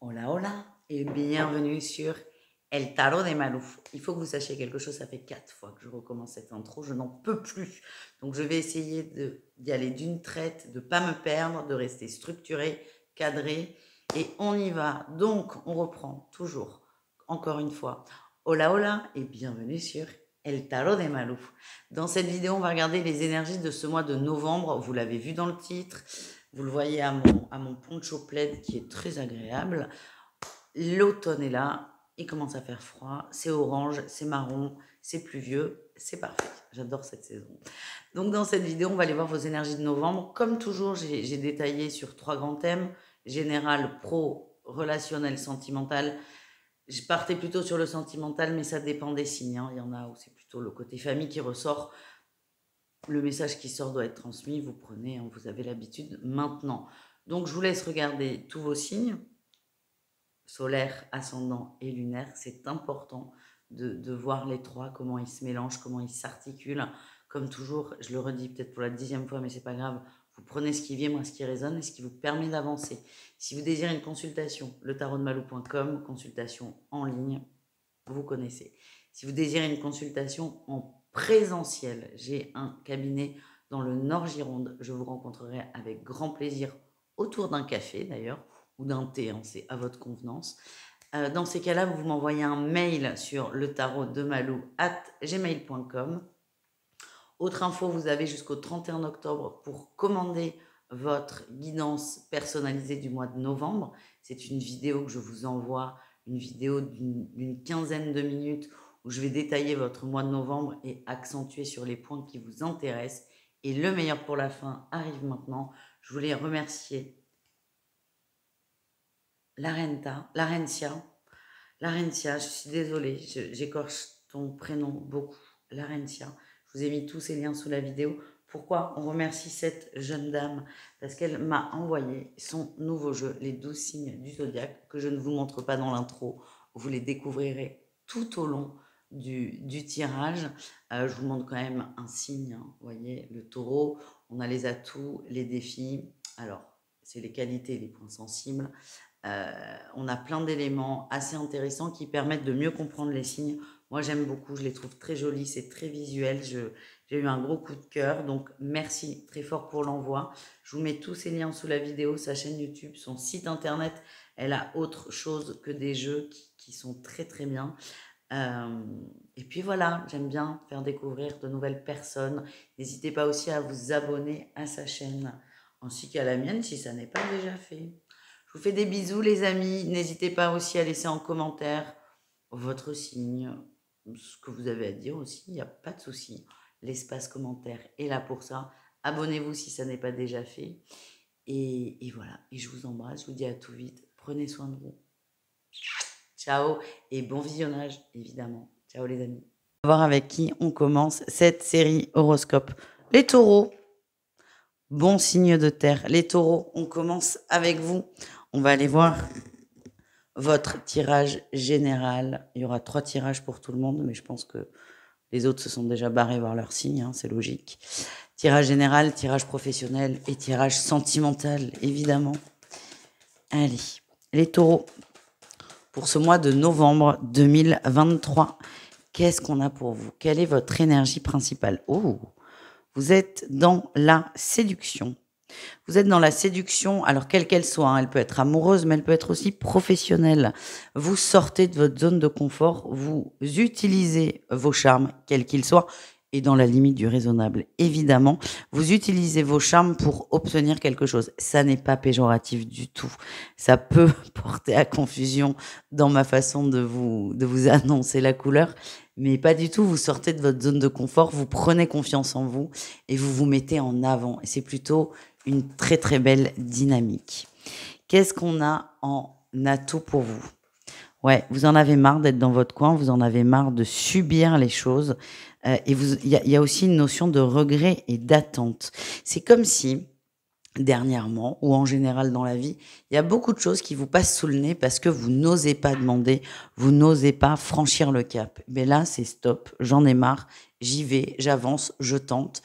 Hola, hola et bienvenue sur El Tarot de Malouf. Il faut que vous sachiez quelque chose, ça fait 4 fois que je recommence cette intro, je n'en peux plus. Donc je vais essayer d'y aller d'une traite, de ne pas me perdre, de rester structuré, cadré, et on y va. Donc on reprend toujours, encore une fois. Hola, hola et bienvenue sur El Tarot de Malouf. Dans cette vidéo, on va regarder les énergies de ce mois de novembre, vous l'avez vu dans le titre. Vous le voyez à mon poncho plaid qui est très agréable. L'automne est là, il commence à faire froid, c'est orange, c'est marron, c'est pluvieux, c'est parfait. J'adore cette saison. Donc dans cette vidéo, on va aller voir vos énergies de novembre. Comme toujours, j'ai détaillé sur 3 grands thèmes, général, pro, relationnel, sentimental. Je partais plutôt sur le sentimental, mais ça dépend des signes, hein. Il y en a où c'est plutôt le côté famille qui ressort. Le message qui sort doit être transmis, vous prenez, hein, vous avez l'habitude maintenant. Donc je vous laisse regarder tous vos signes, solaire, ascendant et lunaire. C'est important de voir les trois, comment ils se mélangent, comment ils s'articulent. Comme toujours, je le redis peut-être pour la 10e fois, mais c'est pas grave, vous prenez ce qui vibre, ce qui résonne et ce qui vous permet d'avancer. Si vous désirez une consultation, letarotdemalou.com, consultation en ligne, vous connaissez. Si vous désirez une consultation en présentiel, j'ai un cabinet dans le Nord Gironde. Je vous rencontrerai avec grand plaisir autour d'un café d'ailleurs, ou d'un thé, hein, c'est à votre convenance. Dans ces cas-là, vous m'envoyez un mail sur letarotdemalou@gmail.com. Autre info, vous avez jusqu'au 31 octobre pour commander votre guidance personnalisée du mois de novembre. C'est une vidéo que je vous envoie, une vidéo d'une quinzaine de minutes où je vais détailler votre mois de novembre et accentuer sur les points qui vous intéressent. Et le meilleur pour la fin arrive maintenant. Je voulais remercier Larencia, je suis désolée, j'écorche ton prénom beaucoup, Larencia. Je vous ai mis tous ces liens sous la vidéo. Pourquoi on remercie cette jeune dame? Parce qu'elle m'a envoyé son nouveau jeu, les 12 signes du zodiaque, que je ne vous montre pas dans l'intro. Vous les découvrirez tout au long du tirage. Je vous montre quand même un signe, hein. Vous voyez, le taureau, on a les atouts, les défis. Alors, c'est les qualités, les points sensibles. On a plein d'éléments assez intéressants qui permettent de mieux comprendre les signes. Moi, j'aime beaucoup, je les trouve très jolis, c'est très visuel. J'ai eu un gros coup de cœur, donc merci très fort pour l'envoi. Je vous mets tous ces liens sous la vidéo, sa chaîne YouTube, son site internet. Elle a autre chose que des jeux qui sont très très bien. Et puis voilà, j'aime bien faire découvrir de nouvelles personnes. N'hésitez pas aussi à vous abonner à sa chaîne, ainsi qu'à la mienne si ça n'est pas déjà fait. Je vous fais des bisous les amis. N'hésitez pas aussi à laisser en commentaire votre signe, ce que vous avez à dire aussi, il n'y a pas de souci. L'espace commentaire est là pour ça. Abonnez-vous si ça n'est pas déjà fait. Et voilà, et je vous embrasse, je vous dis à tout vite. Prenez soin de vous. Ciao et bon visionnage évidemment. Ciao les amis. On va voir avec qui on commence cette série horoscope. Les taureaux, bon signe de terre. Les taureaux, on commence avec vous. On va aller voir votre tirage général. Il y aura 3 tirages pour tout le monde, mais je pense que les autres se sont déjà barrés voir leur signe, hein, c'est logique. Tirage général, tirage professionnel et tirage sentimental, évidemment. Allez, les taureaux, pour ce mois de novembre 2023, qu'est-ce qu'on a pour vous? Quelle est votre énergie principale? Oh, vous êtes dans la séduction. Vous êtes dans la séduction, alors quelle qu'elle soit, hein, elle peut être amoureuse, mais elle peut être aussi professionnelle. Vous sortez de votre zone de confort, vous utilisez vos charmes, quels qu'ils soient, et dans la limite du raisonnable, évidemment. Vous utilisez vos charmes pour obtenir quelque chose. Ça n'est pas péjoratif du tout. Ça peut porter à confusion dans ma façon de vous annoncer la couleur, mais pas du tout. Vous sortez de votre zone de confort, vous prenez confiance en vous et vous vous mettez en avant. Et c'est plutôt une très très belle dynamique. Qu'est-ce qu'on a en atout pour vous? Ouais, vous en avez marre d'être dans votre coin, vous en avez marre de subir les choses. Et il y a aussi une notion de regret et d'attente. C'est comme si, dernièrement, ou en général dans la vie, il y a beaucoup de choses qui vous passent sous le nez parce que vous n'osez pas demander, vous n'osez pas franchir le cap. Mais là, c'est stop, j'en ai marre, j'y vais, j'avance, je tente.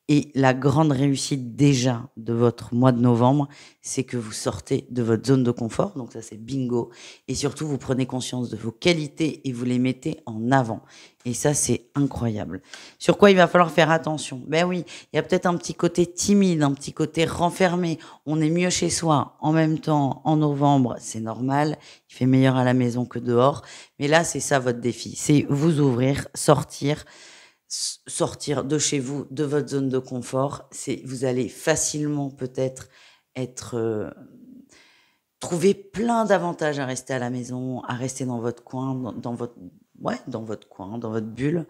Et la grande réussite déjà de votre mois de novembre, c'est que vous sortez de votre zone de confort, donc ça c'est bingo. Et surtout, vous prenez conscience de vos qualités et vous les mettez en avant. Et ça, c'est incroyable. Sur quoi il va falloir faire attention? Ben oui, il y a peut-être un petit côté timide, un petit côté renfermé. On est mieux chez soi. En même temps, en novembre, c'est normal. Il fait meilleur à la maison que dehors. Mais là, c'est ça votre défi. C'est vous ouvrir, sortir de chez vous, de votre zone de confort. Vous allez facilement peut-être trouver plein d'avantages à rester à la maison, à rester dans votre coin, dans votre coin, dans votre bulle.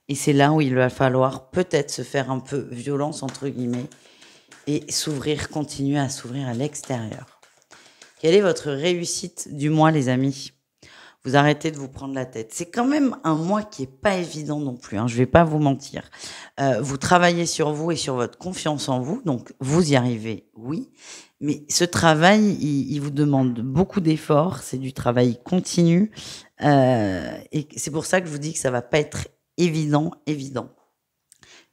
Et c'est là où il va falloir peut-être se faire un peu violence, entre guillemets, et continuer à s'ouvrir à l'extérieur. Quelle est votre réussite du mois, les amis? Vous arrêtez de vous prendre la tête. C'est quand même un mois qui est pas évident non plus, hein, je vais pas vous mentir. Vous travaillez sur vous et sur votre confiance en vous, donc vous y arrivez, oui. Mais ce travail, il vous demande beaucoup d'efforts, c'est du travail continu. Et c'est pour ça que je vous dis que ça va pas être évident.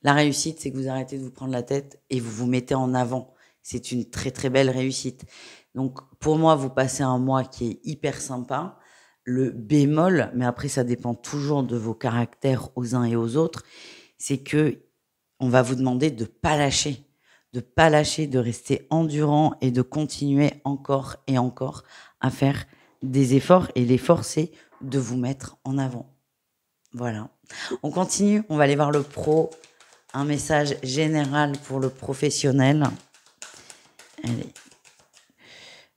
La réussite, c'est que vous arrêtez de vous prendre la tête et vous vous mettez en avant. C'est une très très belle réussite. Donc pour moi, vous passez un mois qui est hyper sympa. Le bémol, mais après ça dépend toujours de vos caractères aux uns et aux autres, c'est que on va vous demander de pas lâcher, de rester endurant et de continuer encore et encore à faire des efforts. Et l'effort, c'est de vous mettre en avant. Voilà. On continue, on va aller voir le pro. Un message général pour le professionnel. Allez.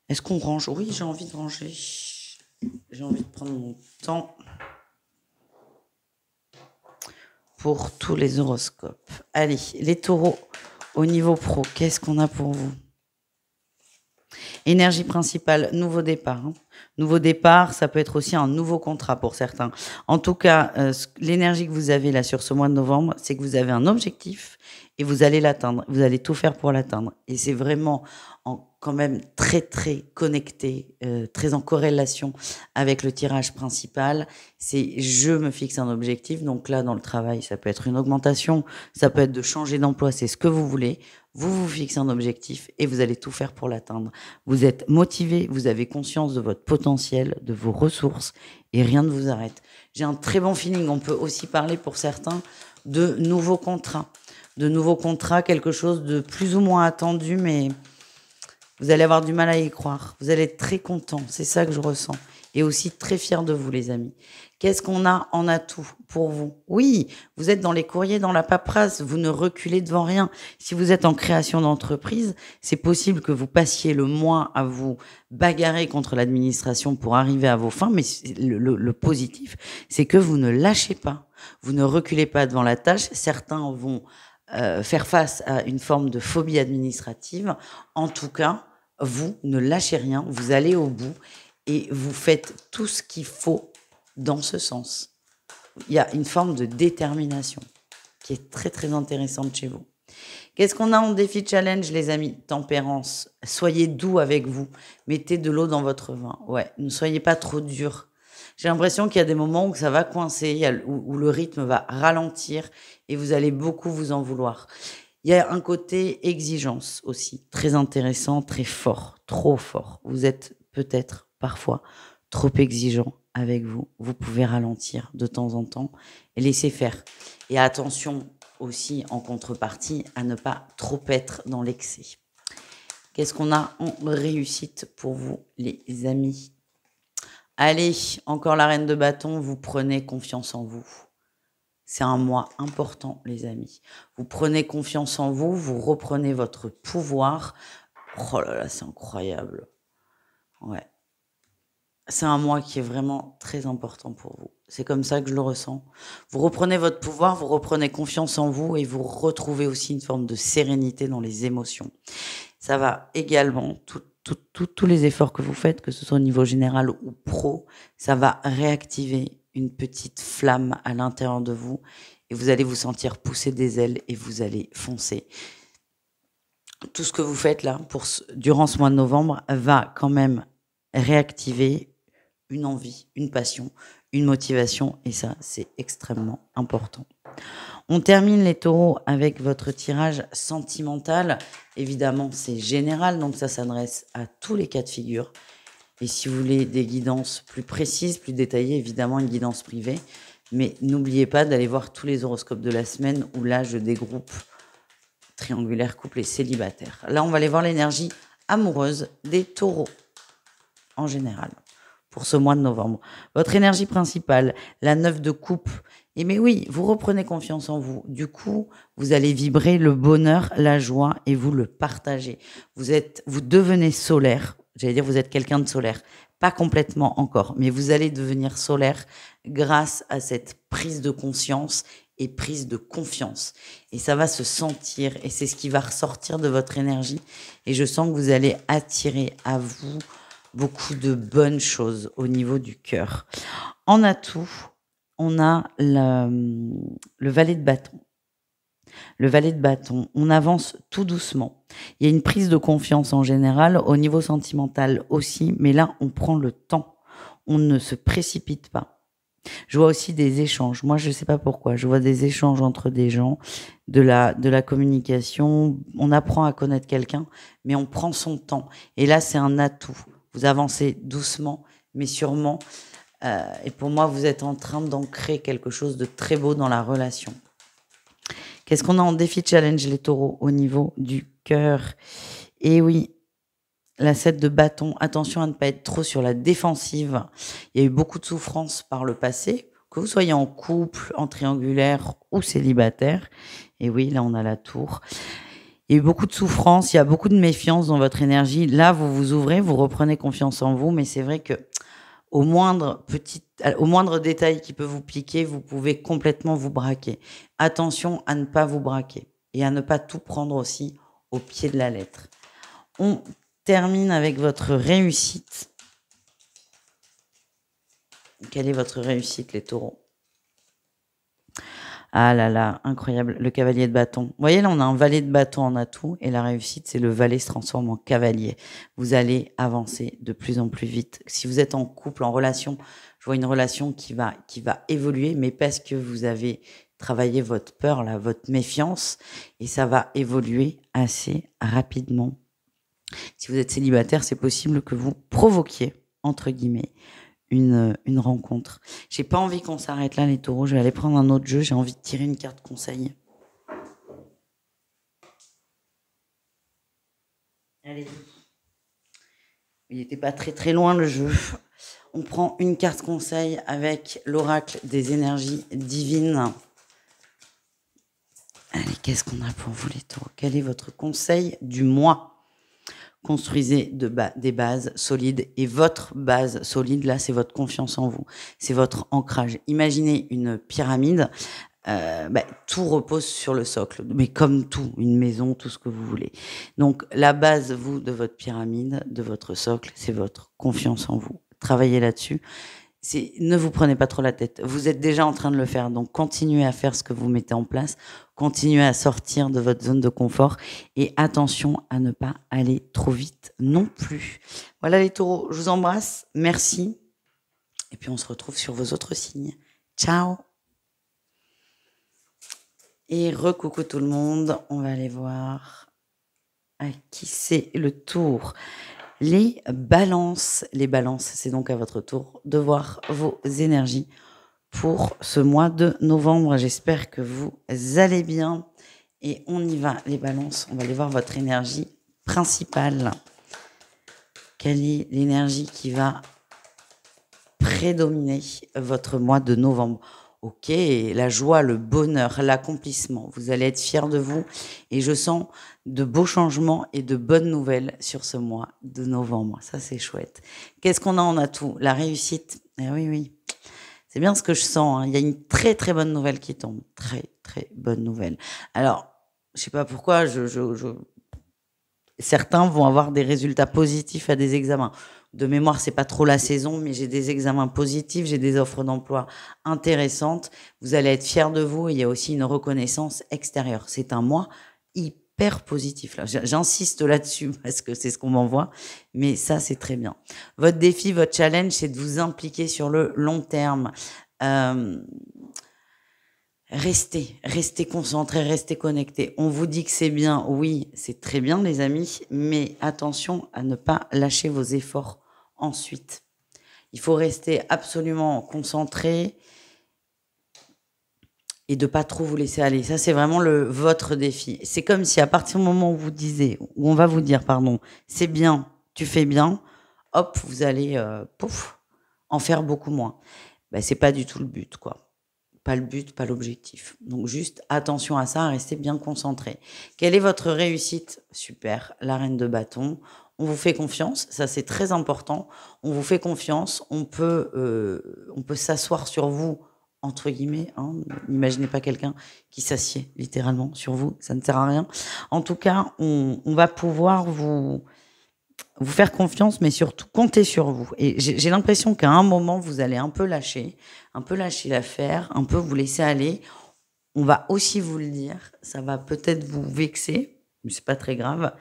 Est-ce qu'on range? Oui, j'ai envie de ranger. J'ai envie de prendre mon temps pour tous les horoscopes. Allez, les taureaux, au niveau pro, qu'est-ce qu'on a pour vous? Énergie principale, nouveau départ. Hein. Nouveau départ, ça peut être aussi un nouveau contrat pour certains. En tout cas, l'énergie que vous avez là sur ce mois de novembre, c'est que vous avez un objectif et vous allez l'atteindre. Vous allez tout faire pour l'atteindre. Et c'est vraiment quand même très, très connecté, très en corrélation avec le tirage principal. C'est je me fixe un objectif. Donc là, dans le travail, ça peut être une augmentation, ça peut être de changer d'emploi, c'est ce que vous voulez. Vous vous fixez un objectif et vous allez tout faire pour l'atteindre. Vous êtes motivé, vous avez conscience de votre potentiel, de vos ressources et rien ne vous arrête. J'ai un très bon feeling. On peut aussi parler pour certains de nouveaux contrats. De nouveaux contrats, quelque chose de plus ou moins attendu, mais vous allez avoir du mal à y croire. Vous allez être très content. C'est ça que je ressens. Et aussi très fier de vous, les amis. Qu'est-ce qu'on a en atout pour vous? Oui, vous êtes dans les courriers, dans la paperasse, vous ne reculez devant rien. Si vous êtes en création d'entreprise, c'est possible que vous passiez le mois à vous bagarrer contre l'administration pour arriver à vos fins, mais le positif, c'est que vous ne lâchez pas. Vous ne reculez pas devant la tâche. Certains vont faire face à une forme de phobie administrative. En tout cas, vous ne lâchez rien, vous allez au bout et vous faites tout ce qu'il faut dans ce sens. Il y a une forme de détermination qui est très très intéressante chez vous. Qu'est-ce qu'on a en défi challenge, les amis? Tempérance. Soyez doux avec vous. Mettez de l'eau dans votre vin. Ouais, ne soyez pas trop dur. J'ai l'impression qu'il y a des moments où ça va coincer, où le rythme va ralentir et vous allez beaucoup vous en vouloir. Il y a un côté exigence aussi, très intéressant, très fort, trop fort. Vous êtes peut-être parfois trop exigeant avec vous. Vous pouvez ralentir de temps en temps et laisser faire. Et attention aussi en contrepartie à ne pas trop être dans l'excès. Qu'est-ce qu'on a en réussite pour vous, les amis? Allez, encore la reine de bâton, vous prenez confiance en vous. C'est un mois important, les amis. Vous prenez confiance en vous, vous reprenez votre pouvoir. Oh là là, c'est incroyable. Ouais. C'est un mois qui est vraiment très important pour vous. C'est comme ça que je le ressens. Vous reprenez votre pouvoir, vous reprenez confiance en vous et vous retrouvez aussi une forme de sérénité dans les émotions. Ça va également, tous les efforts que vous faites, que ce soit au niveau général ou pro, ça va réactiver une petite flamme à l'intérieur de vous et vous allez vous sentir pousser des ailes et vous allez foncer. Tout ce que vous faites là, durant ce mois de novembre, va quand même réactiver une envie, une passion, une motivation et ça, c'est extrêmement important. On termine les taureaux avec votre tirage sentimental. Évidemment, c'est général, donc ça s'adresse à tous les cas de figure. Et si vous voulez des guidances plus précises, plus détaillées, évidemment, une guidance privée. Mais n'oubliez pas d'aller voir tous les horoscopes de la semaine où là, je dégroupe triangulaire, couple et célibataire. Là, on va aller voir l'énergie amoureuse des taureaux en général pour ce mois de novembre. Votre énergie principale, la 9 de coupe. Et mais oui, vous reprenez confiance en vous. Du coup, vous allez vibrer le bonheur, la joie et vous le partagez. Vous devenez solaire. J'allais dire, vous êtes quelqu'un de solaire. Pas complètement encore, mais vous allez devenir solaire grâce à cette prise de conscience et prise de confiance. Et ça va se sentir et c'est ce qui va ressortir de votre énergie. Et je sens que vous allez attirer à vous beaucoup de bonnes choses au niveau du cœur. En atout, on a le valet de bâton. Le valet de bâton, on avance tout doucement. Il y a une prise de confiance en général, au niveau sentimental aussi, mais là, on prend le temps. On ne se précipite pas. Je vois aussi des échanges. Moi, je ne sais pas pourquoi. Je vois des échanges entre des gens, de la communication. On apprend à connaître quelqu'un, mais on prend son temps. Et là, c'est un atout. Vous avancez doucement, mais sûrement. Et pour moi, vous êtes en train d'ancrer quelque chose de très beau dans la relation. Qu'est-ce qu'on a en défi challenge, les taureaux, au niveau du cœur? Et oui, la 7 de bâton, attention à ne pas être trop sur la défensive. Il y a eu beaucoup de souffrance par le passé, que vous soyez en couple, en triangulaire ou célibataire. Et oui, là, on a la tour. Il y a eu beaucoup de souffrance, il y a beaucoup de méfiance dans votre énergie. Là, vous vous ouvrez, vous reprenez confiance en vous, mais c'est vrai que au moindre détail qui peut vous piquer, vous pouvez complètement vous braquer. Attention à ne pas vous braquer et à ne pas tout prendre aussi au pied de la lettre. On termine avec votre réussite. Quelle est votre réussite, les taureaux? Ah là là, incroyable, le cavalier de bâton. Vous voyez, là, on a un valet de bâton en atout, et la réussite, c'est le valet se transforme en cavalier. Vous allez avancer de plus en plus vite. Si vous êtes en couple, en relation, je vois une relation qui va évoluer, mais parce que vous avez travaillé votre peur, là, votre méfiance, et ça va évoluer assez rapidement. Si vous êtes célibataire, c'est possible que vous provoquiez, entre guillemets, une rencontre. J'ai pas envie qu'on s'arrête là, les taureaux. Je vais aller prendre un autre jeu. J'ai envie de tirer une carte conseil. Allez. Il n'était pas très très loin le jeu. On prend une carte conseil avec l'oracle des énergies divines. Allez, qu'est-ce qu'on a pour vous, les taureaux? Quel est votre conseil du mois? Construisez des bases solides. Et votre base solide, là, c'est votre confiance en vous. C'est votre ancrage. Imaginez une pyramide. Tout repose sur le socle. Mais comme tout, une maison, tout ce que vous voulez. Donc, la base, vous, de votre pyramide, de votre socle, c'est votre confiance en vous. Travaillez là-dessus. Ne vous prenez pas trop la tête. Vous êtes déjà en train de le faire. Donc, continuez à faire ce que vous mettez en place. Continuez à sortir de votre zone de confort. Et attention à ne pas aller trop vite non plus. Voilà les taureaux. Je vous embrasse. Merci. Et puis, on se retrouve sur vos autres signes. Ciao. Et recoucou tout le monde. On va aller voir à qui c'est le tour. Les balances, c'est donc à votre tour de voir vos énergies pour ce mois de novembre. J'espère que vous allez bien. Et on y va, les balances. On va aller voir votre énergie principale. Quelle est l'énergie qui va prédominer votre mois de novembre? Ok, la joie, le bonheur, l'accomplissement. Vous allez être fiers de vous. Et je sens de beaux changements et de bonnes nouvelles sur ce mois de novembre. Ça, c'est chouette. Qu'est-ce qu'on a en atout? La réussite. Eh oui, oui. C'est bien ce que je sens. Hein. Il y a une très, très bonne nouvelle qui tombe. Très, très bonne nouvelle. Alors, je sais pas pourquoi, certains vont avoir des résultats positifs à des examens. De mémoire, c'est pas trop la saison, mais j'ai des examens positifs, j'ai des offres d'emploi intéressantes. Vous allez être fiers de vous. Et il y a aussi une reconnaissance extérieure. C'est un mois hyper positif. Là. J'insiste là-dessus parce que c'est ce qu'on m'envoie, mais ça, c'est très bien. Votre défi, votre challenge, c'est de vous impliquer sur le long terme. Restez concentrés, restez connectés. On vous dit que c'est bien, oui, c'est très bien les amis, mais attention à ne pas lâcher vos efforts ensuite. Il faut rester absolument concentré et de pas trop vous laisser aller. Ça, c'est vraiment votre défi. C'est comme si à partir du moment où on va vous dire, pardon, c'est bien, tu fais bien, hop, vous allez, en faire beaucoup moins. Ben, c'est pas du tout le but, quoi. Pas le but, pas l'objectif. Donc juste attention à ça, restez bien concentré. Quelle est votre réussite? Super, la reine de bâton. On vous fait confiance, ça c'est très important. On vous fait confiance, on peut s'asseoir sur vous, entre guillemets. Hein. N'imaginez pas quelqu'un qui s'assied littéralement sur vous, ça ne sert à rien. En tout cas, on va pouvoir vous faire confiance, mais surtout compter sur vous. Et j'ai l'impression qu'à un moment, vous allez un peu lâcher l'affaire, un peu vous laisser aller. On va aussi vous le dire, ça va peut-être vous vexer, mais c'est pas très grave.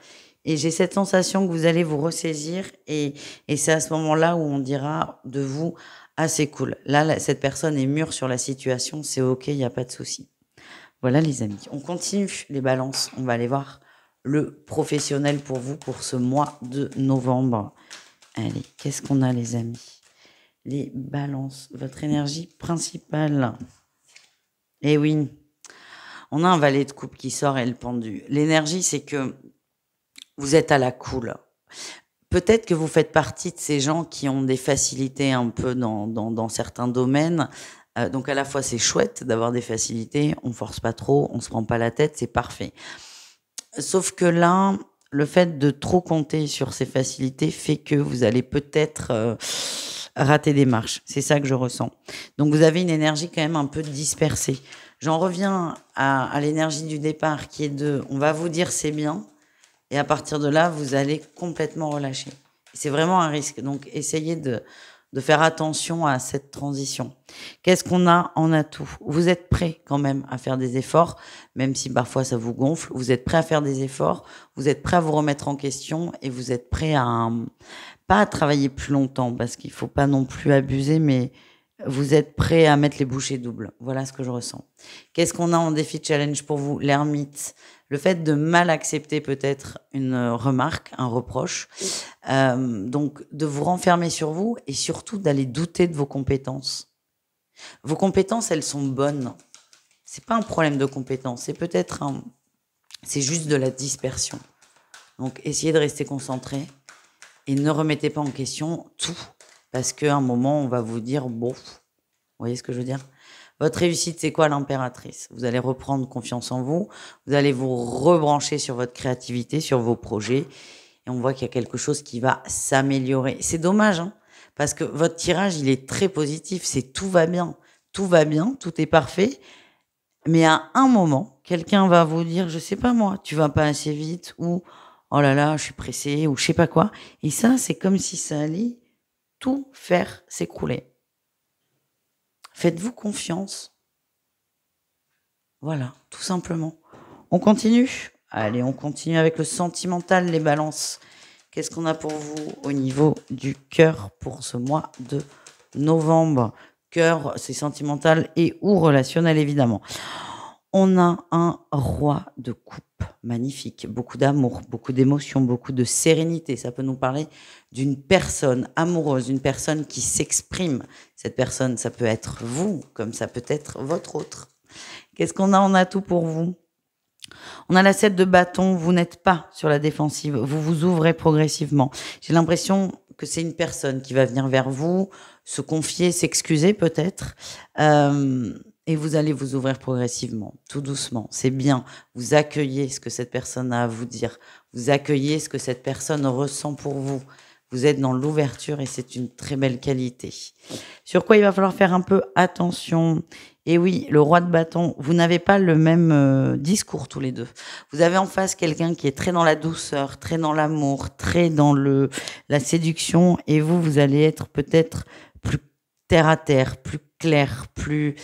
Et j'ai cette sensation que vous allez vous ressaisir et c'est à ce moment-là où on dira de vous, ah c'est cool, là cette personne est mûre sur la situation, c'est ok, il n'y a pas de souci. Voilà les amis, on continue les balances, on va aller voir le professionnel pour vous pour ce mois de novembre. Allez, qu'est-ce qu'on a les amis? Les balances, votre énergie principale. Eh oui, on a un valet de coupe qui sort et le pendu. L'énergie, c'est que vous êtes à la cool. Peut-être que vous faites partie de ces gens qui ont des facilités un peu dans certains domaines. Donc à la fois, c'est chouette d'avoir des facilités, on force pas trop, on se prend pas la tête, c'est parfait. Sauf que là, le fait de trop compter sur ces facilités fait que vous allez peut-être rater des marches. C'est ça que je ressens. Donc vous avez une énergie quand même un peu dispersée. J'en reviens à l'énergie du départ qui est de, on va vous dire c'est bien, et à partir de là, vous allez complètement relâcher. C'est vraiment un risque. Donc essayez de faire attention à cette transition. Qu'est-ce qu'on a en atout? Vous êtes prêt quand même à faire des efforts, même si parfois ça vous gonfle. Vous êtes prêt à faire des efforts, vous êtes prêt à vous remettre en question et vous êtes prêt à, pas à travailler plus longtemps parce qu'il ne faut pas non plus abuser, mais vous êtes prêt à mettre les bouchées doubles. Voilà ce que je ressens. Qu'est-ce qu'on a en défi challenge pour vous? L'ermite. Le fait de mal accepter peut-être une remarque, un reproche. Donc, de vous renfermer sur vous et surtout d'aller douter de vos compétences. Vos compétences, elles sont bonnes. C'est pas un problème de compétences. C'est peut-être c'est juste de la dispersion. Donc, essayez de rester concentré et ne remettez pas en question tout. Parce qu'à un moment, on va vous dire, bon, vous voyez ce que je veux dire? Votre réussite, c'est quoi l'impératrice? Vous allez reprendre confiance en vous, vous allez vous rebrancher sur votre créativité, sur vos projets, et on voit qu'il y a quelque chose qui va s'améliorer. C'est dommage, hein, parce que votre tirage, il est très positif, c'est tout va bien, tout est parfait, mais à un moment, quelqu'un va vous dire, je sais pas moi, tu vas pas assez vite, ou oh là là, je suis pressée, ou je sais pas quoi, et ça, c'est comme si ça allait tout faire s'écrouler. Faites-vous confiance. Voilà, tout simplement. On continue? Allez, on continue avec le sentimental, les balances. Qu'est-ce qu'on a pour vous au niveau du cœur pour ce mois de novembre? Cœur, c'est sentimental et ou relationnel, évidemment. On a un roi de coupe magnifique, beaucoup d'amour, beaucoup d'émotions, beaucoup de sérénité. Ça peut nous parler d'une personne amoureuse, une personne qui s'exprime. Cette personne, ça peut être vous, comme ça peut être votre autre. Qu'est-ce qu'on a en atout pour vous? On a la 7 de bâton, vous n'êtes pas sur la défensive, vous vous ouvrez progressivement. J'ai l'impression que c'est une personne qui va venir vers vous, se confier, s'excuser peut-être, et vous allez vous ouvrir progressivement, tout doucement. C'est bien, vous accueillez ce que cette personne a à vous dire, vous accueillez ce que cette personne ressent pour vous. Vous êtes dans l'ouverture et c'est une très belle qualité. Sur quoi il va falloir faire un peu attention? Et oui, le roi de bâton, vous n'avez pas le même discours tous les deux. Vous avez en face quelqu'un qui est très dans la douceur, très dans l'amour, très dans la séduction, et vous allez être peut-être plus terre à terre, plus clair, plus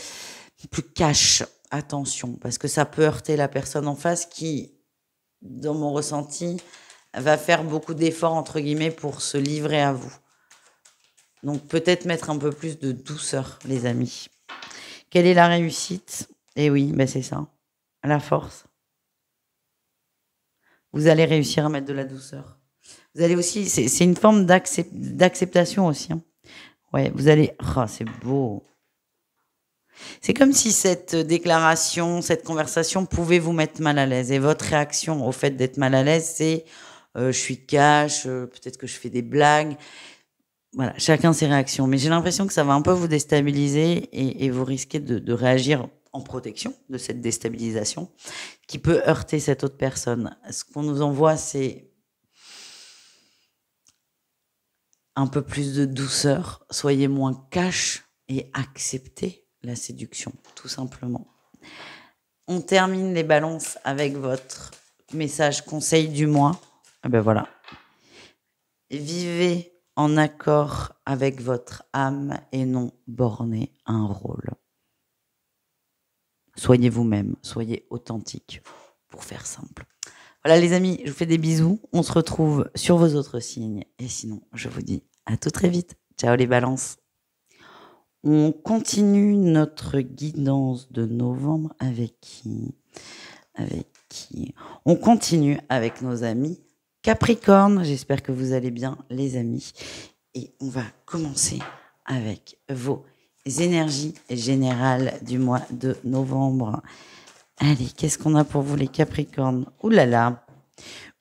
cash. Attention, parce que ça peut heurter la personne en face qui, dans mon ressenti, va faire beaucoup d'efforts, entre guillemets, pour se livrer à vous. Donc peut-être mettre un peu plus de douceur, les amis. Quelle est la réussite? Et oui, ben c'est ça. La force. Vous allez réussir à mettre de la douceur. Vous allez aussi, c'est une forme d'acceptation aussi. Hein. Ouais, vous allez. Oh, c'est beau. C'est comme si cette déclaration, cette conversation pouvait vous mettre mal à l'aise. Et votre réaction au fait d'être mal à l'aise, c'est je suis cash, peut-être que je fais des blagues. Voilà, chacun ses réactions. Mais j'ai l'impression que ça va un peu vous déstabiliser et vous risquez de réagir en protection de cette déstabilisation qui peut heurter cette autre personne. Ce qu'on nous envoie, c'est un peu plus de douceur. Soyez moins cash et acceptez la séduction, tout simplement. On termine les balances avec votre message conseil du mois. Et ben voilà. Vivez en accord avec votre âme et non borné à un rôle. Soyez vous-même, soyez authentique, pour faire simple. Voilà les amis, je vous fais des bisous. On se retrouve sur vos autres signes. Et sinon, je vous dis à tout très vite. Ciao les balances. On continue notre guidance de novembre avec qui? Avec qui? On continue avec nos amis Capricorne. J'espère que vous allez bien les amis. Et on va commencer avec vos énergies générales du mois de novembre. Allez, qu'est-ce qu'on a pour vous les Capricornes? Ouh là là.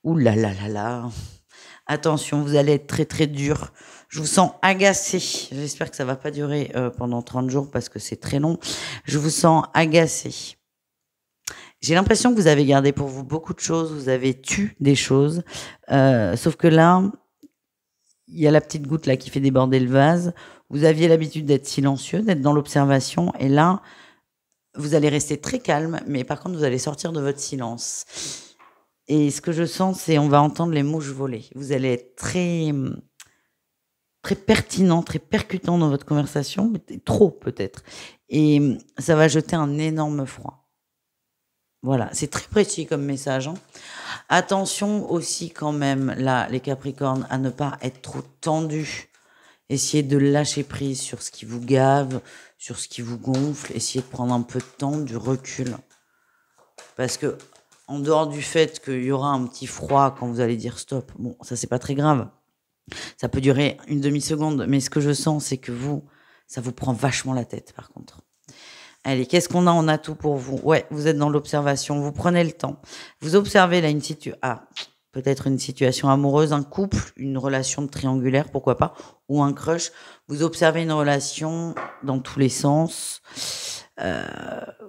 Ouh là là là là. Attention, vous allez être très très dur. Je vous sens agacé. J'espère que ça va pas durer pendant 30 jours parce que c'est très long. Je vous sens agacé. J'ai l'impression que vous avez gardé pour vous beaucoup de choses. Vous avez tué des choses. Sauf que là, il y a la petite goutte là qui fait déborder le vase. Vous aviez l'habitude d'être silencieux, d'être dans l'observation. Et là, vous allez rester très calme. Mais par contre, vous allez sortir de votre silence. Et ce que je sens, c'est on va entendre les mouches voler. Vous allez être très, très pertinent, très percutant dans votre conversation, trop peut-être. Et ça va jeter un énorme froid. Voilà, c'est très précis comme message. Hein. Attention aussi quand même, là, les Capricornes, à ne pas être trop tendus. Essayez de lâcher prise sur ce qui vous gave, sur ce qui vous gonfle. Essayez de prendre un peu de temps, du recul. Parce que, en dehors du fait qu'il y aura un petit froid quand vous allez dire stop, bon, ça c'est pas très grave. Ça peut durer une demi-seconde, mais ce que je sens, c'est que vous, ça vous prend vachement la tête, par contre. Allez, qu'est-ce qu'on a en atout pour vous? Ouais, vous êtes dans l'observation, vous prenez le temps. Vous observez là une situation, peut-être une situation amoureuse, un couple, une relation triangulaire, pourquoi pas, ou un crush. Vous observez une relation dans tous les sens.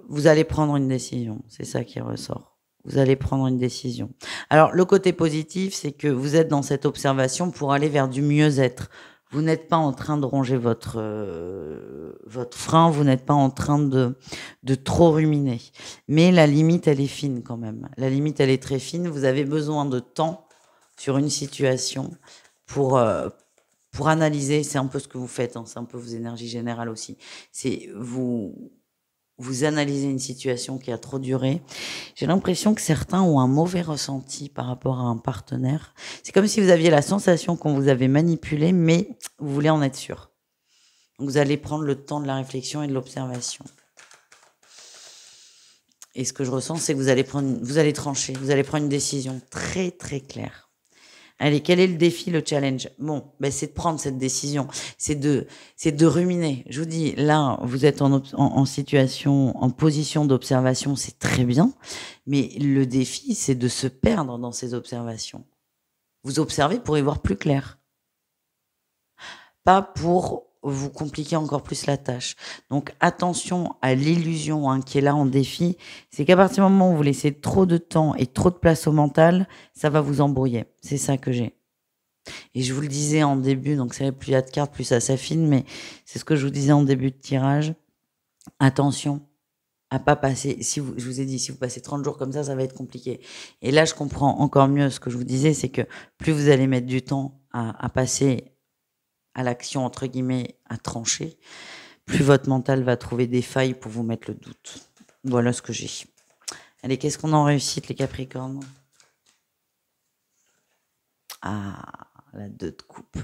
Vous allez prendre une décision, c'est ça qui ressort. Vous allez prendre une décision. Alors, le côté positif, c'est que vous êtes dans cette observation pour aller vers du mieux-être. Vous n'êtes pas en train de ronger votre frein, vous n'êtes pas en train de trop ruminer. Mais la limite, elle est fine quand même. La limite, elle est très fine. Vous avez besoin de temps sur une situation pour analyser. C'est un peu ce que vous faites, hein, c'est un peu vos énergies générales aussi. C'est vous analysez une situation qui a trop duré. J'ai l'impression que certains ont un mauvais ressenti par rapport à un partenaire. C'est comme si vous aviez la sensation qu'on vous avait manipulé, mais vous voulez en être sûr. Donc vous allez prendre le temps de la réflexion et de l'observation. Et ce que je ressens, c'est que vous allez trancher, vous allez prendre une décision très très claire. Allez, quel est le défi, le challenge? Bon, c'est de prendre cette décision, c'est de ruminer. Je vous dis, là, vous êtes en situation, en position d'observation, c'est très bien, mais le défi, c'est de se perdre dans ces observations. Vous observez pour y voir plus clair, pas pour vous compliquer encore plus la tâche. Donc attention à l'illusion qui est là en défi, c'est qu'à partir du moment où vous laissez trop de temps et trop de place au mental, ça va vous embrouiller. C'est ça que j'ai. Et je vous le disais en début, donc c'est vrai, plus il y a de cartes, plus ça s'affine, mais c'est ce que je vous disais en début de tirage. Attention à pas passer, je vous ai dit, si vous passez 30 jours comme ça va être compliqué. Et là, je comprends encore mieux ce que je vous disais, c'est que plus vous allez mettre du temps à passer à l'action, entre guillemets, à trancher, plus votre mental va trouver des failles pour vous mettre le doute. Voilà ce que j'ai. Allez, qu'est-ce qu'on a en réussite, les Capricornes? La 2 de coupe.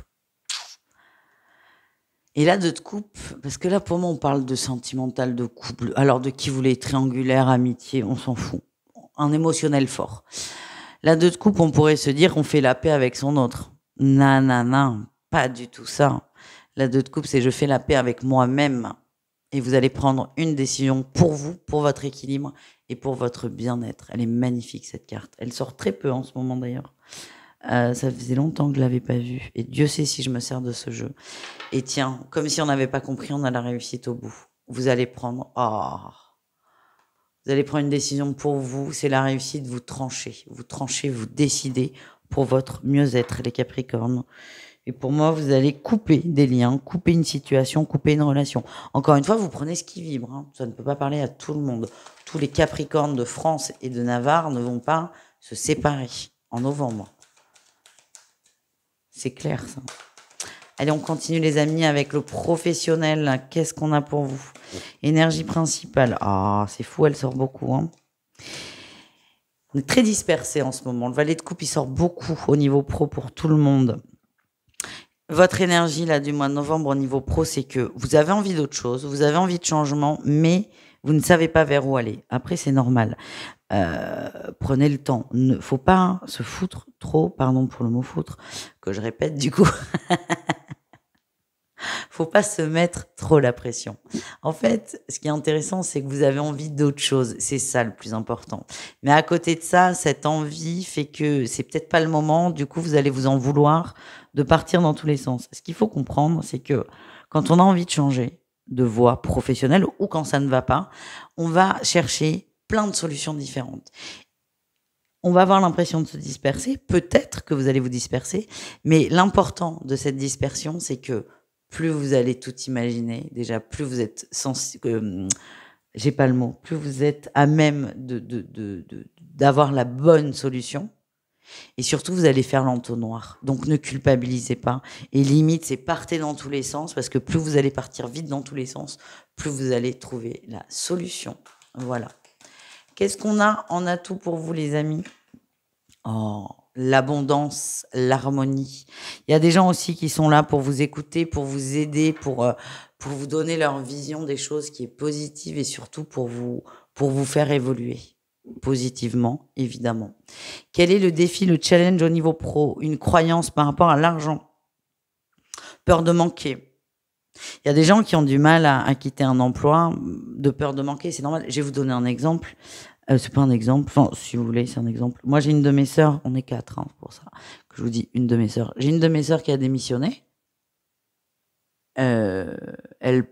Et là, 2 de coupe, parce que là, pour moi, on parle de sentimental, de couple. Alors, de qui voulait triangulaire, amitié, on s'en fout. Un émotionnel fort. La 2 de coupe, on pourrait se dire qu'on fait la paix avec son autre. Non, non, non, pas du tout ça. La 2 de coupe, c'est je fais la paix avec moi-même. Et vous allez prendre une décision pour vous, pour votre équilibre et pour votre bien-être. Elle est magnifique, cette carte. Elle sort très peu en ce moment, d'ailleurs. Ça faisait longtemps que je l'avais pas vue. Et Dieu sait si je me sers de ce jeu. Et tiens, comme si on n'avait pas compris, on a la réussite au bout. Vous allez prendre... vous allez prendre une décision pour vous. C'est la réussite, vous tranchez. Vous tranchez, vous décidez pour votre mieux-être, les Capricornes. Et pour moi, vous allez couper des liens, couper une situation, couper une relation. Encore une fois, vous prenez ce qui vibre. Hein. Ça ne peut pas parler à tout le monde. Tous les Capricornes de France et de Navarre ne vont pas se séparer en novembre. C'est clair, ça. Allez, on continue, les amis, avec le professionnel. Qu'est-ce qu'on a pour vous? Énergie principale. Ah, c'est fou, elle sort beaucoup. Hein. On est très dispersés en ce moment. Le valet de coupe, il sort beaucoup au niveau pro pour tout le monde. Votre énergie là du mois de novembre au niveau pro, c'est que vous avez envie d'autre chose, vous avez envie de changement, mais vous ne savez pas vers où aller. Après, c'est normal. Prenez le temps. Ne faut pas se foutre trop, pardon pour le mot foutre, que je répète du coup. Faut pas se mettre trop la pression. En fait, ce qui est intéressant, c'est que vous avez envie d'autre chose. C'est ça le plus important. Mais à côté de ça, cette envie fait que c'est peut-être pas le moment. Du coup, vous allez vous en vouloir de partir dans tous les sens. Ce qu'il faut comprendre, c'est que quand on a envie de changer de voie professionnelle ou quand ça ne va pas, on va chercher plein de solutions différentes. On va avoir l'impression de se disperser. Peut-être que vous allez vous disperser. Mais l'important de cette dispersion, c'est que plus vous allez tout imaginer, déjà, plus vous êtes j'ai pas le mot, plus vous êtes à même d'avoir la bonne solution. Et surtout, vous allez faire l'entonnoir. Donc, ne culpabilisez pas. Et limite, c'est partez dans tous les sens, parce que plus vous allez partir vite dans tous les sens, plus vous allez trouver la solution. Voilà. Qu'est-ce qu'on a en atout pour vous, les amis? Oh, l'abondance, l'harmonie. Il y a des gens aussi qui sont là pour vous écouter, pour vous aider, pour vous donner leur vision des choses qui est positive et surtout pour vous faire évoluer positivement, évidemment. Quel est le défi, le challenge au niveau pro? Une croyance par rapport à l'argent. Peur de manquer. Il y a des gens qui ont du mal à quitter un emploi de peur de manquer, c'est normal. Je vais vous donner un exemple. C'est pas un exemple, enfin, si vous voulez, c'est un exemple. Moi, j'ai une de mes sœurs, on est 4, hein, pour ça que je vous dis une de mes sœurs. J'ai une de mes sœurs qui a démissionné. Elle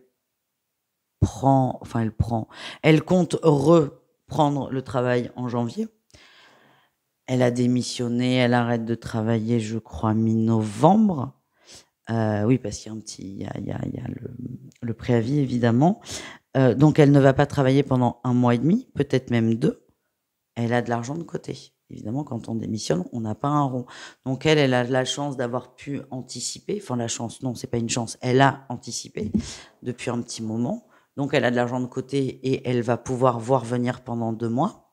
compte reprendre le travail en janvier. Elle a démissionné, elle arrête de travailler, je crois, mi-novembre. Oui, parce qu'il y a il y a le préavis, évidemment. Donc, elle ne va pas travailler pendant 1 mois et demi, peut-être même 2. Elle a de l'argent de côté. Évidemment, quand on démissionne, on n'a pas un rond. Donc, elle a la chance d'avoir pu anticiper. Enfin, la chance, non, c'est pas une chance. Elle a anticipé depuis un petit moment. Donc, elle a de l'argent de côté et elle va pouvoir voir venir pendant 2 mois.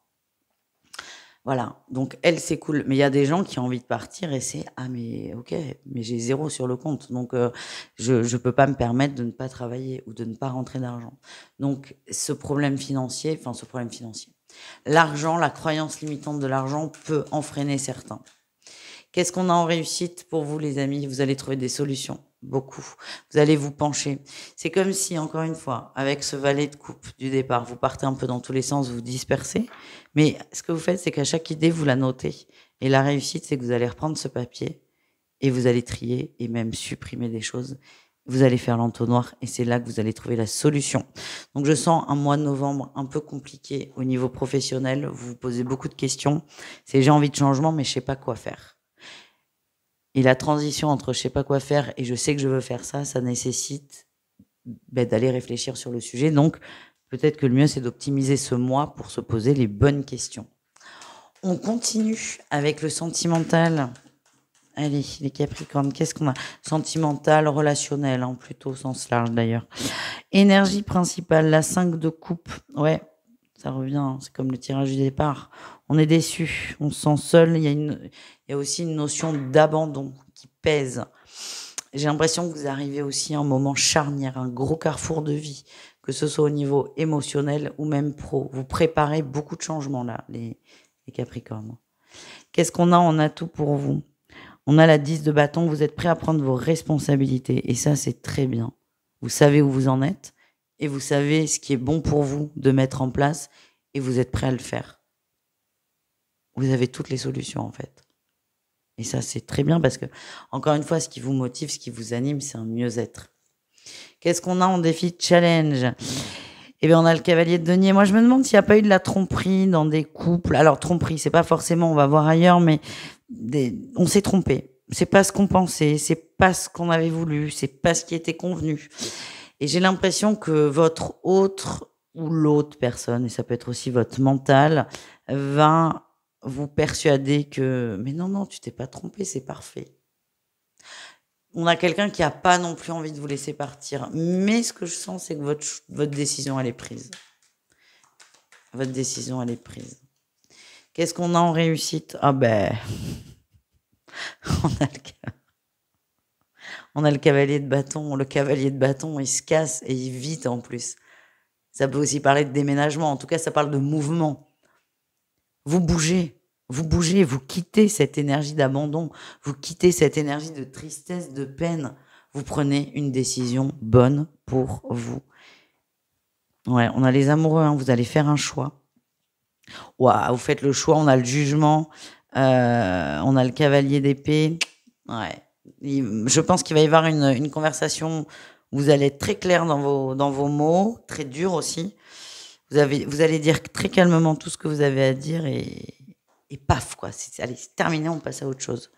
Voilà, donc elle, c'est cool. Mais il y a des gens qui ont envie de partir et c'est « Ah, mais ok, mais j'ai 0 sur le compte, donc je ne peux pas me permettre de ne pas travailler ou de ne pas rentrer d'argent. » Donc, ce problème financier, l'argent, la croyance limitante de l'argent peut en freiner certains. Qu'est-ce qu'on a en réussite pour vous, les amis? Vous allez trouver des solutions, beaucoup. Vous allez vous pencher. C'est comme si, encore une fois, avec ce valet de coupe du départ, vous partez un peu dans tous les sens, vous vous dispersez. Mais ce que vous faites, c'est qu'à chaque idée, vous la notez. Et la réussite, c'est que vous allez reprendre ce papier et vous allez trier et même supprimer des choses. Vous allez faire l'entonnoir et c'est là que vous allez trouver la solution. Donc, je sens un mois de novembre un peu compliqué au niveau professionnel. Vous vous posez beaucoup de questions. C'est j'ai envie de changement, mais je sais pas quoi faire. Et la transition entre je sais pas quoi faire et je sais que je veux faire ça, ça nécessite d'aller réfléchir sur le sujet. Donc, peut-être que le mieux, c'est d'optimiser ce mois pour se poser les bonnes questions. On continue avec le sentimental. Allez, les Capricornes, qu'est-ce qu'on a? Sentimental, relationnel, hein, plutôt au sens large d'ailleurs. Énergie principale, la 5 de coupe. Ouais, ça revient, hein, c'est comme le tirage du départ. On est déçu, on se sent seul. Il y a aussi une notion d'abandon qui pèse. J'ai l'impression que vous arrivez aussi à un moment charnière, un gros carrefour de vie, que ce soit au niveau émotionnel ou même pro. Vous préparez beaucoup de changements là, les Capricornes. Qu'est-ce qu'on a en atout pour vous? On a la 10 de bâton, vous êtes prêt à prendre vos responsabilités et ça c'est très bien. Vous savez où vous en êtes et vous savez ce qui est bon pour vous de mettre en place et vous êtes prêt à le faire. Vous avez toutes les solutions en fait. Et ça c'est très bien parce que, encore une fois, ce qui vous motive, ce qui vous anime, c'est un mieux-être. Qu'est-ce qu'on a en défi challenge? Eh bien, on a le cavalier de denier. Moi, je me demande s'il n'y a pas eu de la tromperie dans des couples. Alors, tromperie, c'est pas forcément, on va voir ailleurs, mais on s'est trompé. C'est pas ce qu'on pensait, c'est pas ce qu'on avait voulu, c'est pas ce qui était convenu. Et j'ai l'impression que votre autre ou l'autre personne, et ça peut être aussi votre mental, va vous persuader que, mais non, non, tu t'es pas trompé, c'est parfait. On a quelqu'un qui a pas non plus envie de vous laisser partir. Mais ce que je sens, c'est que votre décision, elle est prise. Votre décision, elle est prise. Qu'est-ce qu'on a en réussite? Ah ben, on a le cavalier de bâton. Le cavalier de bâton, il se casse et il vite en plus. Ça peut aussi parler de déménagement. En tout cas, ça parle de mouvement. Vous bougez, vous quittez cette énergie d'abandon, vous quittez cette énergie de tristesse, de peine. Vous prenez une décision bonne pour vous. Ouais, on a les amoureux, hein, vous allez faire un choix. Waouh, vous faites le choix, on a le jugement, on a le cavalier d'épée. Ouais. Je pense qu'il va y avoir une conversation où vous allez être très clair dans vos mots, très dur aussi. Vous allez dire très calmement tout ce que vous avez à dire et paf, quoi. Allez, c'est terminé, on passe à autre chose.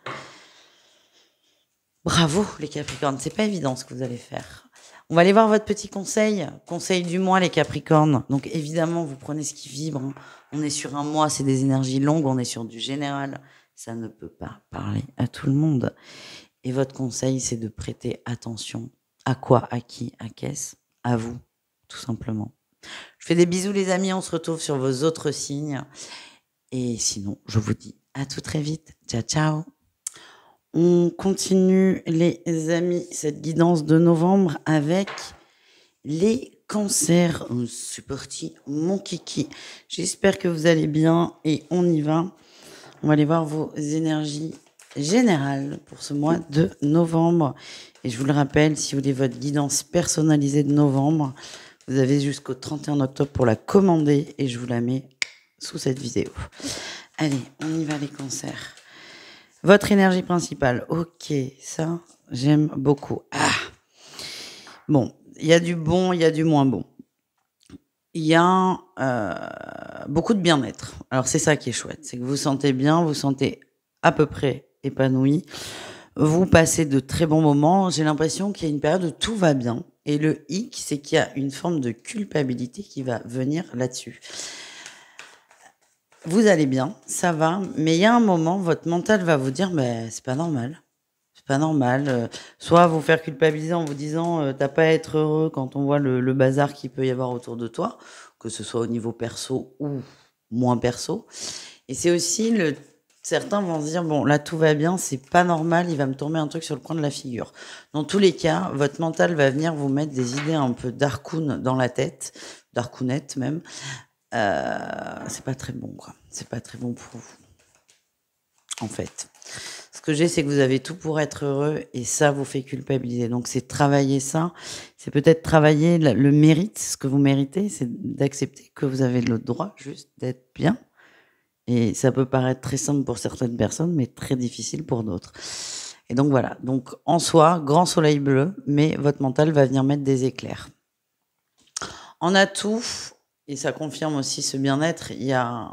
Bravo, les Capricornes. C'est pas évident ce que vous allez faire. On va aller voir votre petit conseil du mois, les Capricornes. Donc, évidemment, vous prenez ce qui vibre. Hein. On est sur un mois, c'est des énergies longues, on est sur du général. Ça ne peut pas parler à tout le monde. Et votre conseil, c'est de prêter attention. À quoi? À qui? À qu'est-ce? À vous, tout simplement. Je fais des bisous, les amis. On se retrouve sur vos autres signes. Et sinon, je vous dis à tout très vite. Ciao, ciao. On continue, les amis, cette guidance de novembre avec les cancers. C'est parti, mon kiki. J'espère que vous allez bien et on y va. On va aller voir vos énergies générales pour ce mois de novembre. Et je vous le rappelle, si vous voulez votre guidance personnalisée de novembre, vous avez jusqu'au 31 octobre pour la commander et je vous la mets sous cette vidéo. Allez, on y va les cancers. Votre énergie principale, ok, ça, j'aime beaucoup. Ah, bon, il y a du bon, il y a du moins bon. Il y a beaucoup de bien-être. Alors c'est ça qui est chouette, c'est que vous vous sentez bien, vous vous sentez à peu près épanoui. Vous passez de très bons moments. J'ai l'impression qu'il y a une période où tout va bien. Et le hic, c'est qu'il y a une forme de culpabilité qui va venir là-dessus. Vous allez bien, ça va, mais il y a un moment, votre mental va vous dire, mais c'est pas normal. C'est pas normal. Soit vous faire culpabiliser en vous disant, t'as pas à être heureux quand on voit le bazar qu'il peut y avoir autour de toi, que ce soit au niveau perso ou moins perso. Et c'est aussi certains vont se dire, bon, là tout va bien, c'est pas normal, il va me tomber un truc sur le coin de la figure. Dans tous les cas, votre mental va venir vous mettre des idées un peu darkoun dans la tête, darkounette même. C'est pas très bon, quoi. C'est pas très bon pour vous. En fait. Ce que j'ai, c'est que vous avez tout pour être heureux et ça vous fait culpabiliser. Donc, c'est travailler ça. C'est peut-être travailler le mérite, ce que vous méritez, c'est d'accepter que vous avez le droit juste d'être bien. Et ça peut paraître très simple pour certaines personnes, mais très difficile pour d'autres. Et donc, voilà. Donc, en soi, grand soleil bleu, mais votre mental va venir mettre des éclairs. En atout, et ça confirme aussi ce bien-être, il y a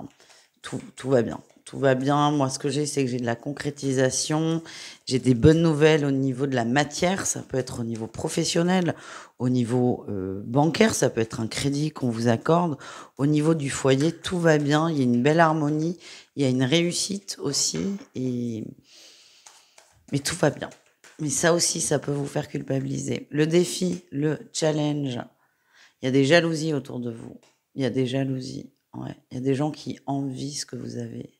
tout va bien. Tout va bien. Moi, ce que j'ai, c'est que j'ai de la concrétisation. J'ai des bonnes nouvelles au niveau de la matière. Ça peut être au niveau professionnel, au niveau bancaire. Ça peut être un crédit qu'on vous accorde. Au niveau du foyer, tout va bien. Il y a une belle harmonie. Il y a une réussite aussi. Mais tout va bien. Mais ça aussi, ça peut vous faire culpabiliser. Le défi, le challenge. Il y a des jalousies autour de vous. Il y a des jalousies. Ouais. Il y a des gens qui envient ce que vous avez.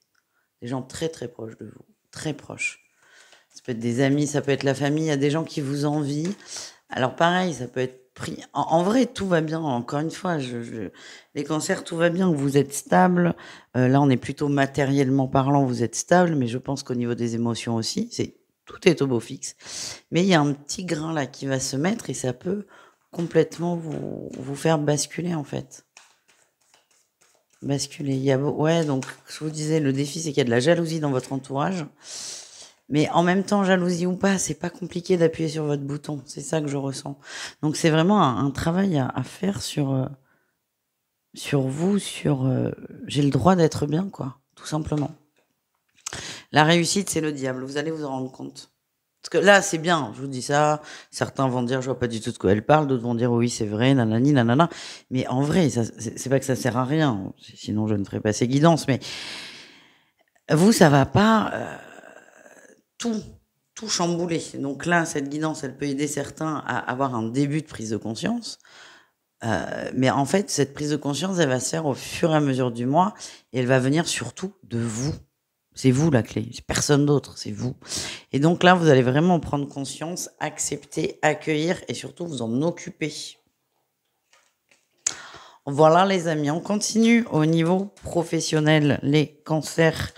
Des gens très très proches de vous. Très proches. Ça peut être des amis, ça peut être la famille. Il y a des gens qui vous envient. Alors pareil, ça peut être pris. En vrai, tout va bien. Encore une fois, les cancers, tout va bien. Vous êtes stable. Là, on est plutôt matériellement parlant, vous êtes stable. Mais je pense qu'au niveau des émotions aussi, tout est au beau fixe. Mais il y a un petit grain là qui va se mettre et ça peut complètement vous faire basculer en fait. Basculer. Ouais, donc je vous disais, le défi, c'est qu'il y a de la jalousie dans votre entourage. Mais en même temps, jalousie ou pas, c'est pas compliqué d'appuyer sur votre bouton. C'est ça que je ressens. Donc c'est vraiment un travail à faire sur vous, j'ai le droit d'être bien, quoi, tout simplement. La réussite, c'est le diable. Vous allez vous en rendre compte. Parce que là, c'est bien, je vous dis ça. Certains vont dire, je vois pas du tout de quoi elle parle. D'autres vont dire, oui, c'est vrai, nanani, nanana. Mais en vrai, c'est pas que ça sert à rien. Sinon, je ne ferais pas ces guidances. Mais vous, ça va pas tout chambouler. Donc là, cette guidance, elle peut aider certains à avoir un début de prise de conscience. Mais en fait, cette prise de conscience, elle va se faire au fur et à mesure du mois. Et elle va venir surtout de vous. C'est vous la clé, c'est personne d'autre, c'est vous. Et donc là, vous allez vraiment prendre conscience, accepter, accueillir et surtout vous en occuper. Voilà les amis, on continue au niveau professionnel. Les cancers,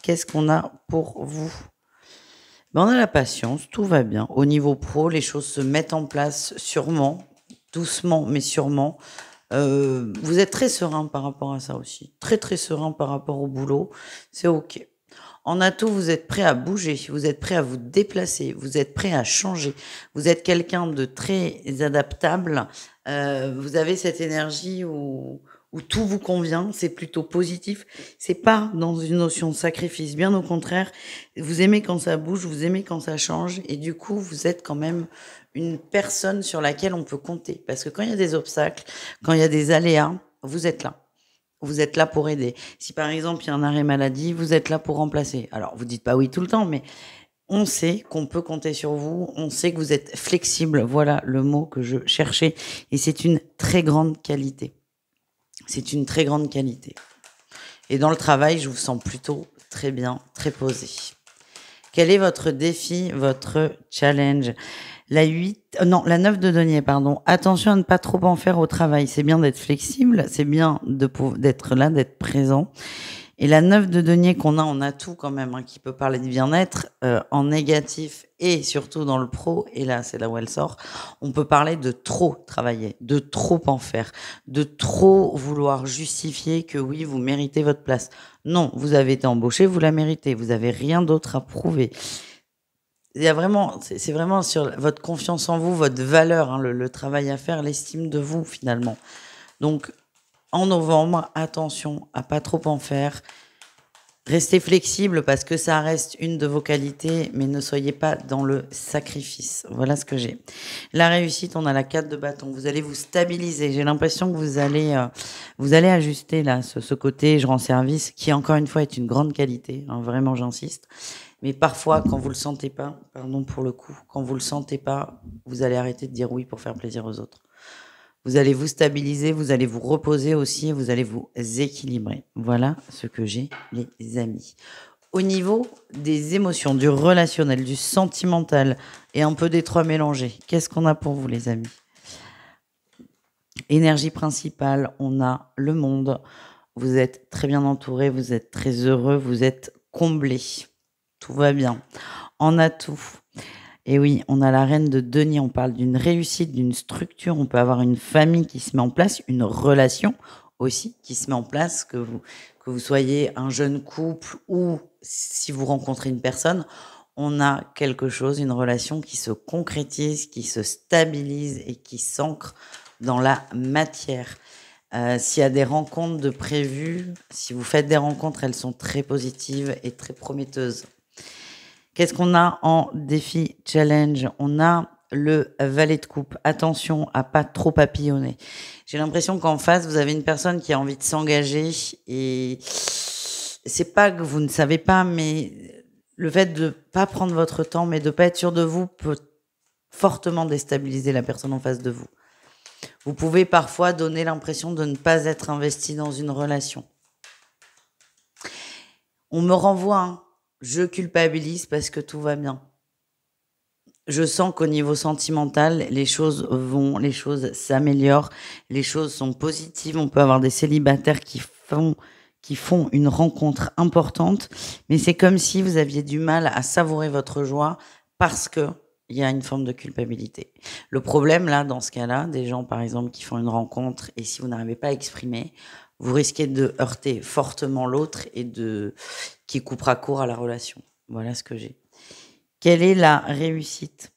qu'est-ce qu'on a pour vous? On a la patience, tout va bien. Au niveau pro, les choses se mettent en place sûrement, doucement mais sûrement. Vous êtes très serein par rapport à ça aussi. Très très serein par rapport au boulot. C'est OK. En atout, vous êtes prêt à bouger, vous êtes prêt à vous déplacer, vous êtes prêt à changer. Vous êtes quelqu'un de très adaptable. Vous avez cette énergie où tout vous convient, c'est plutôt positif. C'est pas dans une notion de sacrifice, bien au contraire. Vous aimez quand ça bouge, vous aimez quand ça change, et du coup, vous êtes quand même une personne sur laquelle on peut compter. Parce que quand il y a des obstacles, quand il y a des aléas, vous êtes là. Vous êtes là pour aider. Si par exemple il y a un arrêt maladie, vous êtes là pour remplacer. Alors vous dites pas oui tout le temps, mais on sait qu'on peut compter sur vous. On sait que vous êtes flexible. Voilà le mot que je cherchais. Et c'est une très grande qualité. C'est une très grande qualité. Et dans le travail, je vous sens plutôt très bien, très posé. Quel est votre défi, votre challenge? La 9 de denier, pardon. Attention à ne pas trop en faire au travail. C'est bien d'être flexible, c'est bien d'être là, d'être présent. Et la 9 de denier qu'on a en atout quand même, hein, qui peut parler de bien-être, en négatif et surtout dans le pro, et là c'est là où elle sort, on peut parler de trop travailler, de trop en faire, de trop vouloir justifier que oui, vous méritez votre place. Non, vous avez été embauché, vous la méritez, vous avez rien d'autre à prouver. Il y a vraiment, c'est vraiment sur votre confiance en vous, votre valeur, hein, le travail à faire, l'estime de vous finalement. Donc en novembre, attention à pas trop en faire. Restez flexible parce que ça reste une de vos qualités, mais ne soyez pas dans le sacrifice. Voilà ce que j'ai. La réussite, on a la 4 de bâton. Vous allez vous stabiliser. J'ai l'impression que vous allez ajuster là ce côté je rends service, qui encore une fois est une grande qualité. Hein, vraiment, j'insiste. Mais parfois, quand vous le sentez pas, pardon pour le coup, quand vous le sentez pas, vous allez arrêter de dire oui pour faire plaisir aux autres. Vous allez vous stabiliser, vous allez vous reposer aussi, et vous allez vous équilibrer. Voilà ce que j'ai, les amis. Au niveau des émotions, du relationnel, du sentimental et un peu des trois mélangés, qu'est-ce qu'on a pour vous, les amis? Énergie principale, on a le monde. Vous êtes très bien entouré, vous êtes très heureux, vous êtes comblé. Tout va bien. En atout, et oui, on a la reine de denier, on parle d'une réussite, d'une structure, on peut avoir une famille qui se met en place, une relation aussi qui se met en place, que vous soyez un jeune couple ou si vous rencontrez une personne, on a quelque chose, une relation qui se concrétise, qui se stabilise et qui s'ancre dans la matière. S'il y a des rencontres de prévues, si vous faites des rencontres, elles sont très positives et très prometteuses. Qu'est-ce qu'on a en défi challenge? On a le valet de coupe. Attention à pas trop papillonner. J'ai l'impression qu'en face, vous avez une personne qui a envie de s'engager et c'est pas que vous ne savez pas, mais le fait de pas prendre votre temps, mais de pas être sûr de vous peut fortement déstabiliser la personne en face de vous. Vous pouvez parfois donner l'impression de ne pas être investi dans une relation. On me renvoie, hein. Je culpabilise parce que tout va bien. Je sens qu'au niveau sentimental, les choses s'améliorent, les choses sont positives. On peut avoir des célibataires qui font une rencontre importante, mais c'est comme si vous aviez du mal à savourer votre joie parce que il y a une forme de culpabilité. Le problème là, dans ce cas-là, des gens par exemple qui font une rencontre et si vous n'arrivez pas à exprimer, vous risquez de heurter fortement l'autre et qui coupera court à la relation. Voilà ce que j'ai. Quelle est la réussite?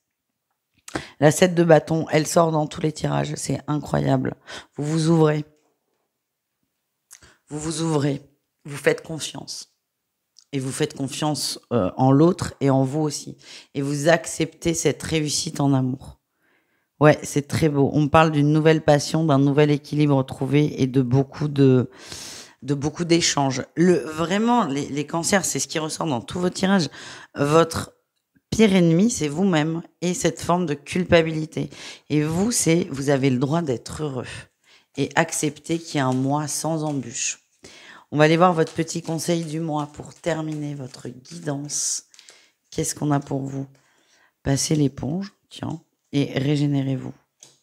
La 7 de bâton, elle sort dans tous les tirages, c'est incroyable. Vous vous ouvrez. Vous vous ouvrez. Vous faites confiance. Et vous faites confiance en l'autre et en vous aussi. Et vous acceptez cette réussite en amour. Ouais, c'est très beau. On parle d'une nouvelle passion, d'un nouvel équilibre trouvé et de beaucoup d'échanges. Vraiment, les cancers, c'est ce qui ressort dans tous vos tirages. Votre pire ennemi, c'est vous-même et cette forme de culpabilité. Et vous avez le droit d'être heureux et accepter qu'il y a un mois sans embûches. On va aller voir votre petit conseil du mois pour terminer votre guidance. Qu'est-ce qu'on a pour vous? Passez l'éponge, tiens, et régénérez-vous.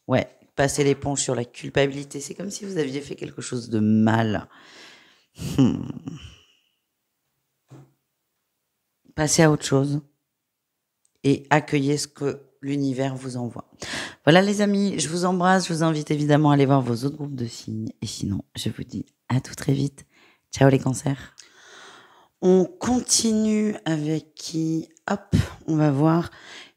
Ouais, passez l'éponge sur la culpabilité. C'est comme si vous aviez fait quelque chose de mal. Passez à autre chose et accueillez ce que l'univers vous envoie. Voilà les amis, je vous embrasse, je vous invite évidemment à aller voir vos autres groupes de signes. Et sinon, je vous dis à tout très vite. Ciao les cancers. On continue avec qui? Hop, on va voir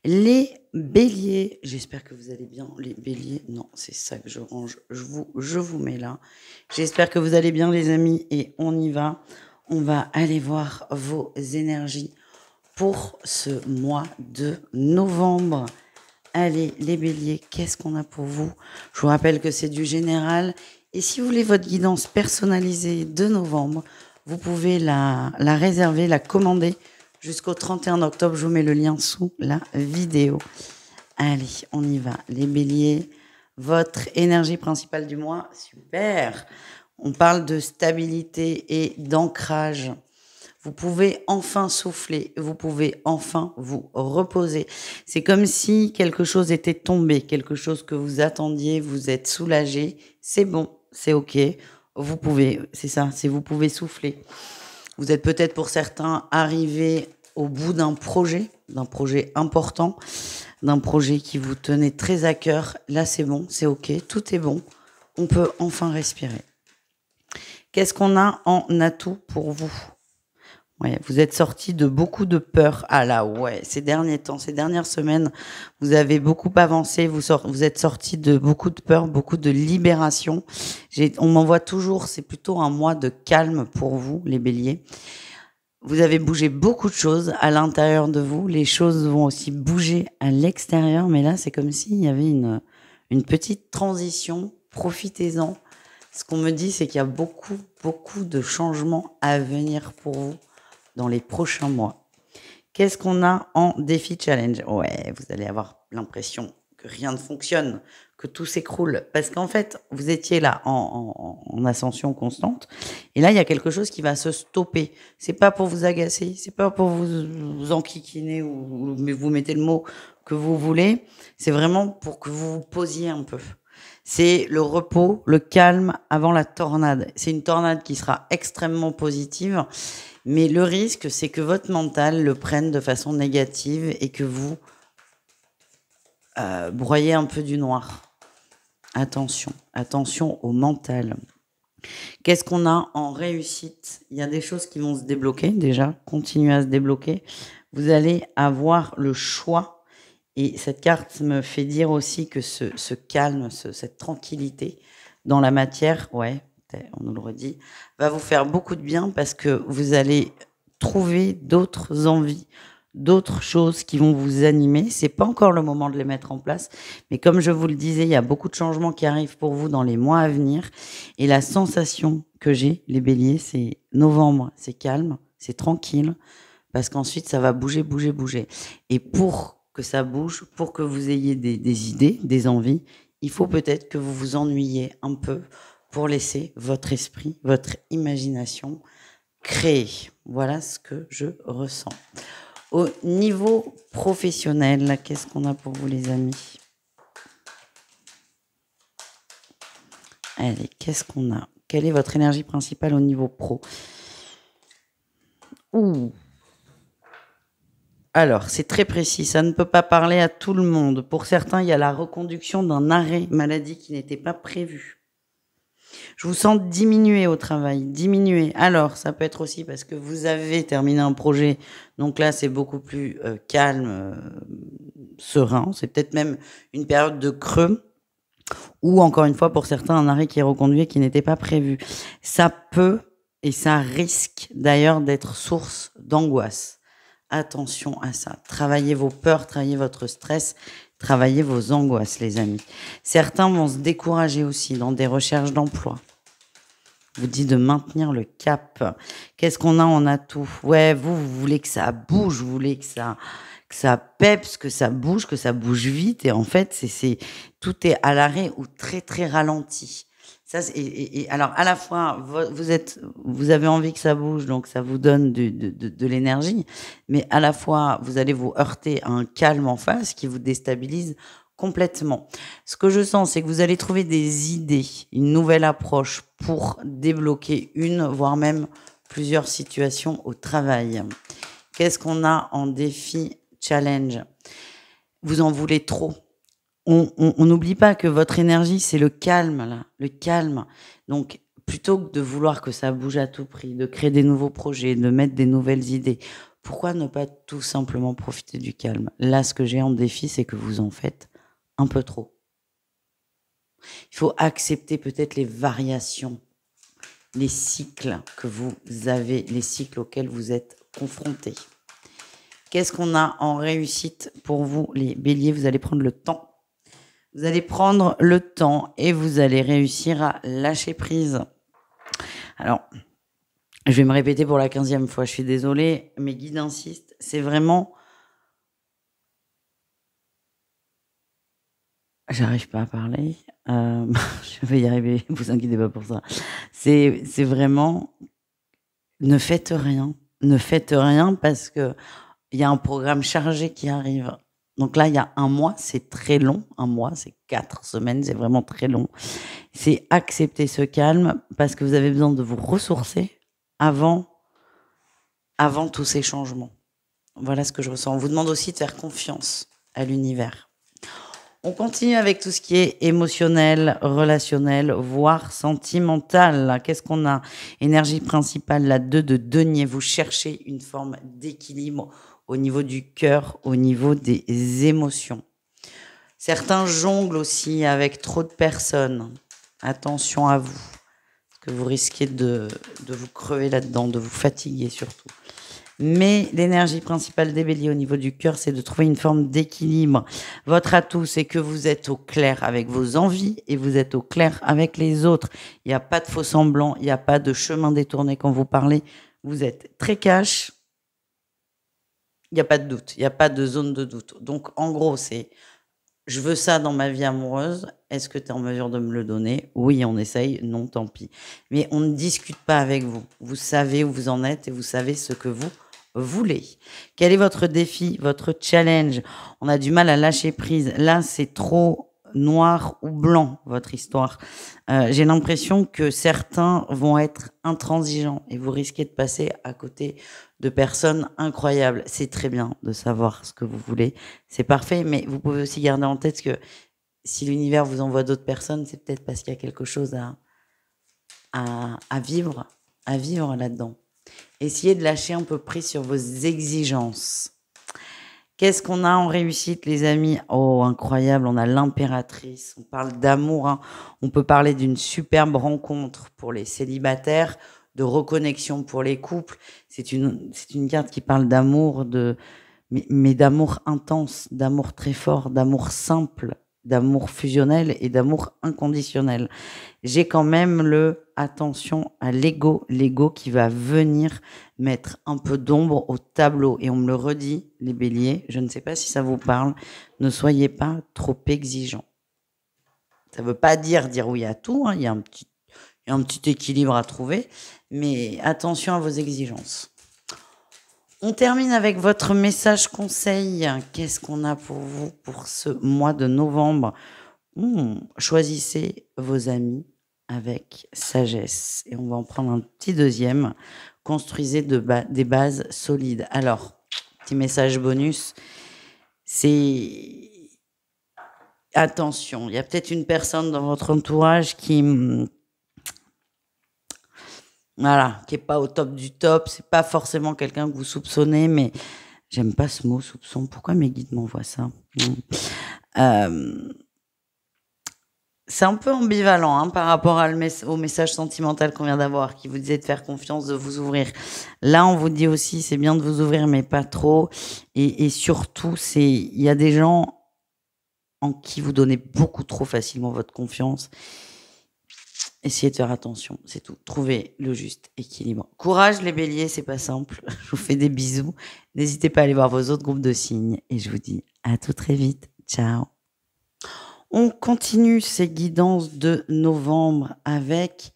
les béliers. J'espère que vous allez bien. Les béliers, non, c'est ça que je range. Je vous mets là. J'espère que vous allez bien les amis et on y va. On va aller voir vos énergies pour ce mois de novembre. Allez, les béliers, qu'est-ce qu'on a pour vous? Je vous rappelle que c'est du général. Et si vous voulez votre guidance personnalisée de novembre, vous pouvez la réserver, la commander jusqu'au 31 octobre. Je vous mets le lien sous la vidéo. Allez, on y va. Les béliers, votre énergie principale du mois, super. On parle de stabilité et d'ancrage. Vous pouvez enfin souffler, vous pouvez enfin vous reposer. C'est comme si quelque chose était tombé, quelque chose que vous attendiez, vous êtes soulagé. C'est bon, c'est ok. Vous pouvez, c'est ça, c'est vous pouvez souffler. Vous êtes peut-être pour certains arrivés au bout d'un projet important, d'un projet qui vous tenait très à cœur. Là, c'est bon, c'est ok, tout est bon. On peut enfin respirer. Qu'est-ce qu'on a en atout pour vous? Ouais, vous êtes sorti de beaucoup de peur. Ah là, ouais, ces derniers temps, ces dernières semaines, vous avez beaucoup avancé. Vous êtes sorti de beaucoup de peur, beaucoup de libération. On m'envoie toujours, c'est plutôt un mois de calme pour vous, les béliers. Vous avez bougé beaucoup de choses à l'intérieur de vous. Les choses vont aussi bouger à l'extérieur. Mais là, c'est comme s'il y avait une petite transition. Profitez-en. Ce qu'on me dit, c'est qu'il y a beaucoup, beaucoup de changements à venir pour vous dans les prochains mois. Qu'est-ce qu'on a en défi challenge? Ouais, vous allez avoir l'impression que rien ne fonctionne, que tout s'écroule. Parce qu'en fait, vous étiez là en ascension constante. Et là, il y a quelque chose qui va se stopper. C'est pas pour vous agacer, c'est pas pour vous enquiquiner ou vous mettez le mot que vous voulez. C'est vraiment pour que vous vous posiez un peu. C'est le repos, le calme avant la tornade. C'est une tornade qui sera extrêmement positive. Mais le risque, c'est que votre mental le prenne de façon négative et que vous broyez un peu du noir. Attention, attention au mental. Qu'est-ce qu'on a en réussite? Il y a des choses qui vont se débloquer déjà, continuer à se débloquer. Vous allez avoir le choix. Et cette carte me fait dire aussi que ce calme, cette tranquillité dans la matière, ouais, on nous le redit, va vous faire beaucoup de bien parce que vous allez trouver d'autres envies, d'autres choses qui vont vous animer. C'est pas encore le moment de les mettre en place, mais comme je vous le disais, il y a beaucoup de changements qui arrivent pour vous dans les mois à venir. Et la sensation que j'ai, les béliers, c'est novembre, c'est calme, c'est tranquille, parce qu'ensuite ça va bouger, bouger, bouger. Et pour que ça bouge, pour que vous ayez des idées, des envies, il faut peut-être que vous vous ennuyiez un peu pour laisser votre esprit, votre imagination créer. Voilà ce que je ressens. Au niveau professionnel, qu'est-ce qu'on a pour vous, les amis? Allez, qu'est-ce qu'on a? Quelle est votre énergie principale au niveau pro? Ouh. Alors, c'est très précis, ça ne peut pas parler à tout le monde. Pour certains, il y a la reconduction d'un arrêt maladie qui n'était pas prévu. Je vous sens diminuer au travail, diminuer. Alors, ça peut être aussi parce que vous avez terminé un projet. Donc là, c'est beaucoup plus calme, serein. C'est peut-être même une période de creux. Ou encore une fois, pour certains, un arrêt qui est reconduit et qui n'était pas prévu. Ça peut et ça risque d'ailleurs d'être source d'angoisse. Attention à ça. Travaillez vos peurs, travaillez votre stress, travaillez vos angoisses, les amis. Certains vont se décourager aussi dans des recherches d'emploi. Je vous dis de maintenir le cap. Qu'est-ce qu'on a? On a tout. Ouais, vous voulez que ça bouge, vous voulez que ça peps, que ça bouge vite. Et en fait, tout est à l'arrêt ou très, très ralenti. Ça, et alors, à la fois, vous avez envie que ça bouge, donc ça vous donne de l'énergie, mais à la fois, vous allez vous heurter à un calme en face qui vous déstabilise complètement. Ce que je sens, c'est que vous allez trouver des idées, une nouvelle approche pour débloquer une, voire même plusieurs situations au travail. Qu'est-ce qu'on a en défi challenge? Vous en voulez trop. On n'oublie pas que votre énergie, c'est le calme, là, le calme. Donc, plutôt que de vouloir que ça bouge à tout prix, de créer des nouveaux projets, de mettre des nouvelles idées, pourquoi ne pas tout simplement profiter du calme? Là, ce que j'ai en défi, c'est que vous en faites un peu trop. Il faut accepter peut-être les variations, les cycles que vous avez, les cycles auxquels vous êtes confrontés. Qu'est-ce qu'on a en réussite pour vous, les béliers? Vous allez prendre le temps. Vous allez prendre le temps et vous allez réussir à lâcher prise. Alors, je vais me répéter pour la 15e fois, je suis désolée, mes guides insistent, c'est vraiment... J'arrive pas à parler, je vais y arriver, vous inquiétez pas pour ça. C'est vraiment, ne faites rien parce qu'il y a un programme chargé qui arrive. Donc là, il y a un mois, c'est très long. Un mois, c'est 4 semaines, c'est vraiment très long. C'est accepter ce calme parce que vous avez besoin de vous ressourcer avant tous ces changements. Voilà ce que je ressens. On vous demande aussi de faire confiance à l'univers. On continue avec tout ce qui est émotionnel, relationnel, voire sentimental. Qu'est-ce qu'on a? Énergie principale, la 2 de denier. Vous cherchez une forme d'équilibre au niveau du cœur, au niveau des émotions. Certains jonglent aussi avec trop de personnes. Attention à vous, parce que vous risquez de vous crever là-dedans, de vous fatiguer surtout. Mais l'énergie principale des béliers au niveau du cœur, c'est de trouver une forme d'équilibre. Votre atout, c'est que vous êtes au clair avec vos envies et vous êtes au clair avec les autres. Il n'y a pas de faux semblants, il n'y a pas de chemin détourné quand vous parlez. Vous êtes très cash. Il n'y a pas de doute, il n'y a pas de zone de doute. Donc, en gros, c'est je veux ça dans ma vie amoureuse. Est-ce que tu es en mesure de me le donner? Oui, on essaye. Non, tant pis. Mais on ne discute pas avec vous. Vous savez où vous en êtes et vous savez ce que vous voulez. Quel est votre défi, votre challenge? On a du mal à lâcher prise. Là, c'est trop noir ou blanc, votre histoire. J'ai l'impression que certains vont être intransigeants et vous risquez de passer à côté de personnes incroyables. C'est très bien de savoir ce que vous voulez. C'est parfait, mais vous pouvez aussi garder en tête que si l'univers vous envoie d'autres personnes, c'est peut-être parce qu'il y a quelque chose à vivre là-dedans. Essayez de lâcher un peu prise sur vos exigences. Qu'est-ce qu'on a en réussite, les amis? Oh, incroyable, on a l'impératrice. On parle d'amour, hein. On peut parler d'une superbe rencontre pour les célibataires, de reconnexion pour les couples. C'est une carte qui parle d'amour, mais d'amour intense, d'amour très fort, d'amour simple, d'amour fusionnel et d'amour inconditionnel. J'ai quand même attention à l'ego qui va venir mettre un peu d'ombre au tableau. Et on me le redit, les béliers, je ne sais pas si ça vous parle, ne soyez pas trop exigeants. Ça ne veut pas dire oui à tout, hein, il y a un petit équilibre à trouver, mais attention à vos exigences. On termine avec votre message conseil. Qu'est-ce qu'on a pour vous pour ce mois de novembre? Choisissez vos amis avec sagesse. Et on va en prendre un petit deuxième. Construisez des bases solides. Alors, petit message bonus, c'est attention, il y a peut-être une personne dans votre entourage qui voilà, qui est pas au top du top. C'est pas forcément quelqu'un que vous soupçonnez, mais j'aime pas ce mot soupçon. Pourquoi mes guides m'envoient ça? C'est un peu ambivalent hein, par rapport au message sentimental qu'on vient d'avoir, qui vous disait de faire confiance, de vous ouvrir. Là, on vous dit aussi, c'est bien de vous ouvrir, mais pas trop. Et surtout, il y a des gens en qui vous donnez beaucoup trop facilement votre confiance. Essayez de faire attention, c'est tout. Trouvez le juste équilibre. Courage les béliers, c'est pas simple. Je vous fais des bisous. N'hésitez pas à aller voir vos autres groupes de signes. Et je vous dis à tout très vite. Ciao. On continue ces guidances de novembre avec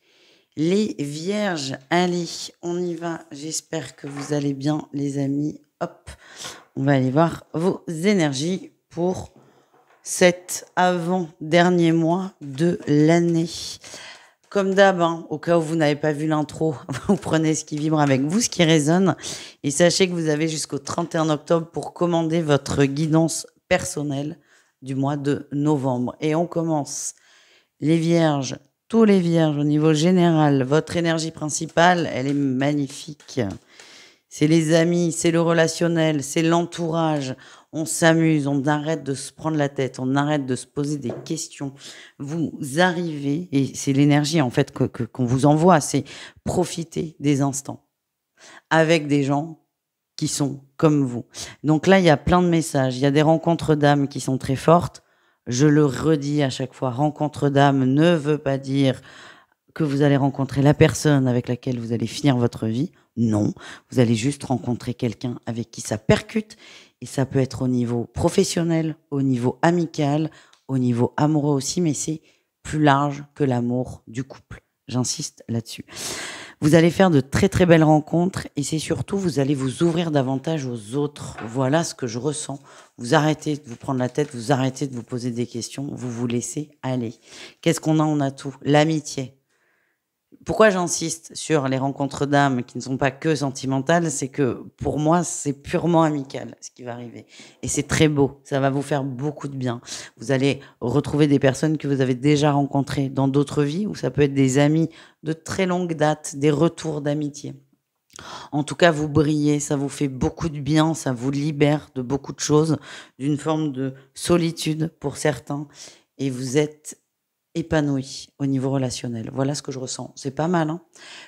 les vierges. Allez, on y va. J'espère que vous allez bien les amis. Hop, on va aller voir vos énergies pour cet avant-dernier mois de l'année. Comme d'hab, hein, au cas où vous n'avez pas vu l'intro, vous prenez ce qui vibre avec vous, ce qui résonne. Et sachez que vous avez jusqu'au 31 octobre pour commander votre guidance personnelle du mois de novembre. Et on commence. Les vierges, tous les vierges au niveau général, votre énergie principale, elle est magnifique. C'est les amis, c'est le relationnel, c'est l'entourage. On s'amuse, on arrête de se prendre la tête, on arrête de se poser des questions. Vous arrivez, et c'est l'énergie en fait qu'on vous envoie, c'est profiter des instants avec des gens qui sont comme vous. Donc là, il y a plein de messages, il y a des rencontres d'âmes qui sont très fortes. Je le redis à chaque fois, rencontre d'âme ne veut pas dire que vous allez rencontrer la personne avec laquelle vous allez finir votre vie. Non, vous allez juste rencontrer quelqu'un avec qui ça percute. Et ça peut être au niveau professionnel, au niveau amical, au niveau amoureux aussi, mais c'est plus large que l'amour du couple. J'insiste là-dessus. Vous allez faire de très très belles rencontres et c'est surtout, vous allez vous ouvrir davantage aux autres. Voilà ce que je ressens. Vous arrêtez de vous prendre la tête, vous arrêtez de vous poser des questions, vous vous laissez aller. Qu'est-ce qu'on a? On a tout. L'amitié. Pourquoi j'insiste sur les rencontres d'âmes qui ne sont pas que sentimentales, c'est que pour moi, c'est purement amical ce qui va arriver. Et c'est très beau, ça va vous faire beaucoup de bien. Vous allez retrouver des personnes que vous avez déjà rencontrées dans d'autres vies, ou ça peut être des amis de très longue date, des retours d'amitié. En tout cas, vous brillez, ça vous fait beaucoup de bien, ça vous libère de beaucoup de choses, d'une forme de solitude pour certains, et vous êtes épanoui au niveau relationnel. Voilà ce que je ressens. C'est pas mal, hein?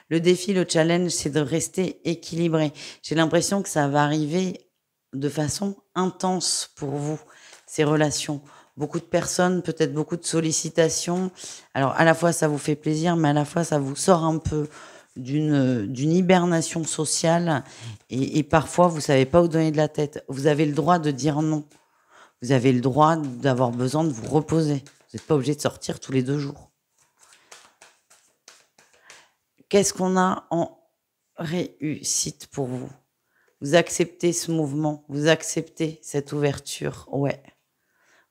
Le défi, le challenge, c'est de rester équilibré. J'ai l'impression que ça va arriver de façon intense pour vous, ces relations. Beaucoup de personnes, peut-être beaucoup de sollicitations. Alors, à la fois, ça vous fait plaisir, mais à la fois, ça vous sort un peu d'une hibernation sociale. Et parfois, vous savez pas où donner de la tête. Vous avez le droit de dire non. Vous avez le droit d'avoir besoin de vous reposer. Vous n'êtes pas obligé de sortir tous les 2 jours. Qu'est-ce qu'on a en réussite pour vous? Vous acceptez ce mouvement, vous acceptez cette ouverture. Ouais,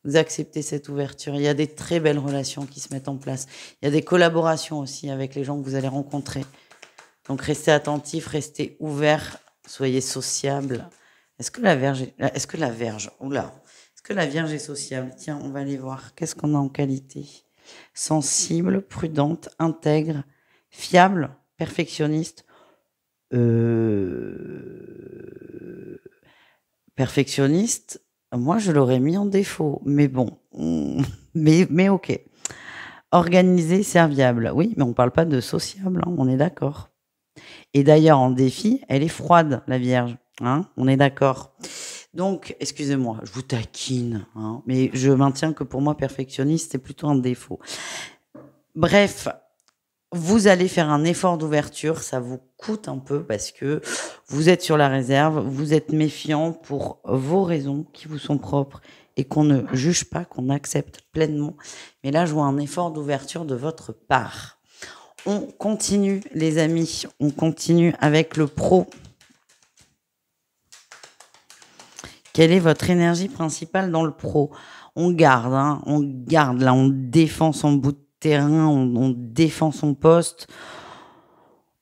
vous acceptez cette ouverture. Il y a des très belles relations qui se mettent en place. Il y a des collaborations aussi avec les gens que vous allez rencontrer. Donc restez attentifs, restez ouverts, soyez sociables. Est-ce que la Vierge est sociable? Tiens, on va aller voir. Qu'est-ce qu'on a en qualité? Sensible, prudente, intègre, fiable, perfectionniste. Perfectionniste, moi je l'aurais mis en défaut. Mais bon, mais ok. Organisé, serviable. Oui, mais on ne parle pas de sociable, hein, on est d'accord. Et d'ailleurs, en défi, elle est froide, la Vierge. Hein, on est d'accord. Donc, excusez-moi, je vous taquine, hein, mais je maintiens que pour moi, perfectionniste, c'est plutôt un défaut. Bref, vous allez faire un effort d'ouverture, ça vous coûte un peu parce que vous êtes sur la réserve, vous êtes méfiant pour vos raisons qui vous sont propres et qu'on ne juge pas, qu'on accepte pleinement. Mais là, je vois un effort d'ouverture de votre part. On continue, les amis. On continue avec le pro. Quelle est votre énergie principale dans le pro? On garde, hein, on garde. Là, on défend son bout de terrain, on défend son poste,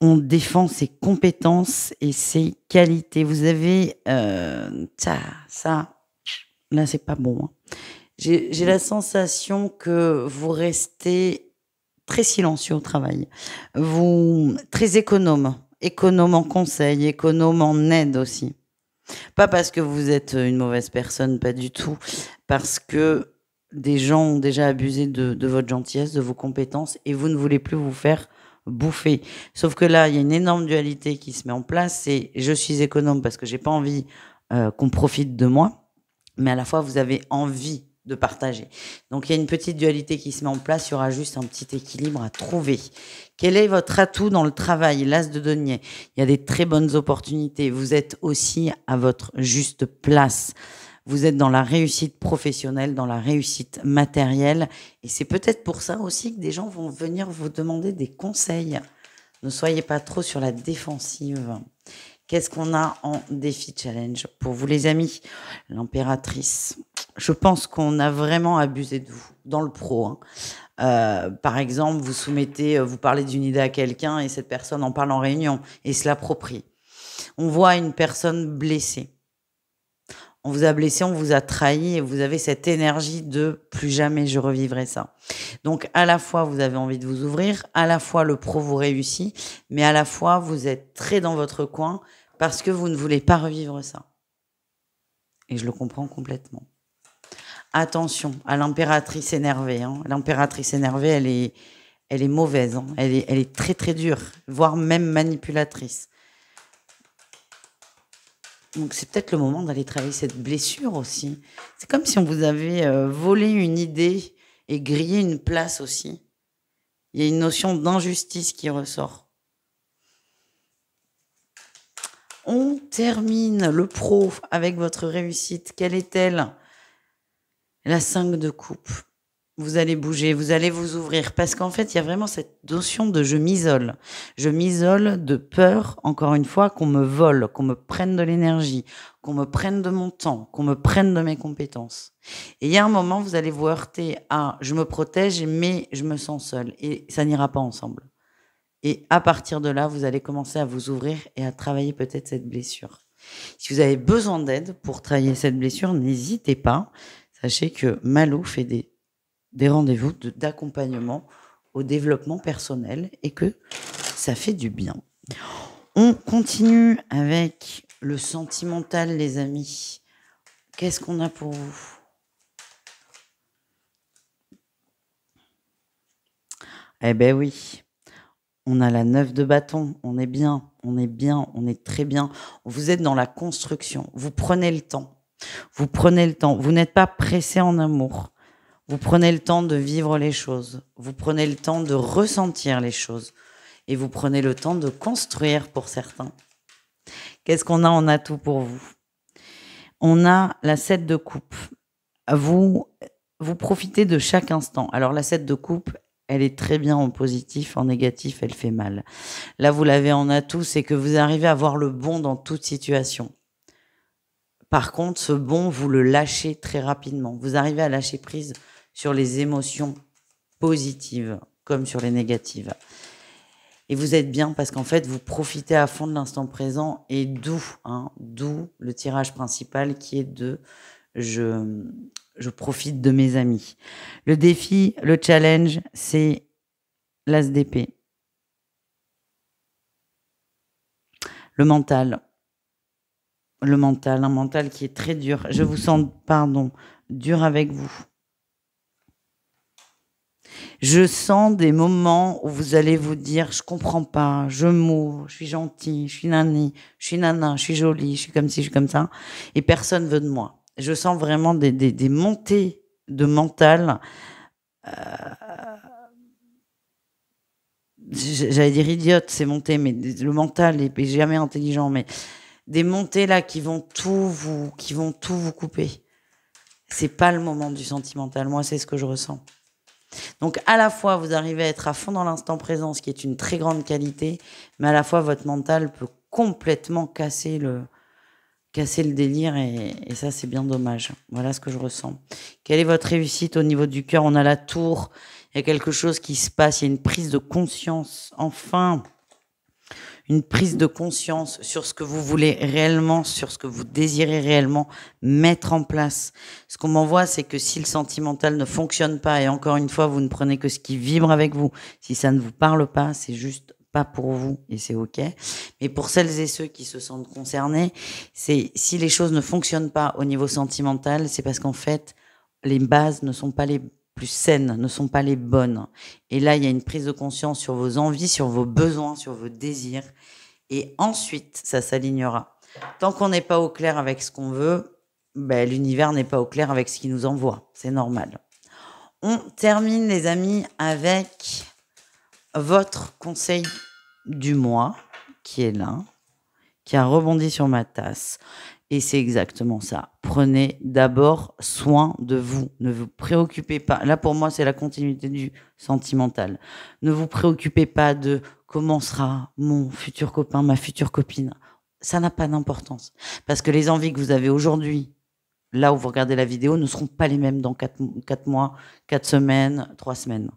on défend ses compétences et ses qualités. Vous avez ça, là, c'est pas bon. Hein. J'ai la sensation que vous restez très silencieux au travail. Vous très économe en conseil, économe en aide aussi. Pas parce que vous êtes une mauvaise personne, pas du tout. Parce que des gens ont déjà abusé de votre gentillesse, de vos compétences, et vous ne voulez plus vous faire bouffer. Sauf que là, il y a une énorme dualité qui se met en place. C'est je suis économe parce que j'ai pas envie qu'on profite de moi, mais à la fois vous avez envie de partager. Donc il y a une petite dualité qui se met en place. Il y aura juste un petit équilibre à trouver. Quel est votre atout dans le travail? L'as de denier. Il y a des très bonnes opportunités. Vous êtes aussi à votre juste place. Vous êtes dans la réussite professionnelle, dans la réussite matérielle. Et c'est peut-être pour ça aussi que des gens vont venir vous demander des conseils. Ne soyez pas trop sur la défensive. Qu'est-ce qu'on a en défi challenge pour vous, les amis? L'impératrice. Je pense qu'on a vraiment abusé de vous dans le pro. Hein. Par exemple, vous soumettez, vous parlez d'une idée à quelqu'un et cette personne en parle en réunion et se l'approprie. On voit une personne blessée. On vous a blessé, on vous a trahi et vous avez cette énergie de plus jamais je revivrai ça. Donc à la fois vous avez envie de vous ouvrir, à la fois le pro vous réussit, mais à la fois vous êtes très dans votre coin parce que vous ne voulez pas revivre ça. Et je le comprends complètement. Attention à l'impératrice énervée. Hein. L'impératrice énervée, elle est mauvaise. Hein. Elle est très très dure, voire même manipulatrice. Donc c'est peut-être le moment d'aller travailler cette blessure aussi. C'est comme si on vous avait volé une idée et grillé une place aussi. Il y a une notion d'injustice qui ressort. On termine le pro avec votre réussite. Quelle est-elle? La 5 de coupe. Vous allez bouger, vous allez vous ouvrir. Parce qu'en fait, il y a vraiment cette notion de je m'isole. Je m'isole de peur, encore une fois, qu'on me vole, qu'on me prenne de l'énergie, qu'on me prenne de mon temps, qu'on me prenne de mes compétences. Et il y a un moment, vous allez vous heurter à je me protège, mais je me sens seule. Et ça n'ira pas ensemble. Et à partir de là, vous allez commencer à vous ouvrir et à travailler peut-être cette blessure. Si vous avez besoin d'aide pour travailler cette blessure, n'hésitez pas. Sachez que Malo fait des rendez-vous d'accompagnement au développement personnel et que ça fait du bien. On continue avec le sentimental, les amis. Qu'est-ce qu'on a pour vous? Eh ben oui, on a la 9 de bâton. On est bien, on est bien, on est très bien. Vous êtes dans la construction. Vous prenez le temps. Vous prenez le temps. Vous n'êtes pas pressé en amour. Vous prenez le temps de vivre les choses. Vous prenez le temps de ressentir les choses. Et vous prenez le temps de construire pour certains. Qu'est-ce qu'on a en atout pour vous? On a la 7 de coupe. Vous profitez de chaque instant. Alors la 7 de coupe, elle est très bien en positif, en négatif, elle fait mal. Là, vous l'avez en atout, c'est que vous arrivez à voir le bon dans toute situation. Par contre, ce bon, vous le lâchez très rapidement. Vous arrivez à lâcher prise sur les émotions positives comme sur les négatives. Et vous êtes bien parce qu'en fait, vous profitez à fond de l'instant présent et d'où le tirage principal qui est de je profite de mes amis. Le défi, le challenge, c'est l'as d'épée. Le mental, un mental qui est très dur. Je vous sens, dur avec vous. Je sens des moments où vous allez vous dire, je comprends pas, je m'ouvre, je suis gentille, je suis nani, je suis nana, je suis jolie, je suis comme ci, je suis comme ça, et personne veut de moi. Je sens vraiment des montées de mental. J'allais dire idiote, c'est montées, mais le mental est jamais intelligent, mais des montées là qui vont tout vous couper. C'est pas le moment du sentimental. Moi, c'est ce que je ressens. Donc, à la fois, vous arrivez à être à fond dans l'instant présent, ce qui est une très grande qualité, mais à la fois, votre mental peut complètement casser le délire et ça, c'est bien dommage. Voilà ce que je ressens. Quelle est votre réussite au niveau du cœur? On a la tour, il y a quelque chose qui se passe, il y a une prise de conscience, enfin, une prise de conscience sur ce que vous voulez réellement, sur ce que vous désirez réellement mettre en place. Ce qu'on m'envoie, c'est que si le sentimental ne fonctionne pas, et encore une fois, vous ne prenez que ce qui vibre avec vous, si ça ne vous parle pas, c'est juste pas pour vous et c'est ok. Mais pour celles et ceux qui se sentent concernés, c'est si les choses ne fonctionnent pas au niveau sentimental, c'est parce qu'en fait, les bases ne sont pas les plus saines, ne sont pas les bonnes. Et là, il y a une prise de conscience sur vos envies, sur vos besoins, sur vos désirs. Et ensuite, ça s'alignera. Tant qu'on n'est pas au clair avec ce qu'on veut, ben, l'univers n'est pas au clair avec ce qu'il nous envoie. C'est normal. On termine, les amis, avec votre conseil du mois, qui est là, qui a rebondi sur ma tasse. Et c'est exactement ça. Prenez d'abord soin de vous. Ne vous préoccupez pas. Là, pour moi, c'est la continuité du sentimental. Ne vous préoccupez pas de comment sera mon futur copain, ma future copine. Ça n'a pas d'importance. Parce que les envies que vous avez aujourd'hui, là où vous regardez la vidéo, ne seront pas les mêmes dans 4 mois, 4 semaines, 3 semaines.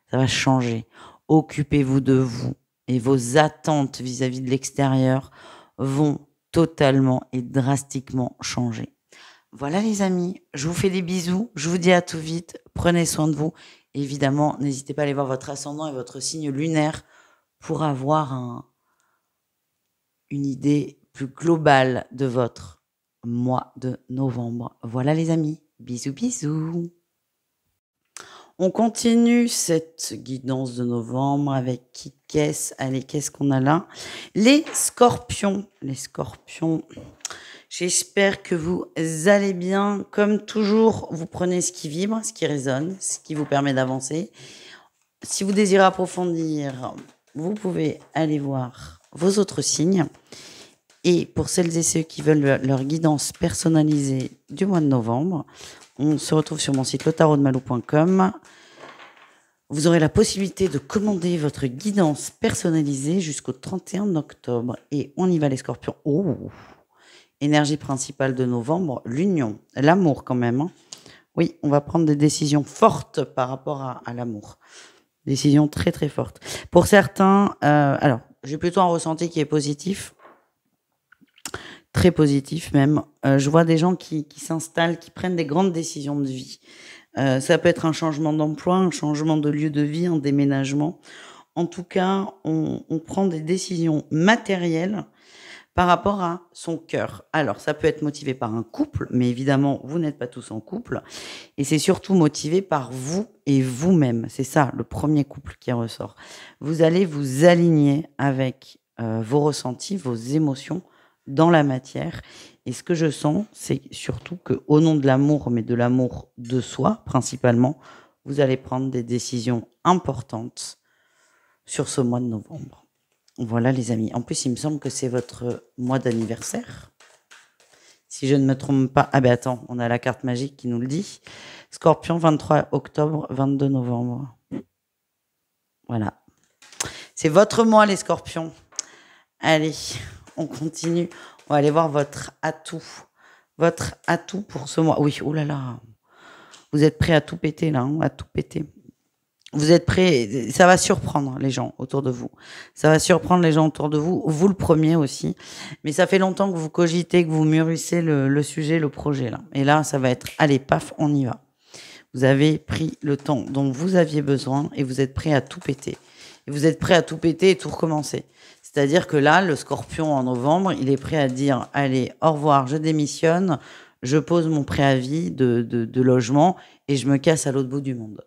Ça va changer. Occupez-vous de vous. Et vos attentes vis-à-vis de l'extérieur vont totalement et drastiquement changer. Voilà les amis, je vous fais des bisous, je vous dis à tout vite, prenez soin de vous. Évidemment, n'hésitez pas à aller voir votre ascendant et votre signe lunaire pour avoir une idée plus globale de votre mois de novembre. Voilà les amis, bisous bisous. On continue cette guidance de novembre avec qui qu'est-ce? Allez, qu'est-ce qu'on a là? Les scorpions. Les scorpions, j'espère que vous allez bien. Comme toujours, vous prenez ce qui vibre, ce qui résonne, ce qui vous permet d'avancer. Si vous désirez approfondir, vous pouvez aller voir vos autres signes. Et pour celles et ceux qui veulent leur guidance personnalisée du mois de novembre, on se retrouve sur mon site letarotdemalou.com. Vous aurez la possibilité de commander votre guidance personnalisée jusqu'au 31 octobre. Et on y va les scorpions. Oh, énergie principale de novembre, l'union, l'amour quand même. Hein. Oui, on va prendre des décisions fortes par rapport à l'amour. Décisions très très fortes. Pour certains, alors j'ai plutôt un ressenti qui est positif. Très positif même. Je vois des gens qui s'installent, qui prennent des grandes décisions de vie. Ça peut être un changement d'emploi, un changement de lieu de vie, un déménagement. En tout cas, on prend des décisions matérielles par rapport à son cœur. Alors, ça peut être motivé par un couple, mais évidemment, vous n'êtes pas tous en couple. Et c'est surtout motivé par vous et vous-même. C'est ça, le premier couple qui ressort. Vous allez vous aligner avec vos ressentis, vos émotions, dans la matière. Et ce que je sens, c'est surtout qu'au nom de l'amour, mais de l'amour de soi, principalement, vous allez prendre des décisions importantes sur ce mois de novembre. Voilà les amis. En plus, il me semble que c'est votre mois d'anniversaire. Si je ne me trompe pas. Ah ben attends, on a la carte magique qui nous le dit. Scorpion, 23 octobre, 22 novembre. Voilà. C'est votre mois les scorpions. Allez. On continue. On va aller voir votre atout. Votre atout pour ce mois. Oui, oh là là. Vous êtes prêts à tout péter là, hein, à tout péter. Vous êtes prêts. Ça va surprendre les gens autour de vous. Ça va surprendre les gens autour de vous. Vous le premier aussi. Mais ça fait longtemps que vous cogitez, que vous mûrissez le sujet, le projet là. Et là, ça va être, allez, paf, on y va. Vous avez pris le temps dont vous aviez besoin et vous êtes prêts à tout péter. Et vous êtes prêts à tout péter et tout recommencer. C'est-à-dire que là, le scorpion en novembre, il est prêt à dire « Allez, au revoir, je démissionne, je pose mon préavis de logement et je me casse à l'autre bout du monde. »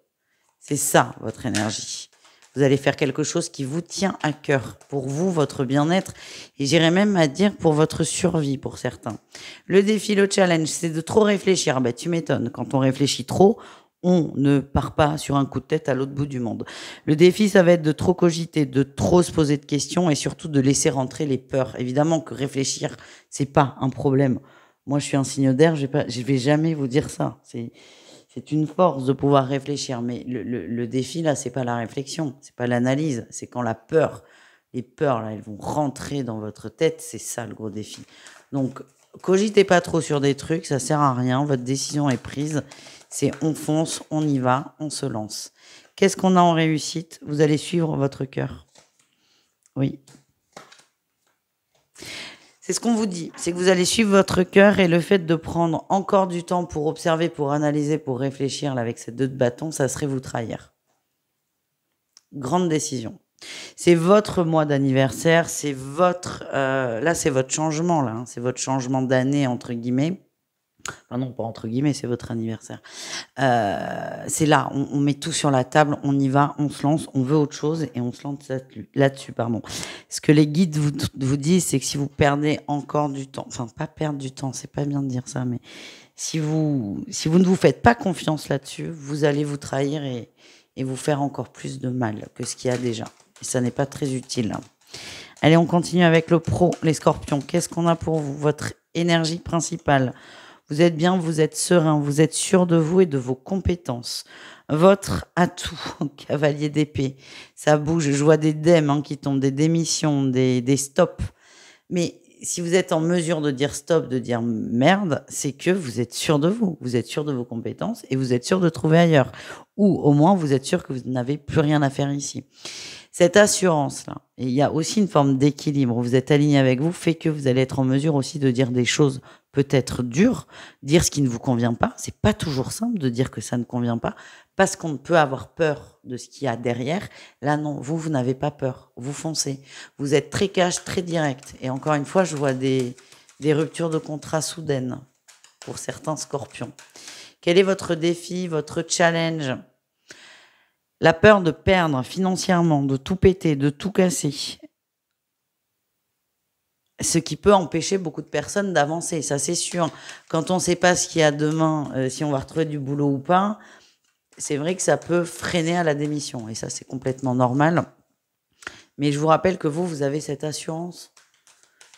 C'est ça, votre énergie. Vous allez faire quelque chose qui vous tient à cœur, pour vous, votre bien-être, et j'irais même à dire pour votre survie, pour certains. Le défi, le challenge, c'est de trop réfléchir. Ben, tu m'étonnes, quand on réfléchit trop, on ne part pas sur un coup de tête à l'autre bout du monde. Le défi, ça va être de trop cogiter, de trop se poser de questions et surtout de laisser rentrer les peurs. Évidemment que réfléchir, c'est pas un problème. Moi, je suis un signe d'air, je vais jamais vous dire ça. C'est C'est une force de pouvoir réfléchir, mais le défi, là, c'est pas la réflexion, c'est pas l'analyse, c'est quand la peur, les peurs, là, elles vont rentrer dans votre tête, c'est ça le gros défi. Donc, cogitez pas trop sur des trucs, ça sert à rien, votre décision est prise, c'est on fonce, on y va, on se lance. Qu'est-ce qu'on a en réussite? Vous allez suivre votre cœur. Oui. C'est ce qu'on vous dit, c'est que vous allez suivre votre cœur et le fait de prendre encore du temps pour observer, pour analyser, pour réfléchir là, avec ces 2 de bâton, ça serait vous trahir. Grande décision. C'est votre mois d'anniversaire, c'est votre... là, c'est votre changement, là. Hein, c'est votre changement d'année, entre guillemets. Enfin non, pas entre guillemets, c'est votre anniversaire. C'est là, on met tout sur la table, on y va, on se lance, on veut autre chose et on se lance là-dessus. Pardon. Ce que les guides vous disent, c'est que si vous perdez encore du temps, enfin pas perdre du temps, c'est pas bien de dire ça, mais si vous ne vous faites pas confiance là-dessus, vous allez vous trahir et vous faire encore plus de mal que ce qu'il y a déjà. Et ça n'est pas très utile. Allez, on continue avec le pro, les scorpions. Qu'est-ce qu'on a pour vous? Votre énergie principale. Vous êtes bien, vous êtes serein, vous êtes sûr de vous et de vos compétences. Votre atout, cavalier d'épée, ça bouge. Je vois des dèmes qui tombent, des démissions, des stops. Mais si vous êtes en mesure de dire stop, de dire merde, c'est que vous êtes sûr de vous. Vous êtes sûr de vos compétences et vous êtes sûr de trouver ailleurs. Ou au moins, vous êtes sûr que vous n'avez plus rien à faire ici. Cette assurance-là, et il y a aussi une forme d'équilibre, vous êtes aligné avec vous, fait que vous allez être en mesure aussi de dire des choses peut-être dures, dire ce qui ne vous convient pas. C'est pas toujours simple de dire que ça ne convient pas, parce qu'on peut avoir peur de ce qu'il y a derrière. Là, non, vous n'avez pas peur, vous foncez. Vous êtes très cash, très direct. Et encore une fois, je vois des ruptures de contrat soudaines pour certains scorpions. Quel est votre défi, votre challenge ? La peur de perdre financièrement, de tout péter, de tout casser. Ce qui peut empêcher beaucoup de personnes d'avancer, ça c'est sûr. Quand on ne sait pas ce qu'il y a demain, si on va retrouver du boulot ou pas, c'est vrai que ça peut freiner à la démission. Et ça, c'est complètement normal. Mais je vous rappelle que vous avez cette assurance.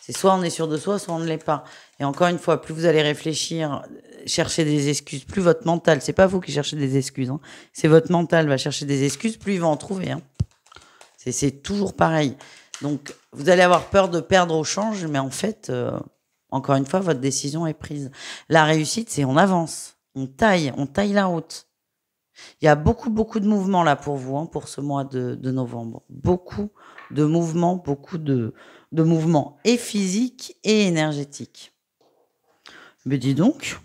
C'est soit on est sûr de soi, soit on ne l'est pas. Et encore une fois, plus vous allez réfléchir, chercher des excuses, plus votre mental, c'est pas vous qui cherchez des excuses, c'est votre mental va chercher des excuses, plus il va en trouver. C'est toujours pareil. Donc, vous allez avoir peur de perdre au change, mais en fait, encore une fois, votre décision est prise. La réussite, c'est on avance, on taille la route. Il y a beaucoup de mouvements là pour vous, pour ce mois de novembre. Beaucoup de mouvements, beaucoup de mouvements et physiques et énergétiques. Mais dis donc,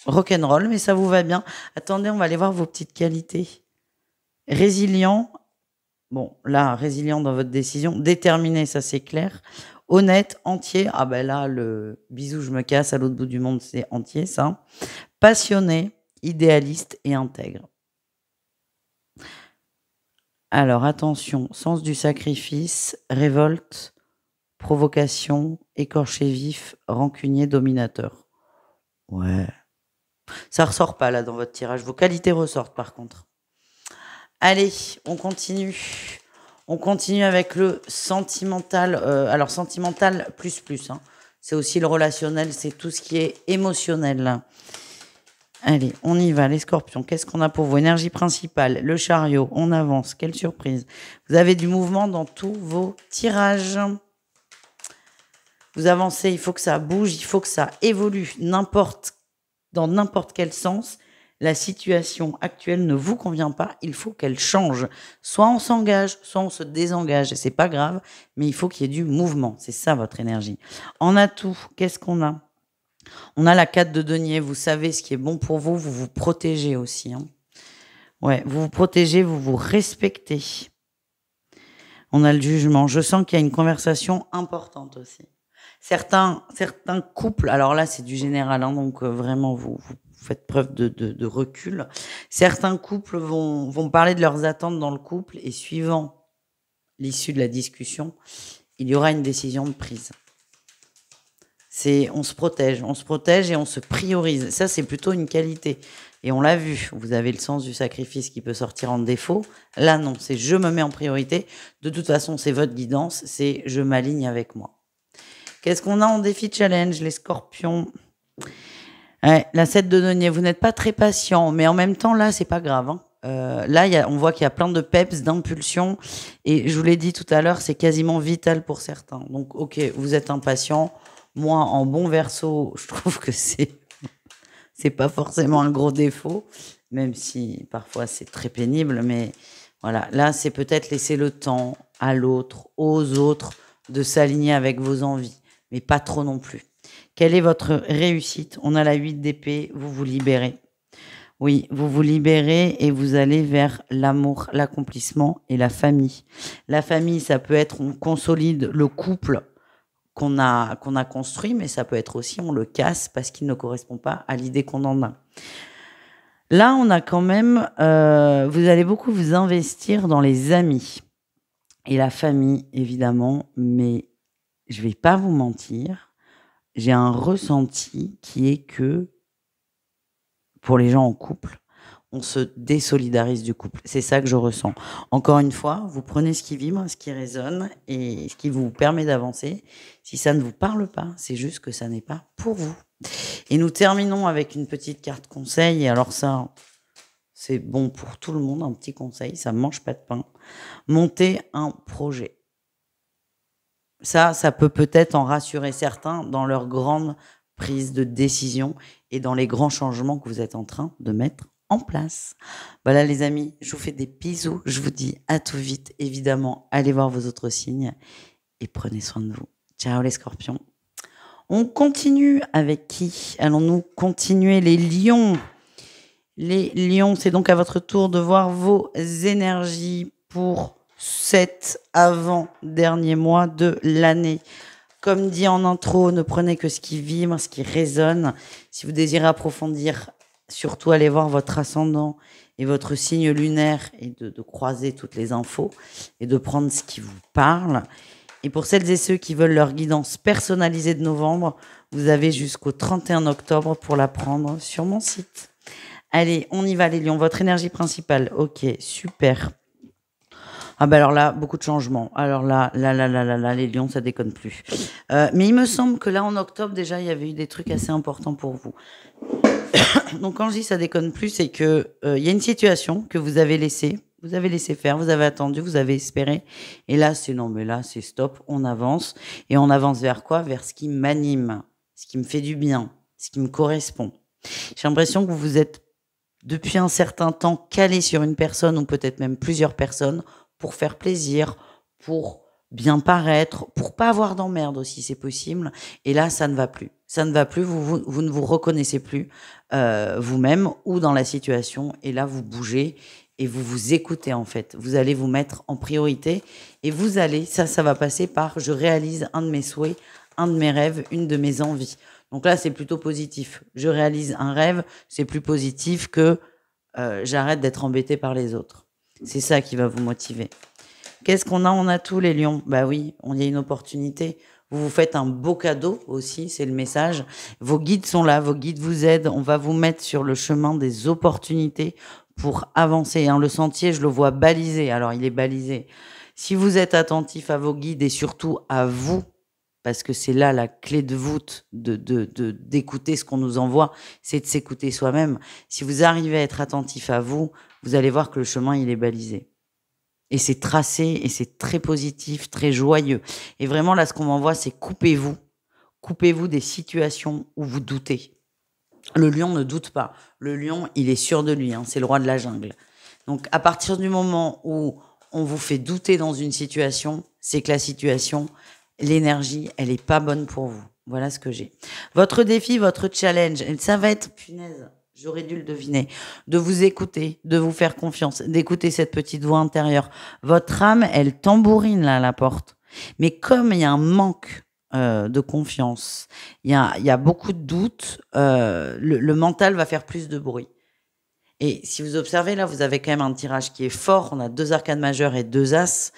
rock'n'roll, mais ça vous va bien. Attendez, on va aller voir vos petites qualités. Résilient, bon, là, résilient dans votre décision. Déterminé, ça c'est clair. Honnête, entier, ah ben là, le bisou, je me casse à l'autre bout du monde, c'est entier, ça. Passionné, idéaliste et intègre. Alors, attention, sens du sacrifice, révolte, provocation, écorché vif, rancunier, dominateur. Ouais. Ça ressort pas là dans votre tirage. Vos qualités ressortent par contre. Allez, on continue. On continue avec le sentimental. Alors, sentimental plus. C'est aussi le relationnel, c'est tout ce qui est émotionnel. Allez, on y va, les scorpions. Qu'est-ce qu'on a pour vous? Énergie principale, le chariot, on avance. Quelle surprise. Vous avez du mouvement dans tous vos tirages. Vous avancez, il faut que ça bouge, il faut que ça évolue dans n'importe quel sens. La situation actuelle ne vous convient pas, il faut qu'elle change. Soit on s'engage, soit on se désengage. C'est pas grave, mais il faut qu'il y ait du mouvement. C'est ça votre énergie. En atout, qu'est-ce qu'on a? On a la 4 de denier, vous savez ce qui est bon pour vous, vous vous protégez aussi. Ouais, vous vous protégez, vous vous respectez. On a le jugement. Je sens qu'il y a une conversation importante aussi. Certains couples, alors là c'est du général, donc vraiment vous faites preuve de recul. Certains couples vont parler de leurs attentes dans le couple et suivant l'issue de la discussion, il y aura une décision de prise. On se protège et on se priorise. Ça, c'est plutôt une qualité. Et on l'a vu, vous avez le sens du sacrifice qui peut sortir en défaut. Là, non, c'est je me mets en priorité. De toute façon, c'est votre guidance, c'est je m'aligne avec moi. Qu'est-ce qu'on a en défi challenge, les scorpions? Ouais, la 7 de denier, vous n'êtes pas très patient, mais en même temps, là, c'est pas grave, hein. Là, on voit qu'il y a plein de peps, d'impulsions, et je vous l'ai dit tout à l'heure, c'est quasiment vital pour certains. Donc, ok, vous êtes impatient. Moi, en bon verso, je trouve que c'est pas forcément un gros défaut, même si parfois c'est très pénible. Mais voilà, là, c'est peut-être laisser le temps à l'autre, aux autres, de s'aligner avec vos envies, mais pas trop non plus. Quelle est votre réussite? On a la 8 d'épée, vous vous libérez. Oui, vous vous libérez et vous allez vers l'amour, l'accomplissement et la famille. La famille, ça peut être on consolide le couple qu'on a construit, mais ça peut être aussi on le casse parce qu'il ne correspond pas à l'idée qu'on en a. Là, on a quand même, vous allez beaucoup vous investir dans les amis et la famille, évidemment, mais je vais pas vous mentir, j'ai un ressenti qui est que pour les gens en couple, on se désolidarise du couple. C'est ça que je ressens. Encore une fois, vous prenez ce qui vibre, ce qui résonne et ce qui vous permet d'avancer. Si ça ne vous parle pas, c'est juste que ça n'est pas pour vous. Et nous terminons avec une petite carte conseil. Et alors ça, c'est bon pour tout le monde, un petit conseil, ça ne mange pas de pain. Montez un projet. Ça peut peut-être en rassurer certains dans leur grande prise de décision et dans les grands changements que vous êtes en train de mettre en place. Voilà les amis, je vous fais des bisous, je vous dis à tout vite. Évidemment, allez voir vos autres signes et prenez soin de vous. Ciao les scorpions. On continue avec qui? Allons-nous continuer les lions? Les lions, c'est donc à votre tour de voir vos énergies pour cet avant-dernier mois de l'année. Comme dit en intro, ne prenez que ce qui vibre, ce qui résonne. Si vous désirez approfondir, surtout allez voir votre ascendant et votre signe lunaire et de croiser toutes les infos et de prendre ce qui vous parle. Et pour celles et ceux qui veulent leur guidance personnalisée de novembre, vous avez jusqu'au 31 octobre pour la prendre sur mon site. Allez, on y va les lions. Votre énergie principale, ok, super. Ah bah alors là, beaucoup de changements. Alors là, les lions, ça déconne plus. Mais il me semble que là, en octobre, déjà, il y avait eu des trucs assez importants pour vous. Donc quand je dis ça déconne plus, c'est que il y a une situation que vous avez laissé faire, vous avez attendu, vous avez espéré. Et là, c'est non, mais là, c'est stop, on avance. Et on avance vers quoi? Vers ce qui m'anime, ce qui me fait du bien, ce qui me correspond. J'ai l'impression que vous vous êtes depuis un certain temps calé sur une personne ou peut-être même plusieurs personnes pour faire plaisir, pour bien paraître, pour pas avoir d'emmerde aussi, c'est possible. Et là, ça ne va plus. Ça ne va plus, vous ne vous reconnaissez plus vous-même ou dans la situation. Et là, vous bougez et vous vous écoutez en fait. Vous allez vous mettre en priorité et vous allez, ça va passer par je réalise un de mes souhaits, un de mes rêves, une de mes envies. Donc là, c'est plutôt positif. Je réalise un rêve, c'est plus positif que j'arrête d'être embêté par les autres. C'est ça qui va vous motiver. Qu'est-ce qu'on a? On a tout, les lions. Bah oui, il y a une opportunité. Vous vous faites un beau cadeau aussi, c'est le message. Vos guides sont là, vos guides vous aident. On va vous mettre sur le chemin des opportunités pour avancer. Le sentier, je le vois balisé. Alors, il est balisé. Si vous êtes attentif à vos guides et surtout à vous, parce que c'est là la clé de voûte d'écouter ce qu'on nous envoie, c'est de s'écouter soi-même. Si vous arrivez à être attentif à vous, vous allez voir que le chemin, il est balisé. Et c'est tracé, et c'est très positif, très joyeux. Et vraiment, là, ce qu'on m'envoie, c'est coupez-vous. Coupez-vous des situations où vous doutez. Le lion ne doute pas. Le lion, il est sûr de lui, hein, c'est le roi de la jungle. Donc, à partir du moment où on vous fait douter dans une situation, c'est que la situation, l'énergie, elle est pas bonne pour vous. Voilà ce que j'ai. Votre défi, votre challenge, ça va être, punaise, j'aurais dû le deviner, de vous écouter, de vous faire confiance, d'écouter cette petite voix intérieure. Votre âme, elle tambourine là à la porte. Mais comme il y a un manque de confiance, il y a beaucoup de doutes, le mental va faire plus de bruit. Et si vous observez, là, vous avez quand même un tirage qui est fort. On a 2 arcanes majeures et 2 as.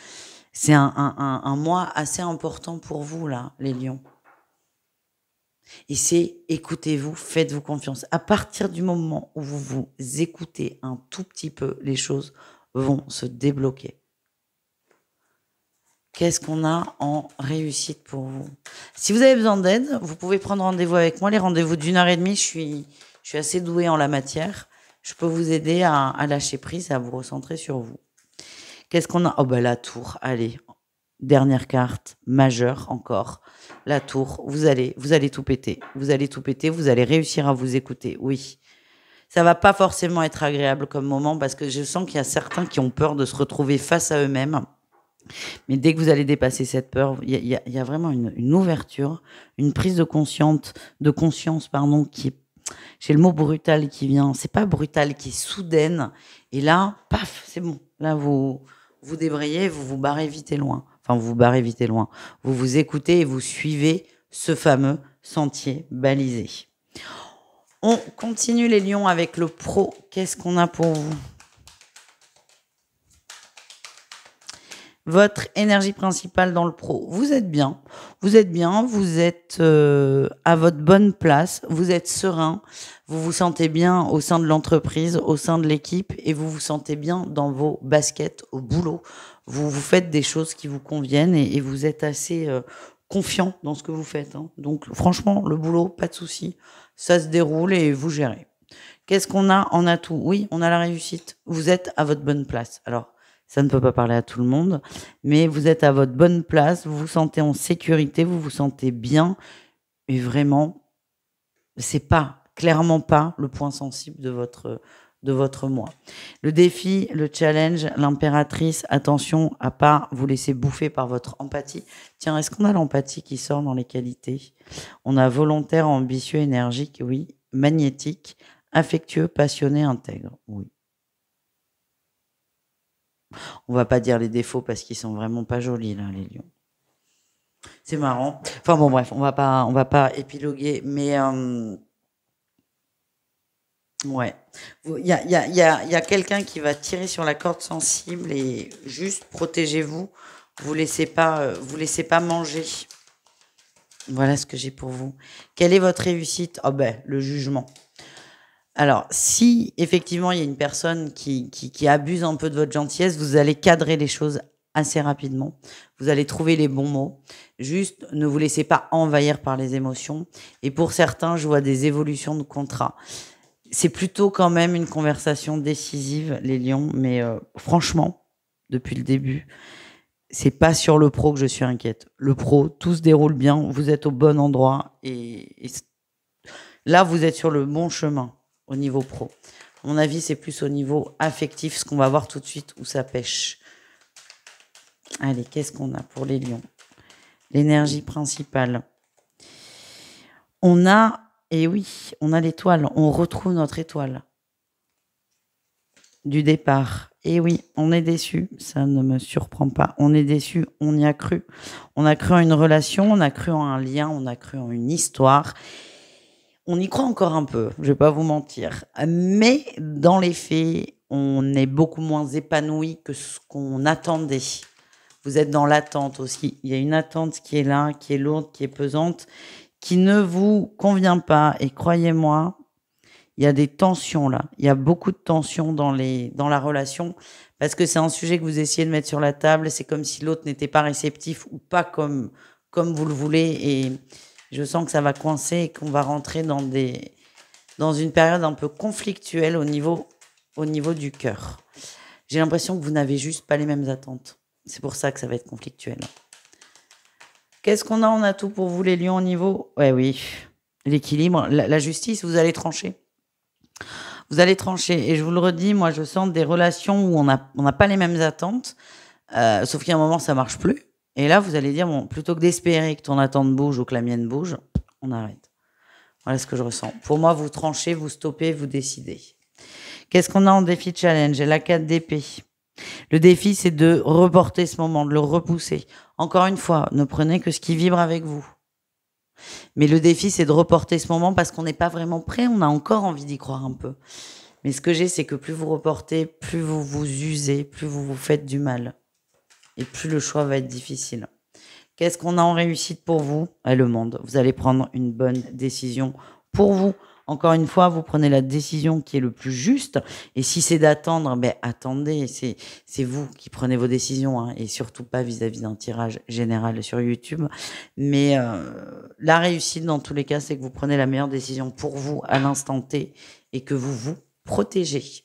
C'est un mois assez important pour vous, là, les lions. Et c'est écoutez-vous, faites-vous confiance. À partir du moment où vous vous écoutez un tout petit peu, les choses vont se débloquer. Qu'est-ce qu'on a en réussite pour vous? Si vous avez besoin d'aide, vous pouvez prendre rendez-vous avec moi. Les rendez-vous d'1 h 30, je suis assez douée en la matière. Je peux vous aider à lâcher prise et à vous recentrer sur vous. Qu'est-ce qu'on a? Oh ben la tour, allez. Dernière carte, majeure encore. La tour, vous allez tout péter. Vous allez tout péter, vous allez réussir à vous écouter, oui. Ça va pas forcément être agréable comme moment parce que je sens qu'il y a certains qui ont peur de se retrouver face à eux-mêmes. Mais dès que vous allez dépasser cette peur, il y a vraiment une ouverture, une prise de conscience, qui est, j'ai le mot brutal qui vient. C'est pas brutal, qui est soudaine. Et là, paf, c'est bon. Là, vous débrayez, vous vous barrez vite et loin. Enfin, vous vous barrez vite et loin. Vous vous écoutez et vous suivez ce fameux sentier balisé. On continue les lions avec le pro. Qu'est-ce qu'on a pour vous? Votre énergie principale dans le pro. Vous êtes bien. Vous êtes à votre bonne place. Vous êtes serein. Vous vous sentez bien au sein de l'entreprise, au sein de l'équipe et vous vous sentez bien dans vos baskets au boulot. Vous faites des choses qui vous conviennent et vous êtes assez confiant dans ce que vous faites. Hein. Donc franchement, le boulot, pas de souci. Ça se déroule et vous gérez. Qu'est-ce qu'on a en atout? Oui, on a la réussite. Vous êtes à votre bonne place. Alors, ça ne peut pas parler à tout le monde, mais vous êtes à votre bonne place, vous vous sentez en sécurité, vous vous sentez bien. Et vraiment, c'est clairement pas le point sensible de votre mois. Le défi, le challenge, l'impératrice, attention à pas vous laisser bouffer par votre empathie. Tiens, est-ce qu'on a l'empathie qui sort dans les qualités? On a volontaire, ambitieux, énergique, oui. Magnétique, affectueux, passionné, intègre, oui. On va pas dire les défauts parce qu'ils sont vraiment pas jolis là, les lions. C'est marrant. Enfin bon, bref, on va pas épiloguer, mais ouais. Il y a quelqu'un qui va tirer sur la corde sensible et juste protégez-vous. Vous laissez pas manger. Voilà ce que j'ai pour vous. Quelle est votre réussite? Oh ben, le jugement. Alors, si effectivement il y a une personne qui abuse un peu de votre gentillesse, vous allez cadrer les choses assez rapidement. Vous allez trouver les bons mots. Juste, ne vous laissez pas envahir par les émotions. Et pour certains, je vois des évolutions de contrat. C'est plutôt quand même une conversation décisive, les lions. Mais franchement, depuis le début, c'est pas sur le pro que je suis inquiète. Le pro, tout se déroule bien. Vous êtes au bon endroit. Et là, vous êtes sur le bon chemin. Au niveau pro. À mon avis, c'est plus au niveau affectif, ce qu'on va voir tout de suite où ça pêche. Allez, qu'est-ce qu'on a pour les lions? L'énergie principale. On a, et oui, on a l'étoile. On retrouve notre étoile du départ. Et oui, on est déçu. Ça ne me surprend pas. On est déçu. On y a cru. On a cru en une relation, on a cru en un lien, on a cru en une histoire. On y croit encore un peu, je ne vais pas vous mentir. Mais dans les faits, on est beaucoup moins épanoui que ce qu'on attendait. Vous êtes dans l'attente aussi. Il y a une attente qui est là, qui est lourde, qui est pesante, qui ne vous convient pas. Et croyez-moi, il y a des tensions là. Il y a beaucoup de tensions dans la relation parce que c'est un sujet que vous essayez de mettre sur la table. C'est comme si l'autre n'était pas réceptif ou pas comme vous le voulez. Et je sens que ça va coincer et qu'on va rentrer dans une période un peu conflictuelle au niveau du cœur. J'ai l'impression que vous n'avez juste pas les mêmes attentes. C'est pour ça que ça va être conflictuel. Qu'est-ce qu'on a en atout pour vous, les lions, au niveau? Ouais, oui, l'équilibre, la justice, vous allez trancher. Vous allez trancher. Et je vous le redis, moi, je sens des relations où on n'a pas les mêmes attentes, sauf qu'à un moment, ça marche plus. Et là, vous allez dire, bon, plutôt que d'espérer que ton attente bouge ou que la mienne bouge, on arrête. Voilà ce que je ressens. Pour moi, vous tranchez, vous stoppez, vous décidez. Qu'est-ce qu'on a en défi challenge? J'ai la 4 d'épée. Le défi, c'est de reporter ce moment, de le repousser. Encore une fois, ne prenez que ce qui vibre avec vous. Mais le défi, c'est de reporter ce moment parce qu'on n'est pas vraiment prêt. On a encore envie d'y croire un peu. Mais ce que j'ai, c'est que plus vous reportez, plus vous vous usez, plus vous vous faites du mal. Et plus le choix va être difficile. Qu'est-ce qu'on a en réussite pour vous? Le monde. Vous allez prendre une bonne décision pour vous. Encore une fois, vous prenez la décision qui est le plus juste. Et si c'est d'attendre, ben attendez, c'est vous qui prenez vos décisions, hein, et surtout pas vis-à-vis d'un tirage général sur YouTube. Mais la réussite, dans tous les cas, c'est que vous prenez la meilleure décision pour vous à l'instant T et que vous vous protégez.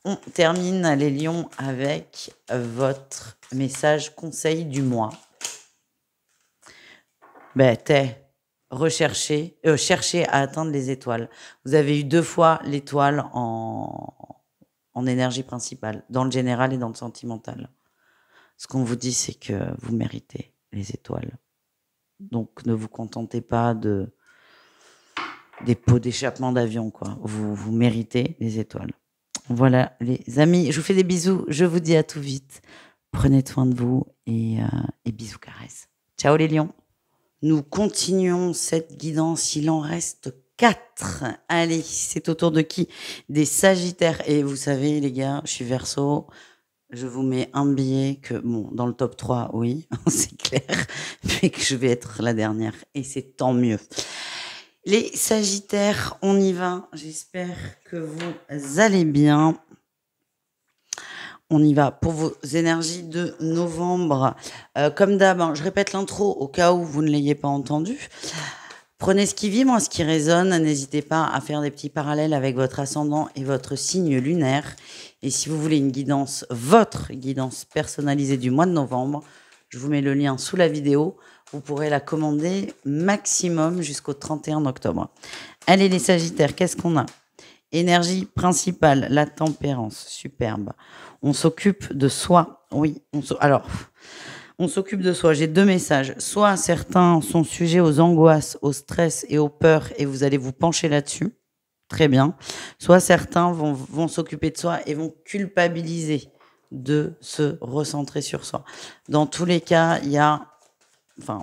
On termine les lions avec votre message conseil du mois. Ben, cherchez à atteindre les étoiles. Vous avez eu 2 fois l'étoile en énergie principale, dans le général et dans le sentimental. Ce qu'on vous dit, c'est que vous méritez les étoiles. Donc, ne vous contentez pas des pots d'échappement d'avion, quoi. Vous méritez les étoiles. Voilà, les amis, je vous fais des bisous. Je vous dis à tout vite. Prenez soin de vous et bisous, caresses. Ciao les lions. Nous continuons cette guidance. Il en reste 4. Allez, c'est au tour de qui? Des Sagittaires. Et vous savez, les gars, je suis Verseau. Je vous mets un billet que, bon, dans le top 3, oui, c'est clair, mais que je vais être la dernière. Et c'est tant mieux. Les Sagittaires, on y va. J'espère que vous allez bien. On y va pour vos énergies de novembre. Comme d'hab, hein, je répète l'intro au cas où vous ne l'ayez pas entendu. Prenez ce qui vibre, ce qui résonne. N'hésitez pas à faire des petits parallèles avec votre ascendant et votre signe lunaire. Et si vous voulez une guidance, votre guidance personnalisée du mois de novembre, je vous mets le lien sous la vidéo. Vous pourrez la commander maximum jusqu'au 31 octobre. Allez les Sagittaires, qu'est-ce qu'on a? Énergie principale, la tempérance, superbe. On s'occupe de soi. Oui, on s'occupe de soi. J'ai 2 messages. Soit certains sont sujets aux angoisses, au stress et aux peurs et vous allez vous pencher là-dessus. Très bien. Soit certains vont s'occuper de soi et vont culpabiliser de se recentrer sur soi. Dans tous les cas,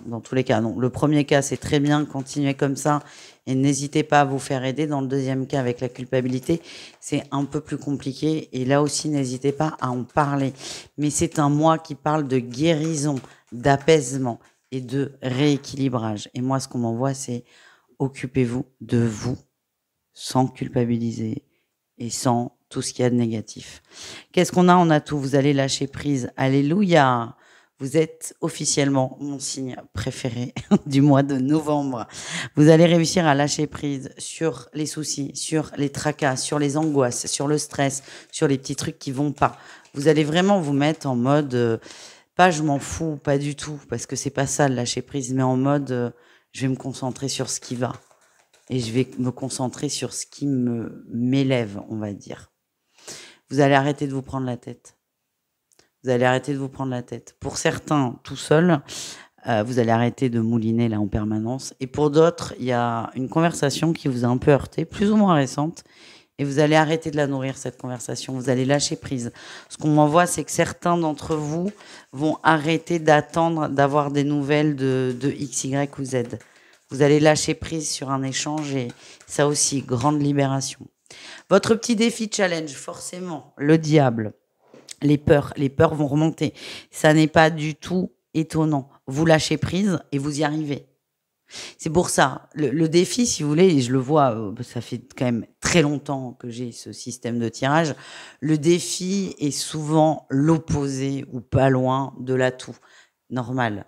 dans tous les cas, non. Le premier cas, c'est très bien, continuez comme ça et n'hésitez pas à vous faire aider. Dans le deuxième cas, avec la culpabilité, c'est un peu plus compliqué et là aussi, n'hésitez pas à en parler. Mais c'est un mois qui parle de guérison, d'apaisement et de rééquilibrage. Et moi, ce qu'on m'envoie, c'est occupez-vous de vous sans culpabiliser et sans tout ce qu'il y a de négatif. Qu'est-ce qu'on a? On a tout. Vous allez lâcher prise. Alléluia! Vous êtes officiellement mon signe préféré du mois de novembre. Vous allez réussir à lâcher prise sur les soucis, sur les tracas, sur les angoisses, sur le stress, sur les petits trucs qui vont pas. Vous allez vraiment vous mettre en mode, pas je m'en fous, pas du tout, parce que c'est pas ça le lâcher prise, mais en mode je vais me concentrer sur ce qui va. Et je vais me concentrer sur ce qui m'élève, on va dire. Vous allez arrêter de vous prendre la tête. Vous allez arrêter de vous prendre la tête. Pour certains, tout seul, vous allez arrêter de mouliner là en permanence. Et pour d'autres, il y a une conversation qui vous a un peu heurté, plus ou moins récente, et vous allez arrêter de la nourrir, cette conversation. Vous allez lâcher prise. Ce qu'on m'envoie, c'est que certains d'entre vous vont arrêter d'attendre d'avoir des nouvelles de X, Y ou Z. Vous allez lâcher prise sur un échange et ça aussi, grande libération. Votre petit défi challenge, forcément, le diable. Les peurs vont remonter. Ça n'est pas du tout étonnant. Vous lâchez prise et vous y arrivez. C'est pour ça, le défi, si vous voulez, et je le vois, ça fait quand même très longtemps que j'ai ce système de tirage, le défi est souvent l'opposé ou pas loin de l'atout. Normal.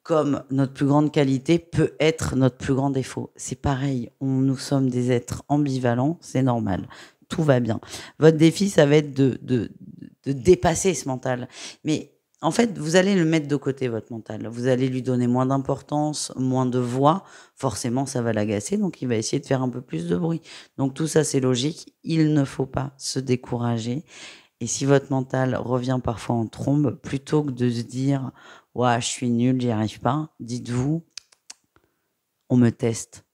Comme notre plus grande qualité peut être notre plus grand défaut. C'est pareil, nous sommes des êtres ambivalents, c'est normal. Tout va bien. Votre défi, ça va être de dépasser ce mental. Mais en fait, vous allez le mettre de côté, votre mental. Vous allez lui donner moins d'importance, moins de voix. Forcément, ça va l'agacer, donc il va essayer de faire un peu plus de bruit. Donc tout ça, c'est logique. Il ne faut pas se décourager. Et si votre mental revient parfois en trombe, plutôt que de se dire « Ouais, je suis nul, j'y arrive pas », dites-vous « On me teste. »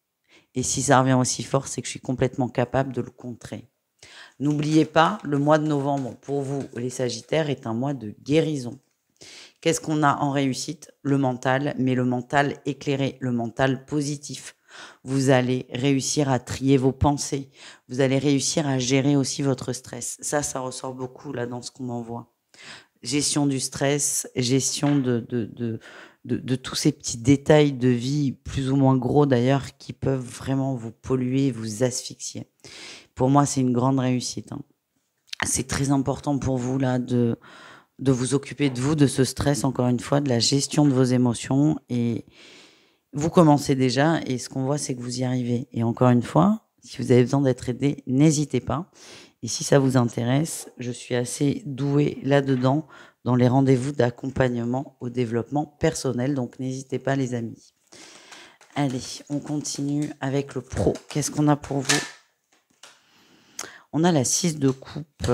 Et si ça revient aussi fort, c'est que je suis complètement capable de le contrer. N'oubliez pas, le mois de novembre, pour vous, les Sagittaires, est un mois de guérison. Qu'est-ce qu'on a en réussite? Le mental, mais le mental éclairé, le mental positif. Vous allez réussir à trier vos pensées. Vous allez réussir à gérer aussi votre stress. Ça ressort beaucoup là dans ce qu'on m'envoie. gestion du stress, gestion de tous ces petits détails de vie, plus ou moins gros d'ailleurs, qui peuvent vraiment vous polluer, vous asphyxier. Pour moi, c'est une grande réussite, hein. C'est très important pour vous là de vous occuper de vous, de ce stress, encore une fois, de la gestion de vos émotions. Et vous commencez déjà, et ce qu'on voit, c'est que vous y arrivez. Et encore une fois, si vous avez besoin d'être aidé, n'hésitez pas. Et si ça vous intéresse, je suis assez douée là-dedans, dans les rendez-vous d'accompagnement au développement personnel. Donc n'hésitez pas, les amis. Allez, on continue avec le pro. Qu'est-ce qu'on a pour vous? On a la 6 de coupe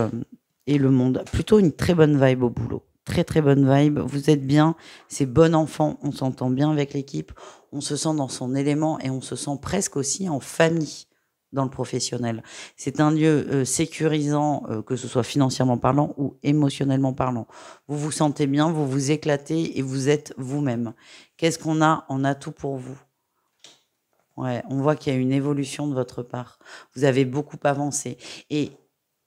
et le monde. Plutôt une très bonne vibe au boulot. Très très bonne vibe. Vous êtes bien. C'est bon enfant. On s'entend bien avec l'équipe. On se sent dans son élément et on se sent presque aussi en famille dans le professionnel. C'est un lieu sécurisant, que ce soit financièrement parlant ou émotionnellement parlant. Vous vous sentez bien, vous vous éclatez et vous êtes vous-même. Qu'est-ce qu'on a en atout pour vous? Ouais, on voit qu'il y a une évolution de votre part. Vous avez beaucoup avancé. Et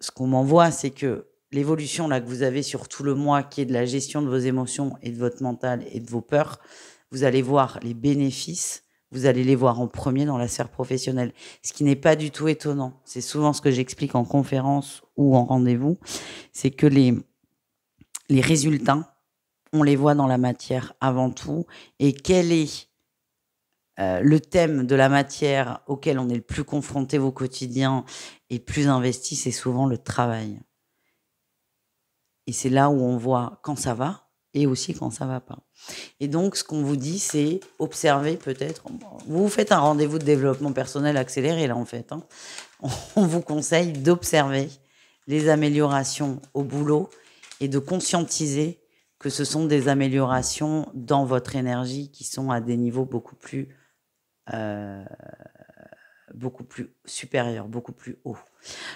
ce qu'on m'envoie, c'est que l'évolution là que vous avez sur tout le mois, qui est de la gestion de vos émotions et de votre mental et de vos peurs, vous allez voir les bénéfices, vous allez les voir en premier dans la sphère professionnelle. Ce qui n'est pas du tout étonnant. C'est souvent ce que j'explique en conférence ou en rendez-vous, c'est que les résultats, on les voit dans la matière avant tout. Et quel est le thème de la matière auquel on est le plus confronté au quotidien et plus investi, c'est souvent le travail. Et c'est là où on voit quand ça va et aussi quand ça va pas. Et donc, ce qu'on vous dit, c'est observer peut-être. Vous vous faites un rendez-vous de développement personnel accéléré, là, en fait, hein. On vous conseille d'observer les améliorations au boulot et de conscientiser que ce sont des améliorations dans votre énergie qui sont à des niveaux beaucoup plus supérieur, beaucoup plus haut.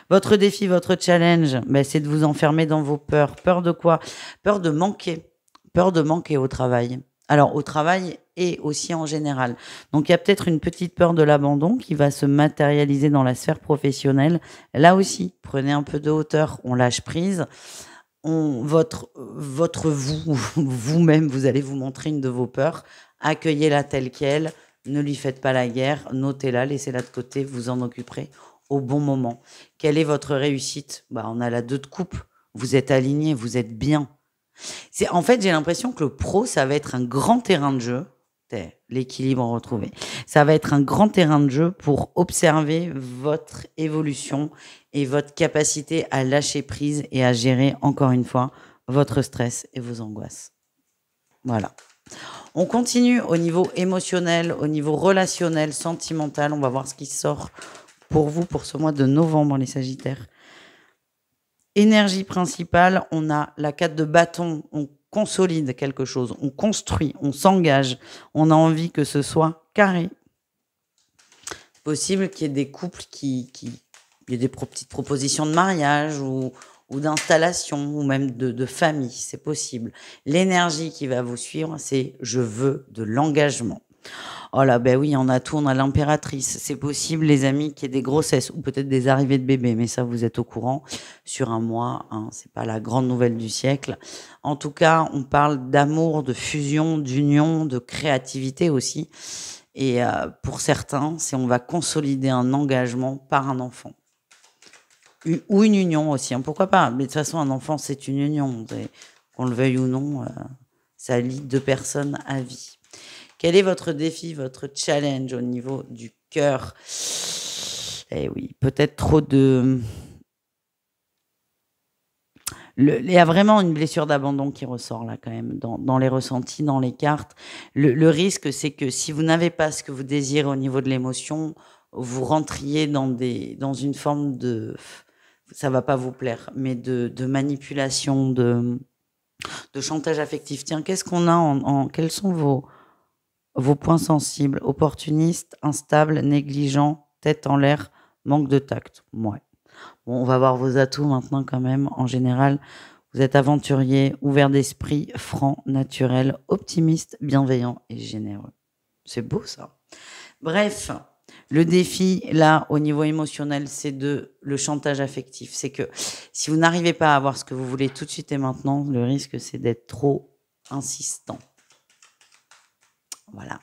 Votre défi, votre challenge, c'est de vous enfermer dans vos peurs. Peur de quoi? Peur de manquer. Peur de manquer au travail. Alors, au travail et aussi en général. Donc, il y a peut-être une petite peur de l'abandon qui va se matérialiser dans la sphère professionnelle. Là aussi, prenez un peu de hauteur, on lâche prise. Votre vous-même, vous allez vous montrer une de vos peurs. Accueillez-la telle qu'elle. Ne lui faites pas la guerre, notez-la, laissez-la de côté, vous en occuperez au bon moment. Quelle est votre réussite? On a la 2 de coupe, vous êtes aligné, vous êtes bien. En fait, j'ai l'impression que le pro, ça va être un grand terrain de jeu, l'équilibre retrouvé. Ça va être un grand terrain de jeu pour observer votre évolution et votre capacité à lâcher prise et à gérer, encore une fois, votre stress et vos angoisses. Voilà. On continue au niveau émotionnel, au niveau relationnel, sentimental. On va voir ce qui sort pour vous pour ce mois de novembre, les Sagittaires. Énergie principale, on a la 4 de bâton. On consolide quelque chose, on construit, on s'engage. On a envie que ce soit carré. Possible qu'il y ait des couples il y ait des petites propositions de mariage ou d'installation, ou même de famille, c'est possible. L'énergie qui va vous suivre, c'est « je veux de l'engagement ». Oh là, oui, on a tout, on a l'impératrice. C'est possible, les amis, qu'il y ait des grossesses ou peut-être des arrivées de bébés, mais ça, vous êtes au courant, sur un mois, hein, c'est pas la grande nouvelle du siècle. En tout cas, on parle d'amour, de fusion, d'union, de créativité aussi. Et pour certains, on va consolider un engagement par un enfant. Ou une union aussi, hein, pourquoi pas. Mais de toute façon, un enfant, c'est une union. Qu'on le veuille ou non, ça lie 2 personnes à vie. Quel est votre défi, votre challenge au niveau du cœur? Eh oui, peut-être trop de... Il y a vraiment une blessure d'abandon qui ressort là quand même, dans les ressentis, dans les cartes. Le risque, c'est que si vous n'avez pas ce que vous désirez au niveau de l'émotion, vous rentriez dans une forme de... ça va pas vous plaire, mais de manipulation, de chantage affectif. Tiens, qu'est-ce qu'on a quels sont vos points sensibles? Opportuniste, instable, négligent, tête en l'air, manque de tact. Ouais. Bon, on va voir vos atouts maintenant quand même. En général, vous êtes aventurier, ouvert d'esprit, franc, naturel, optimiste, bienveillant et généreux. C'est beau ça. Bref, Le défi, là, au niveau émotionnel, c'est le chantage affectif. C'est que si vous n'arrivez pas à avoir ce que vous voulez tout de suite et maintenant, le risque, c'est d'être trop insistant. Voilà.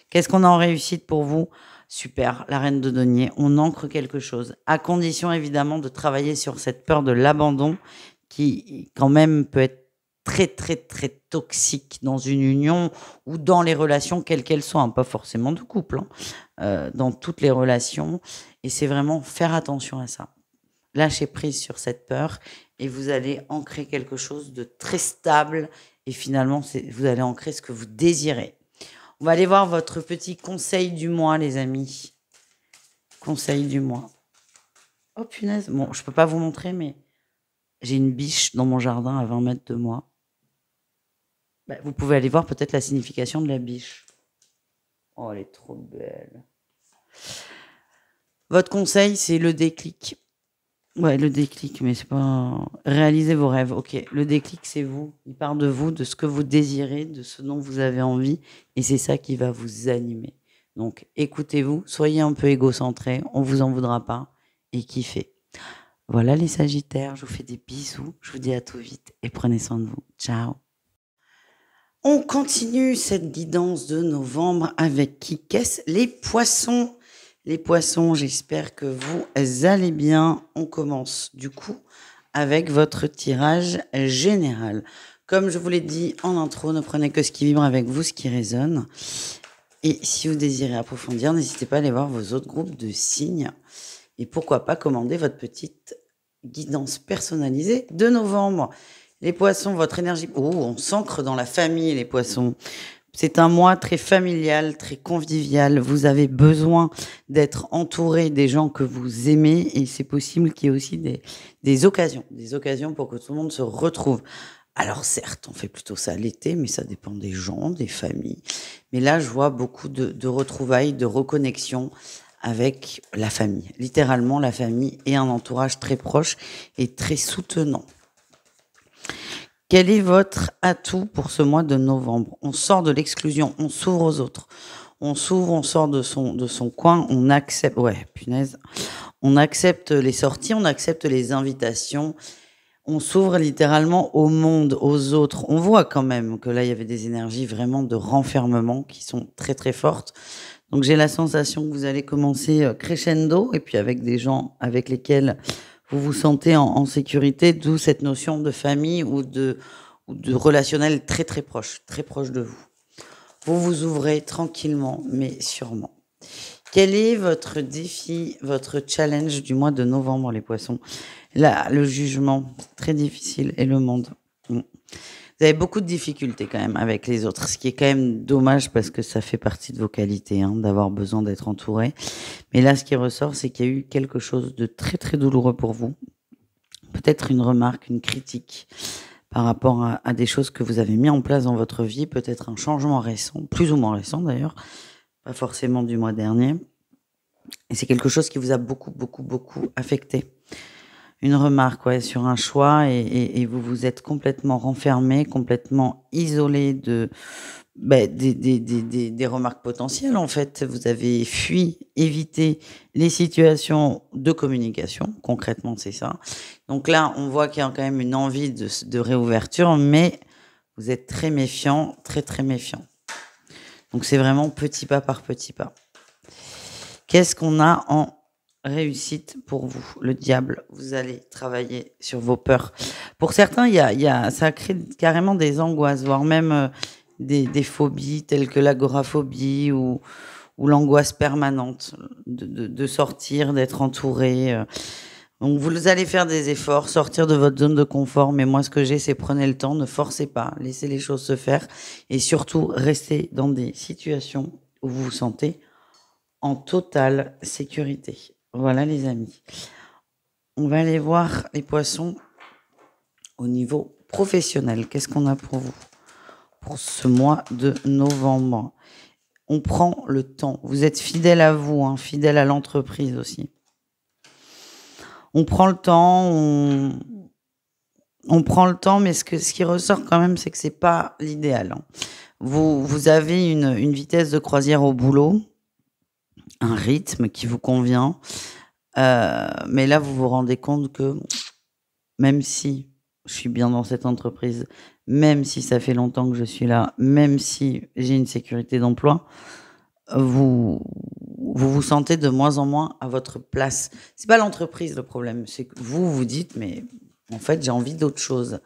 Qu'est-ce qu'on a en réussite pour vous? Super, la reine de denier. On ancre quelque chose. À condition, évidemment, de travailler sur cette peur de l'abandon qui, quand même, peut être très, très, très toxique dans une union ou dans les relations, quelles qu'elles soient, hein, pas forcément de couple, hein, dans toutes les relations. Et c'est vraiment faire attention à ça. Lâchez prise sur cette peur et vous allez ancrer quelque chose de très stable et finalement, vous allez ancrer ce que vous désirez. On va aller voir votre petit conseil du mois, les amis. Conseil du mois. Oh punaise, bon, je peux pas vous montrer, mais j'ai une biche dans mon jardin à 20 mètres de moi. Bah, vous pouvez aller voir peut-être la signification de la biche. Oh, elle est trop belle. Votre conseil, c'est le déclic. Ouais, le déclic, mais c'est pas... Réalisez vos rêves, ok. Le déclic, c'est vous. Il part de vous, de ce que vous désirez, de ce dont vous avez envie. Et c'est ça qui va vous animer. Donc, écoutez-vous, soyez un peu égocentré, on vous en voudra pas. Et kiffez. Voilà les Sagittaires, je vous fais des bisous. Je vous dis à tout vite et prenez soin de vous. Ciao. On continue cette guidance de novembre avec qui? Qu'est-ce? Les poissons. Les poissons, j'espère que vous allez bien. On commence du coup avec votre tirage général. Comme je vous l'ai dit en intro, ne prenez que ce qui vibre avec vous, ce qui résonne. Et si vous désirez approfondir, n'hésitez pas à aller voir vos autres groupes de signes. Et pourquoi pas commander votre petite guidance personnalisée de novembre. Les poissons, votre énergie... Oh, on s'ancre dans la famille, les poissons. C'est un mois très familial, très convivial. Vous avez besoin d'être entouré des gens que vous aimez et c'est possible qu'il y ait aussi des occasions pour que tout le monde se retrouve. Alors certes, on fait plutôt ça l'été, mais ça dépend des gens, des familles. Mais là, je vois beaucoup de retrouvailles, de reconnexion avec la famille. Littéralement, la famille et un entourage très proche et très soutenant. Quel est votre atout pour ce mois de novembre? On sort de l'exclusion, on s'ouvre aux autres. On s'ouvre, on sort de son coin, on accepte... Ouais, punaise. On accepte les sorties, on accepte les invitations. On s'ouvre littéralement au monde, aux autres. On voit quand même que là, il y avait des énergies vraiment de renfermement qui sont très, très fortes. Donc, j'ai la sensation que vous allez commencer crescendo et puis avec des gens avec lesquels vous vous sentez en sécurité, d'où cette notion de famille ou de relationnel très, très proche de vous. Vous vous ouvrez tranquillement, mais sûrement. Quel est votre défi, votre challenge du mois de novembre, les poissons? Là, le jugement, très difficile, et le monde. Vous avez beaucoup de difficultés quand même avec les autres, ce qui est quand même dommage parce que ça fait partie de vos qualités, hein, d'avoir besoin d'être entouré. Mais là, ce qui ressort, c'est qu'il y a eu quelque chose de très, très douloureux pour vous. Peut-être une remarque, une critique par rapport à des choses que vous avez mis en place dans votre vie, peut-être un changement récent, plus ou moins récent d'ailleurs, pas forcément du mois dernier. Et c'est quelque chose qui vous a beaucoup, beaucoup, beaucoup affecté. Une remarque, ouais, sur un choix et vous vous êtes complètement renfermé, complètement isolé des remarques potentielles, en fait. Vous avez fui, évité les situations de communication. Concrètement, c'est ça. Donc là, on voit qu'il y a quand même une envie de réouverture, mais vous êtes très méfiant, très, très méfiant. Donc c'est vraiment petit pas par petit pas. Qu'est-ce qu'on a en réussite pour vous? Le diable, vous allez travailler sur vos peurs. Pour certains, ça crée carrément des angoisses, voire même des phobies telles que l'agoraphobie ou l'angoisse permanente de sortir, d'être entouré. Donc vous allez faire des efforts, sortir de votre zone de confort, mais moi ce que j'ai, c'est prenez le temps, ne forcez pas, laissez les choses se faire et surtout restez dans des situations où vous vous sentez en totale sécurité. Voilà les amis. On va aller voir les poissons au niveau professionnel. Qu'est-ce qu'on a pour vous pour ce mois de novembre? On prend le temps. Vous êtes fidèle à vous, hein, fidèle à l'entreprise aussi. On prend le temps, on prend le temps, mais ce qui ressort quand même, c'est que c'est pas l'idéal, hein. Vous avez une vitesse de croisière au boulot. un rythme qui vous convient. Mais là, vous vous rendez compte que même si je suis bien dans cette entreprise, même si ça fait longtemps que je suis là, même si j'ai une sécurité d'emploi, vous vous sentez de moins en moins à votre place. C'est pas l'entreprise le problème, c'est que vous vous dites: «Mais en fait, j'ai envie d'autre chose».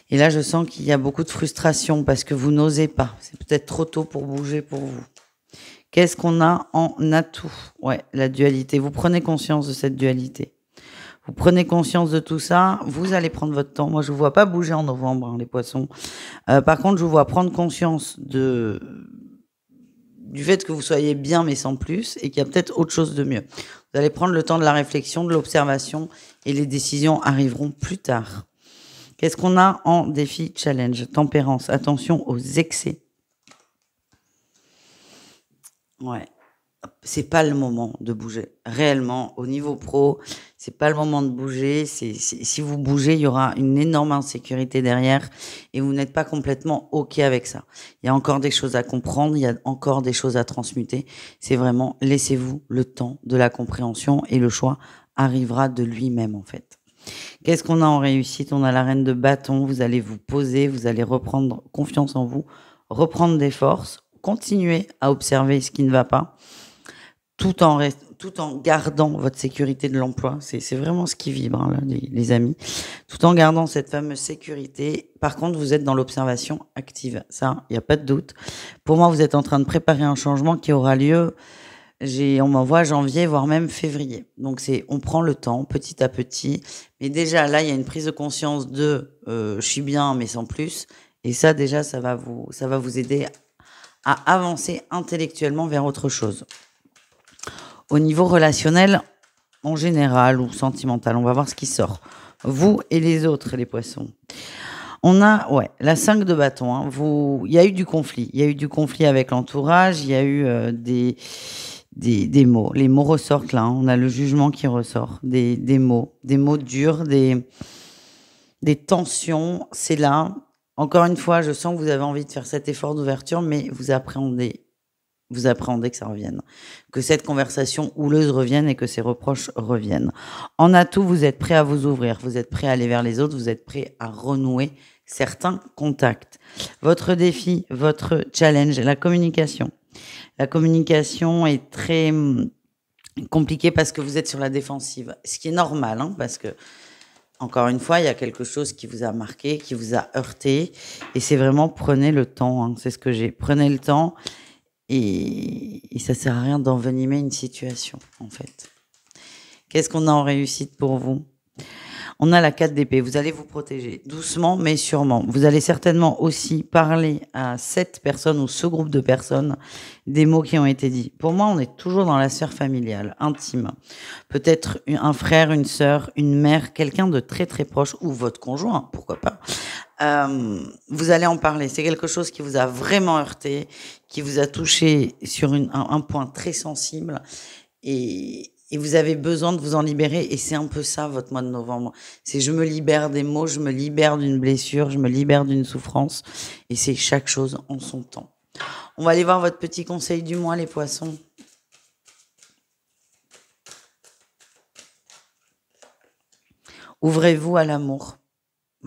Et là, je sens qu'il y a beaucoup de frustration parce que vous n'osez pas. C'est peut-être trop tôt pour bouger pour vous. Qu'est-ce qu'on a en atout? Ouais, la dualité. Vous prenez conscience de cette dualité. Vous prenez conscience de tout ça, vous allez prendre votre temps. Moi, je vous vois pas bouger en novembre, hein, les poissons. Par contre, je vous vois prendre conscience du fait que vous soyez bien, mais sans plus, et qu'il y a peut-être autre chose de mieux. Vous allez prendre le temps de la réflexion, de l'observation, et les décisions arriveront plus tard. Qu'est-ce qu'on a en défi challenge? Tempérance. Attention aux excès. Ouais. C'est pas le moment de bouger. Réellement, au niveau pro, c'est pas le moment de bouger. Si vous bougez, il y aura une énorme insécurité derrière et vous n'êtes pas complètement OK avec ça. Il y a encore des choses à comprendre, il y a encore des choses à transmuter. C'est vraiment, laissez-vous le temps de la compréhension et le choix arrivera de lui-même, en fait. Qu'est-ce qu'on a en réussite? On a la reine de bâton. Vous allez vous poser, vous allez reprendre confiance en vous, reprendre des forces, continuer à observer ce qui ne va pas, tout en gardant votre sécurité de l'emploi. C'est vraiment ce qui vibre, hein, là, les amis. Tout en gardant cette fameuse sécurité. Par contre, vous êtes dans l'observation active. Ça, il n'y a pas de doute. Pour moi, vous êtes en train de préparer un changement qui aura lieu, on m'envoie janvier, voire même février. Donc, on prend le temps, petit à petit. Mais déjà, là, il y a une prise de conscience de je suis bien, mais sans plus. Et ça, déjà, ça va vous aider à avancer intellectuellement vers autre chose. Au niveau relationnel, en général, ou sentimental, on va voir ce qui sort. Vous et les autres, les poissons. On a, la 5 de bâton. Hein. Il y a eu du conflit. Il y a eu du conflit avec l'entourage. Il y a eu des mots. Les mots ressortent là. Hein. On a le jugement qui ressort. Des mots durs, des tensions. C'est là. Encore une fois, je sens que vous avez envie de faire cet effort d'ouverture, mais vous appréhendez que ça revienne, que cette conversation houleuse revienne et que ces reproches reviennent. En atout, vous êtes prêt à vous ouvrir, vous êtes prêt à aller vers les autres, vous êtes prêt à renouer certains contacts. Votre défi, votre challenge, la communication. La communication est très compliquée parce que vous êtes sur la défensive, ce qui est normal, hein, parce que encore une fois, il y a quelque chose qui vous a marqué, qui vous a heurté, et c'est vraiment prenez le temps, hein, c'est ce que j'ai. Prenez le temps. Et ça sert à rien d'envenimer une situation, en fait. Qu'est-ce qu'on a en réussite pour vous? On a la 4 d'épée. Vous allez vous protéger doucement, mais sûrement. Vous allez certainement aussi parler à cette personne ou ce groupe de personnes des mots qui ont été dits. Pour moi, on est toujours dans la sphère familiale, intime. Peut-être un frère, une sœur, une mère, quelqu'un de très très proche, ou votre conjoint, pourquoi pas. Vous allez en parler. C'est quelque chose qui vous a vraiment heurté, qui vous a touché sur un point très sensible et vous avez besoin de vous en libérer. Et c'est un peu ça, votre mois de novembre. C'est je me libère des mots, je me libère d'une blessure, je me libère d'une souffrance. Et c'est chaque chose en son temps. On va aller voir votre petit conseil du mois, les poissons. Ouvrez-vous à l'amour.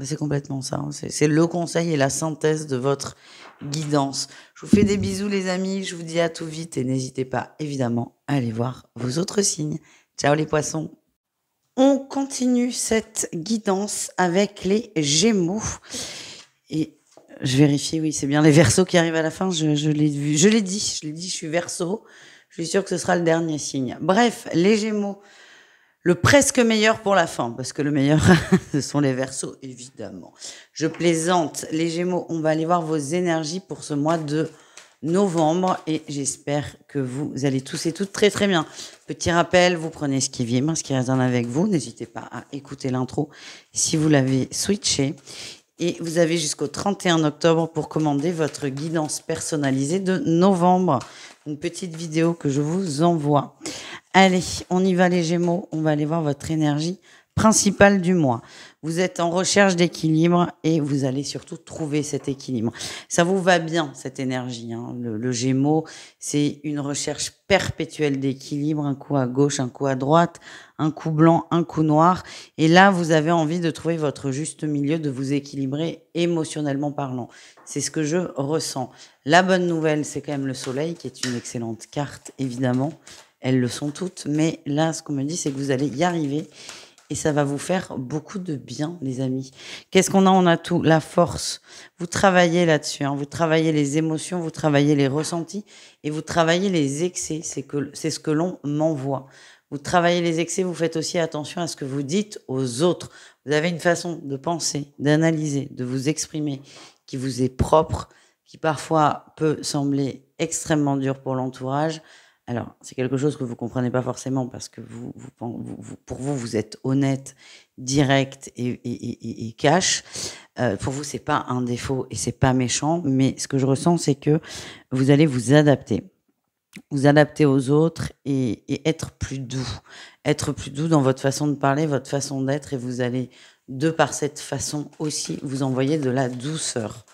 C'est complètement ça. Hein. C'est le conseil et la synthèse de votre guidance. Je vous fais des bisous, les amis. Je vous dis à tout vite et n'hésitez pas, évidemment, à aller voir vos autres signes. Ciao, les poissons. On continue cette guidance avec les Gémeaux. Et je vérifie, oui, c'est bien les Verseaux qui arrivent à la fin. Je l'ai vu. Je l'ai dit, je suis Verseau. Je suis sûre que ce sera le dernier signe. Bref, les Gémeaux. Le presque meilleur pour la fin, parce que le meilleur, ce sont les Verseaux, évidemment. Je plaisante. Les Gémeaux, on va aller voir vos énergies pour ce mois de novembre et j'espère que vous allez tous et toutes très très bien. Petit rappel, vous prenez ce qui vibre, ce qui résonne avec vous. N'hésitez pas à écouter l'intro si vous l'avez switché. Et vous avez jusqu'au 31 octobre pour commander votre guidance personnalisée de novembre. Une petite vidéo que je vous envoie. Allez, on y va les Gémeaux, on va aller voir votre énergie principale du mois. Vous êtes en recherche d'équilibre et vous allez surtout trouver cet équilibre. Ça vous va bien, cette énergie, hein. Le Gémeaux, c'est une recherche perpétuelle d'équilibre, un coup à gauche, un coup à droite, un coup blanc, un coup noir. Et là, vous avez envie de trouver votre juste milieu, de vous équilibrer émotionnellement parlant. C'est ce que je ressens. La bonne nouvelle, c'est quand même le soleil, qui est une excellente carte, évidemment. Elles le sont toutes. Mais là, ce qu'on me dit, c'est que vous allez y arriver. Et ça va vous faire beaucoup de bien, les amis. Qu'est-ce qu'on a? On a tout. La force. Vous travaillez là-dessus, hein. Vous travaillez les émotions, vous travaillez les ressentis et vous travaillez les excès. C'est ce que l'on m'envoie. Vous travaillez les excès, vous faites aussi attention à ce que vous dites aux autres. Vous avez une façon de penser, d'analyser, de vous exprimer qui vous est propre, qui parfois peut sembler extrêmement dur pour l'entourage. Alors, c'est quelque chose que vous comprenez pas forcément parce que pour vous, vous êtes honnête, direct et cash. Pour vous, c'est pas un défaut et c'est pas méchant, mais ce que je ressens, c'est que vous allez vous adapter aux autres et être plus doux dans votre façon de parler, votre façon d'être, et vous allez, de par cette façon aussi, vous envoyer de la douceur.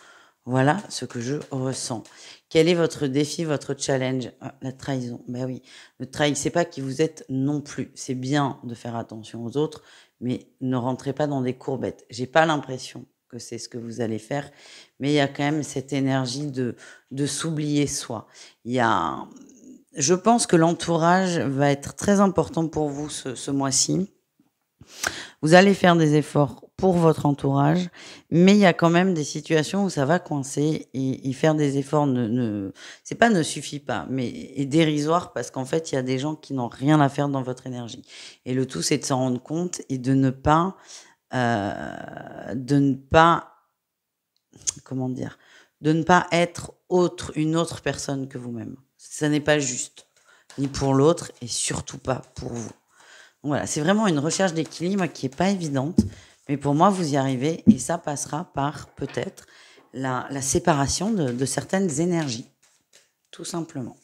Voilà ce que je ressens. Quel est votre défi, votre challenge? Ah, la trahison. Ben oui, ne trahissez pas qui vous êtes non plus. C'est bien de faire attention aux autres, mais ne rentrez pas dans des courbettes. J'ai pas l'impression que c'est ce que vous allez faire, mais il y a quand même cette énergie de s'oublier soi. Il y a, je pense que l'entourage va être très important pour vous ce mois-ci. Vous allez faire des efforts pour votre entourage, mais il y a quand même des situations où ça va coincer et faire des efforts c'est pas ne suffit pas, mais est dérisoire parce qu'en fait, il y a des gens qui n'ont rien à faire dans votre énergie. Et le tout, c'est de s'en rendre compte et de ne pas, comment dire, de ne pas être une autre personne que vous-même. Ça n'est pas juste, ni pour l'autre et surtout pas pour vous. Voilà, c'est vraiment une recherche d'équilibre qui est pas évidente, mais pour moi, vous y arrivez et ça passera par peut-être la séparation de certaines énergies, tout simplement.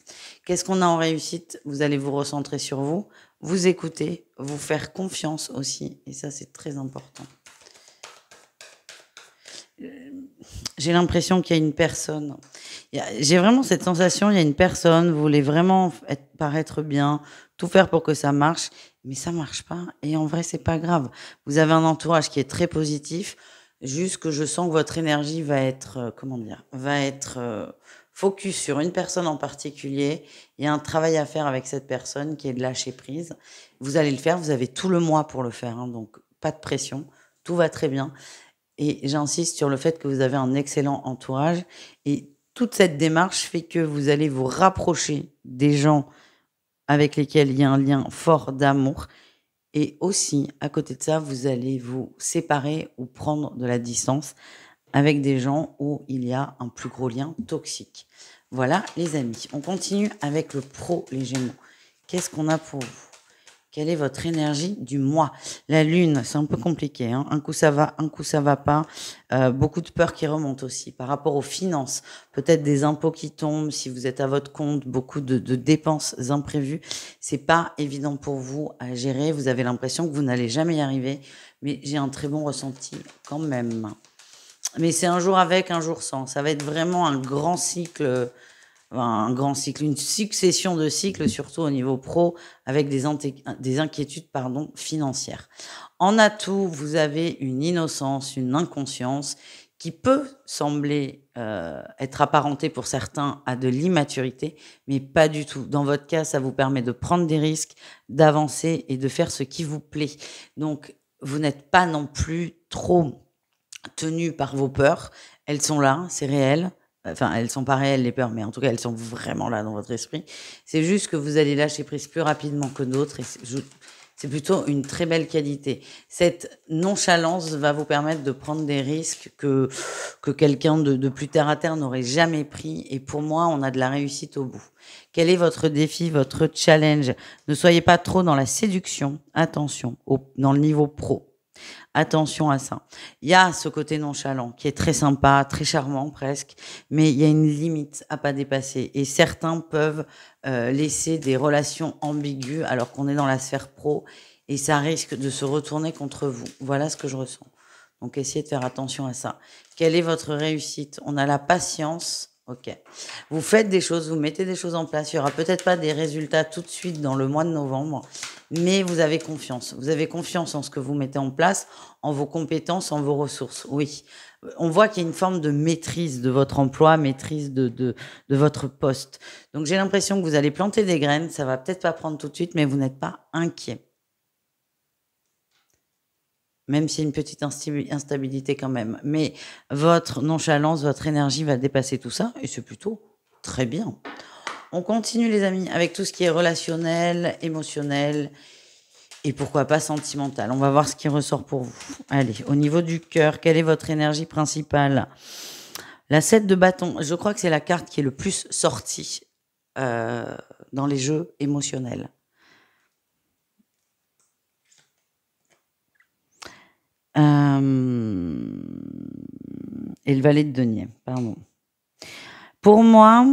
Qu'est-ce qu'on a en réussite? Vous allez vous recentrer sur vous, vous écouter, vous faire confiance aussi, et ça, c'est très important. J'ai l'impression qu'il y a une personne. J'ai vraiment cette sensation, il y a une personne, vous voulez vraiment paraître bien, tout faire pour que ça marche, mais ça marche pas. Et en vrai, c'est pas grave. Vous avez un entourage qui est très positif, juste que je sens que votre énergie va être, comment dire, va être focus sur une personne en particulier. Il y a un travail à faire avec cette personne qui est de lâcher prise. Vous allez le faire, vous avez tout le mois pour le faire, hein, donc pas de pression, tout va très bien. Et j'insiste sur le fait que vous avez un excellent entourage et toute cette démarche fait que vous allez vous rapprocher des gens avec lesquels il y a un lien fort d'amour et aussi, à côté de ça, vous allez vous séparer ou prendre de la distance avec des gens où il y a un plus gros lien toxique. Voilà, les amis. On continue avec le pro, les Gémeaux. Qu'est-ce qu'on a pour vous? Quelle est votre énergie du mois? La lune, c'est un peu compliqué, hein. Un coup ça va, un coup ça va pas. Beaucoup de peur qui remonte aussi par rapport aux finances. Peut-être des impôts qui tombent si vous êtes à votre compte, beaucoup de dépenses imprévues. C'est pas évident pour vous à gérer. Vous avez l'impression que vous n'allez jamais y arriver. Mais j'ai un très bon ressenti quand même. Mais c'est un jour avec, un jour sans. Ça va être vraiment un grand cycle, une succession de cycles, surtout au niveau pro, avec des inquiétudes pardon, financières. En atout, vous avez une innocence, une inconscience qui peut sembler être apparentée pour certains à de l'immaturité, mais pas du tout. Dans votre cas, ça vous permet de prendre des risques, d'avancer et de faire ce qui vous plaît. Donc, vous n'êtes pas non plus trop tenu par vos peurs. Elles sont là, c'est réel. Enfin, elles sont pas réelles, les peurs, mais en tout cas, elles sont vraiment là dans votre esprit. C'est juste que vous allez lâcher prise plus rapidement que d'autres et c'est plutôt une très belle qualité. Cette nonchalance va vous permettre de prendre des risques que quelqu'un de plus terre à terre n'aurait jamais pris. Et pour moi, on a de la réussite au bout. Quel est votre défi, votre challenge? Ne soyez pas trop dans la séduction. Attention, dans le niveau pro. Attention à ça. Il y a ce côté nonchalant qui est très sympa, très charmant presque, mais il y a une limite à pas dépasser. Et certains peuvent laisser des relations ambiguës alors qu'on est dans la sphère pro et ça risque de se retourner contre vous. Voilà ce que je ressens. Donc, essayez de faire attention à ça. Quelle est votre réussite? On a la patience. Ok. Vous faites des choses, vous mettez des choses en place. Il n'y aura peut-être pas des résultats tout de suite dans le mois de novembre, mais vous avez confiance. Vous avez confiance en ce que vous mettez en place, en vos compétences, en vos ressources. Oui. On voit qu'il y a une forme de maîtrise de votre emploi, maîtrise de votre poste. Donc, j'ai l'impression que vous allez planter des graines. Ça va peut-être pas prendre tout de suite, mais vous n'êtes pas inquiet. Même s'il y a une petite instabilité quand même. Mais votre nonchalance, votre énergie va dépasser tout ça, et c'est plutôt très bien. On continue les amis, avec tout ce qui est relationnel, émotionnel, et pourquoi pas sentimental. On va voir ce qui ressort pour vous. Allez, au niveau du cœur, quelle est votre énergie principale? La 7 de bâton, je crois que c'est la carte qui est le plus sortie dans les jeux émotionnels. Et le valet de denier, pardon. Pour moi,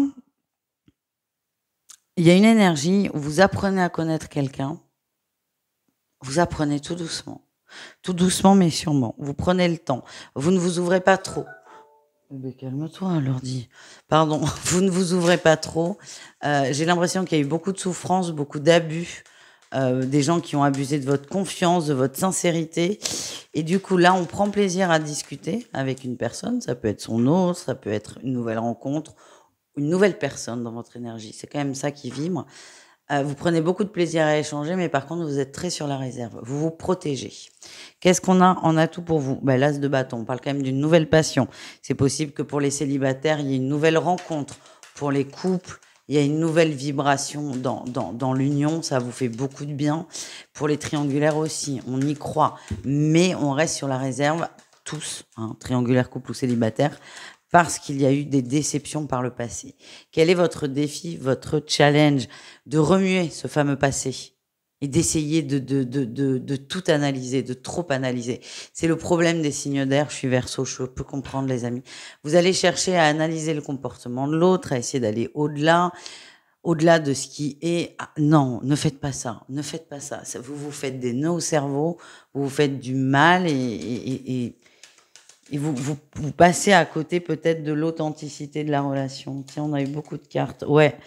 il y a une énergie où vous apprenez à connaître quelqu'un. Vous apprenez tout doucement mais sûrement. Vous prenez le temps. Vous ne vous ouvrez pas trop. Mais calme-toi, l'ordi. Pardon, vous ne vous ouvrez pas trop. J'ai l'impression qu'il y a eu beaucoup de souffrance, beaucoup d'abus. Des gens qui ont abusé de votre confiance, de votre sincérité. Et du coup, là, on prend plaisir à discuter avec une personne. Ça peut être son autre, ça peut être une nouvelle rencontre, une nouvelle personne dans votre énergie. C'est quand même ça qui vibre. Vous prenez beaucoup de plaisir à échanger, mais par contre, vous êtes très sur la réserve. Vous vous protégez. Qu'est-ce qu'on a en atout pour vous? L'as de bâton. On parle quand même d'une nouvelle passion. C'est possible que pour les célibataires, il y ait une nouvelle rencontre. Pour les couples, il y a une nouvelle vibration dans l'union, ça vous fait beaucoup de bien. Pour les triangulaires aussi, on y croit, mais on reste sur la réserve, tous, triangulaires, couple ou célibataire, parce qu'il y a eu des déceptions par le passé. Quel est votre défi, votre challenge? De remuer ce fameux passé et d'essayer de tout analyser, de trop analyser. C'est le problème des signes d'air. Je suis Verseau, je peux comprendre les amis. Vous allez chercher à analyser le comportement de l'autre, à essayer d'aller au-delà de ce qui est. Ah, non, ne faites pas ça, ne faites pas ça. Vous vous faites des nœuds au cerveau, vous vous faites du mal et vous passez à côté peut-être de l'authenticité de la relation. Tiens, on a eu beaucoup de cartes. Ouais,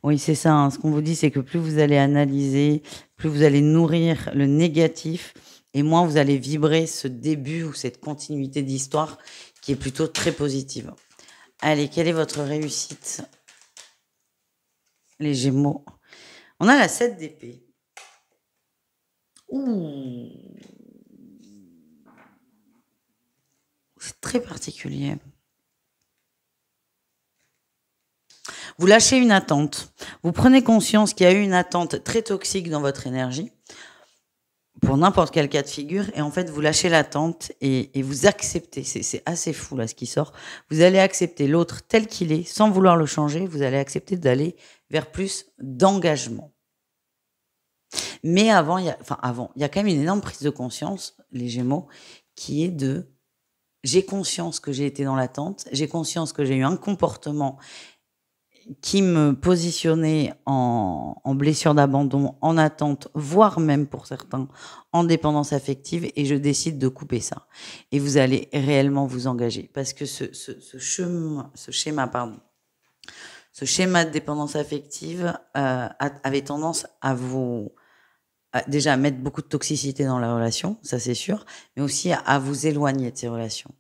oui, c'est ça. Ce qu'on vous dit, c'est que plus vous allez analyser, plus vous allez nourrir le négatif, et moins vous allez vibrer ce début ou cette continuité d'histoire qui est plutôt très positive. Allez, quelle est votre réussite, les Gémeaux? On a la 7 d'épée. Ouh, c'est très particulier. Vous lâchez une attente. Vous prenez conscience qu'il y a eu une attente très toxique dans votre énergie, pour n'importe quel cas de figure, et en fait, vous lâchez l'attente et vous acceptez. C'est assez fou, là, ce qui sort. Vous allez accepter l'autre tel qu'il est, sans vouloir le changer. Vous allez accepter d'aller vers plus d'engagement. Mais il y a quand même une énorme prise de conscience, les Gémeaux, qui est de j'ai conscience que j'ai été dans l'attente, j'ai conscience que j'ai eu un comportement qui me positionnait en blessure d'abandon, en attente, voire même pour certains en dépendance affective, et je décide de couper ça. Et vous allez réellement vous engager, parce que ce schéma de dépendance affective avait tendance à vous déjà à mettre beaucoup de toxicité dans la relation, ça c'est sûr, mais aussi à vous éloigner de ces relations.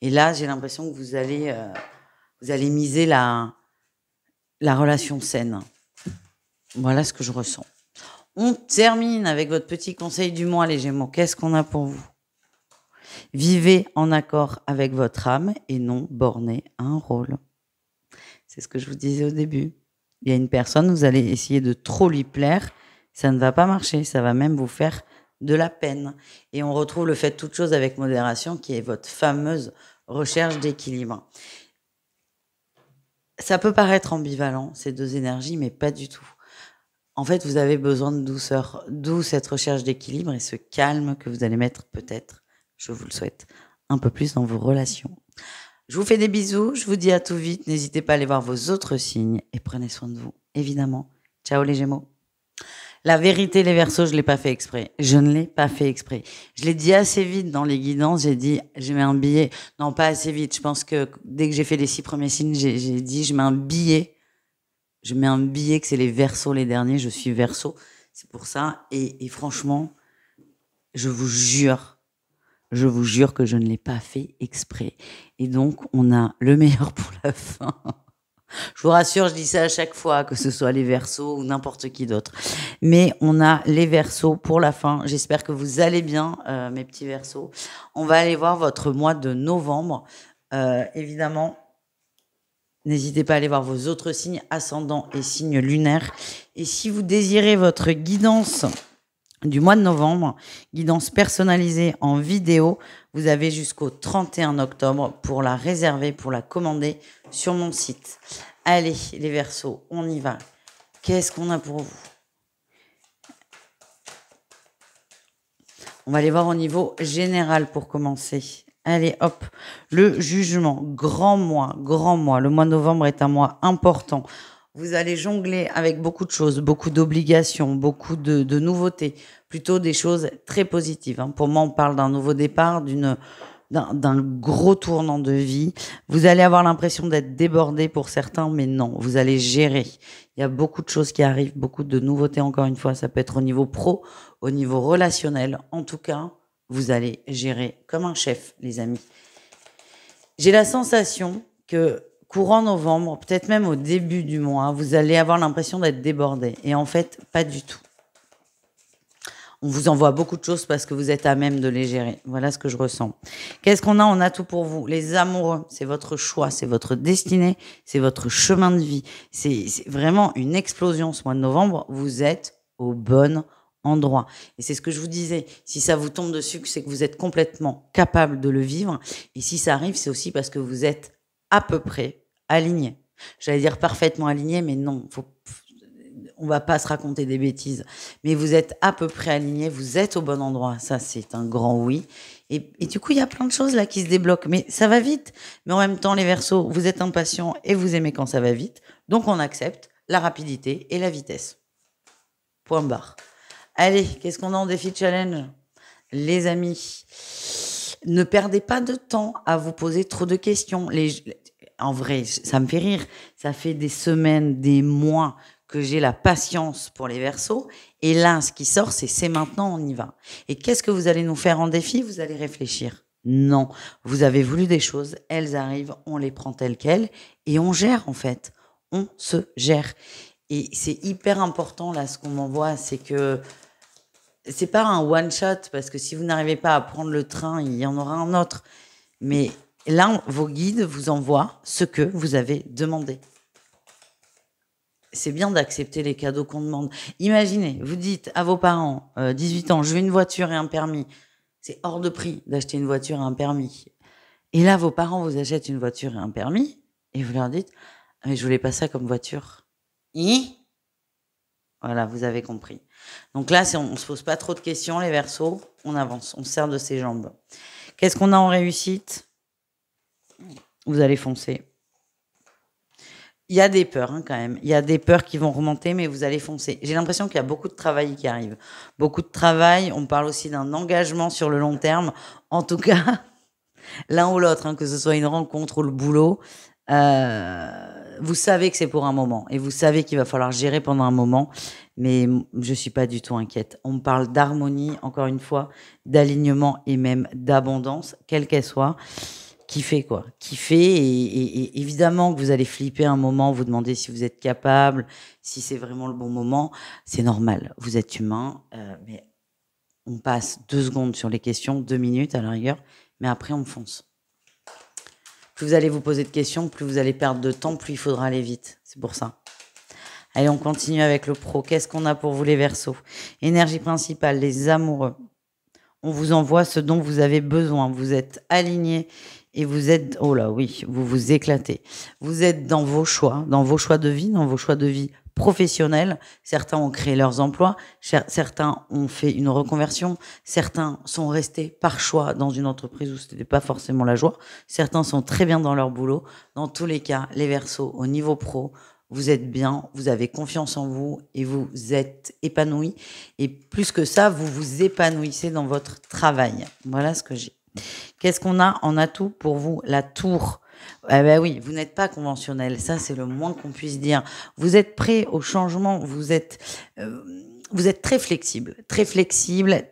Et là, j'ai l'impression que vous allez miser la relation saine. Voilà ce que je ressens. On termine avec votre petit conseil du mois, les Gémeaux. Qu'est-ce qu'on a pour vous? Vivez en accord avec votre âme et non borné à un rôle. C'est ce que je vous disais au début. Il y a une personne, vous allez essayer de trop lui plaire, ça ne va pas marcher, ça va même vous faire de la peine. Et on retrouve le fait de toute chose avec modération, qui est votre fameuse recherche d'équilibre. Ça peut paraître ambivalent, ces deux énergies, mais pas du tout. En fait, vous avez besoin de douceur, d'où cette recherche d'équilibre et ce calme que vous allez mettre peut-être, je vous le souhaite, un peu plus dans vos relations. Je vous fais des bisous, je vous dis à tout vite. N'hésitez pas à aller voir vos autres signes et prenez soin de vous, évidemment. Ciao les Gémeaux. La vérité, les Verseaux, je l'ai pas fait exprès. Je ne l'ai pas fait exprès. Je l'ai dit assez vite dans les guidances. J'ai dit, je mets un billet. Non, pas assez vite. Je pense que dès que j'ai fait les 6 premiers signes, j'ai dit, je mets un billet. Je mets un billet que c'est les Verseaux les derniers. Je suis Verseau. C'est pour ça. Et franchement, je vous jure que je ne l'ai pas fait exprès. Et donc, on a le meilleur pour la fin. Je vous rassure, je dis ça à chaque fois, que ce soit les Verseaux ou n'importe qui d'autre. Mais on a les Verseaux pour la fin. J'espère que vous allez bien, mes petits Verseaux. On va aller voir votre mois de novembre. Évidemment, n'hésitez pas à aller voir vos autres signes ascendants et signes lunaires. Et si vous désirez votre guidance du mois de novembre, guidance personnalisée en vidéo, vous avez jusqu'au 31 octobre pour la réserver, pour la commander sur mon site. Allez, les Verseaux, on y va. Qu'est-ce qu'on a pour vous? On va aller voir au niveau général pour commencer. Allez, hop, le jugement, grand mois. Le mois de novembre est un mois important. Vous allez jongler avec beaucoup de choses, beaucoup d'obligations, beaucoup de nouveautés, plutôt des choses très positives. Hein. Pour moi, on parle d'un nouveau départ, d'un gros tournant de vie. Vous allez avoir l'impression d'être débordé pour certains, mais non, vous allez gérer. Il y a beaucoup de choses qui arrivent, beaucoup de nouveautés, encore une fois. Ça peut être au niveau pro, au niveau relationnel. En tout cas, vous allez gérer comme un chef, les amis. J'ai la sensation que courant novembre, peut-être même au début du mois, vous allez avoir l'impression d'être débordé. Et en fait, pas du tout. On vous envoie beaucoup de choses parce que vous êtes à même de les gérer. Voilà ce que je ressens. Qu'est-ce qu'on a? On a tout pour vous. Les amoureux, c'est votre choix, c'est votre destinée, c'est votre chemin de vie. C'est vraiment une explosion ce mois de novembre. Vous êtes au bon endroit. Et c'est ce que je vous disais. Si ça vous tombe dessus, c'est que vous êtes complètement capable de le vivre. Et si ça arrive, c'est aussi parce que vous êtes à peu près aligné. J'allais dire parfaitement aligné, mais non, on va pas se raconter des bêtises. Mais vous êtes à peu près aligné, vous êtes au bon endroit. Ça, c'est un grand oui. Et du coup, il y a plein de choses là qui se débloquent. Mais ça va vite. Mais en même temps, les Verseaux, vous êtes impatients et vous aimez quand ça va vite. Donc, on accepte la rapidité et la vitesse. Point barre. Allez, qu'est-ce qu'on a en défi challenge? Les amis, ne perdez pas de temps à vous poser trop de questions. En vrai, ça me fait rire. Ça fait des semaines, des mois que j'ai la patience pour les Verseaux. Et là, ce qui sort, c'est maintenant, on y va. Et qu'est-ce que vous allez nous faire en défi? Vous allez réfléchir. Non, vous avez voulu des choses, elles arrivent, on les prend telles quelles et on gère en fait. On se gère. Et c'est hyper important là, ce qu'on m'envoie, c'est que c'est pas un one shot parce que si vous n'arrivez pas à prendre le train, il y en aura un autre. Mais là, vos guides vous envoient ce que vous avez demandé. C'est bien d'accepter les cadeaux qu'on demande. Imaginez, vous dites à vos parents, 18 ans, je veux une voiture et un permis. C'est hors de prix d'acheter une voiture et un permis. Et là, vos parents vous achètent une voiture et un permis et vous leur dites, mais je voulais pas ça comme voiture. Voilà, vous avez compris. Donc là, on se pose pas trop de questions, les Verseaux, on avance, on se sert de ses jambes. Qu'est-ce qu'on a en réussite? Vous allez foncer. Il y a des peurs quand même. Il y a des peurs qui vont remonter, mais vous allez foncer. J'ai l'impression qu'il y a beaucoup de travail qui arrive. Beaucoup de travail. On parle aussi d'un engagement sur le long terme. En tout cas, l'un ou l'autre, que ce soit une rencontre ou le boulot, vous savez que c'est pour un moment. Et vous savez qu'il va falloir gérer pendant un moment. Mais je suis pas du tout inquiète. On me parle d'harmonie, encore une fois, d'alignement et même d'abondance, quelle qu'elle soit. Kiffez quoi, kiffez et évidemment que vous allez flipper un moment, vous demandez si vous êtes capable, si c'est vraiment le bon moment, c'est normal, vous êtes humain, mais on passe 2 secondes sur les questions, 2 minutes à la rigueur, mais après on fonce. Plus vous allez vous poser de questions, plus vous allez perdre de temps, plus il faudra aller vite, c'est pour ça. Allez, on continue avec le pro. Qu'est-ce qu'on a pour vous les Verseaux? Énergie principale, les amoureux. On vous envoie ce dont vous avez besoin, vous êtes alignés. Et vous êtes, oh là oui, vous vous éclatez. Vous êtes dans vos choix de vie, dans vos choix de vie professionnels. Certains ont créé leurs emplois, certains ont fait une reconversion, certains sont restés par choix dans une entreprise où ce n'était pas forcément la joie, certains sont très bien dans leur boulot. Dans tous les cas, les Verseaux, au niveau pro, vous êtes bien, vous avez confiance en vous et vous êtes épanoui. Et plus que ça, vous vous épanouissez dans votre travail. Voilà ce que j'ai. Qu'est-ce qu'on a en atout pour vous? La tour. Eh ben oui, vous n'êtes pas conventionnel. Ça, c'est le moins qu'on puisse dire. Vous êtes prêt au changement. Vous êtes très flexible,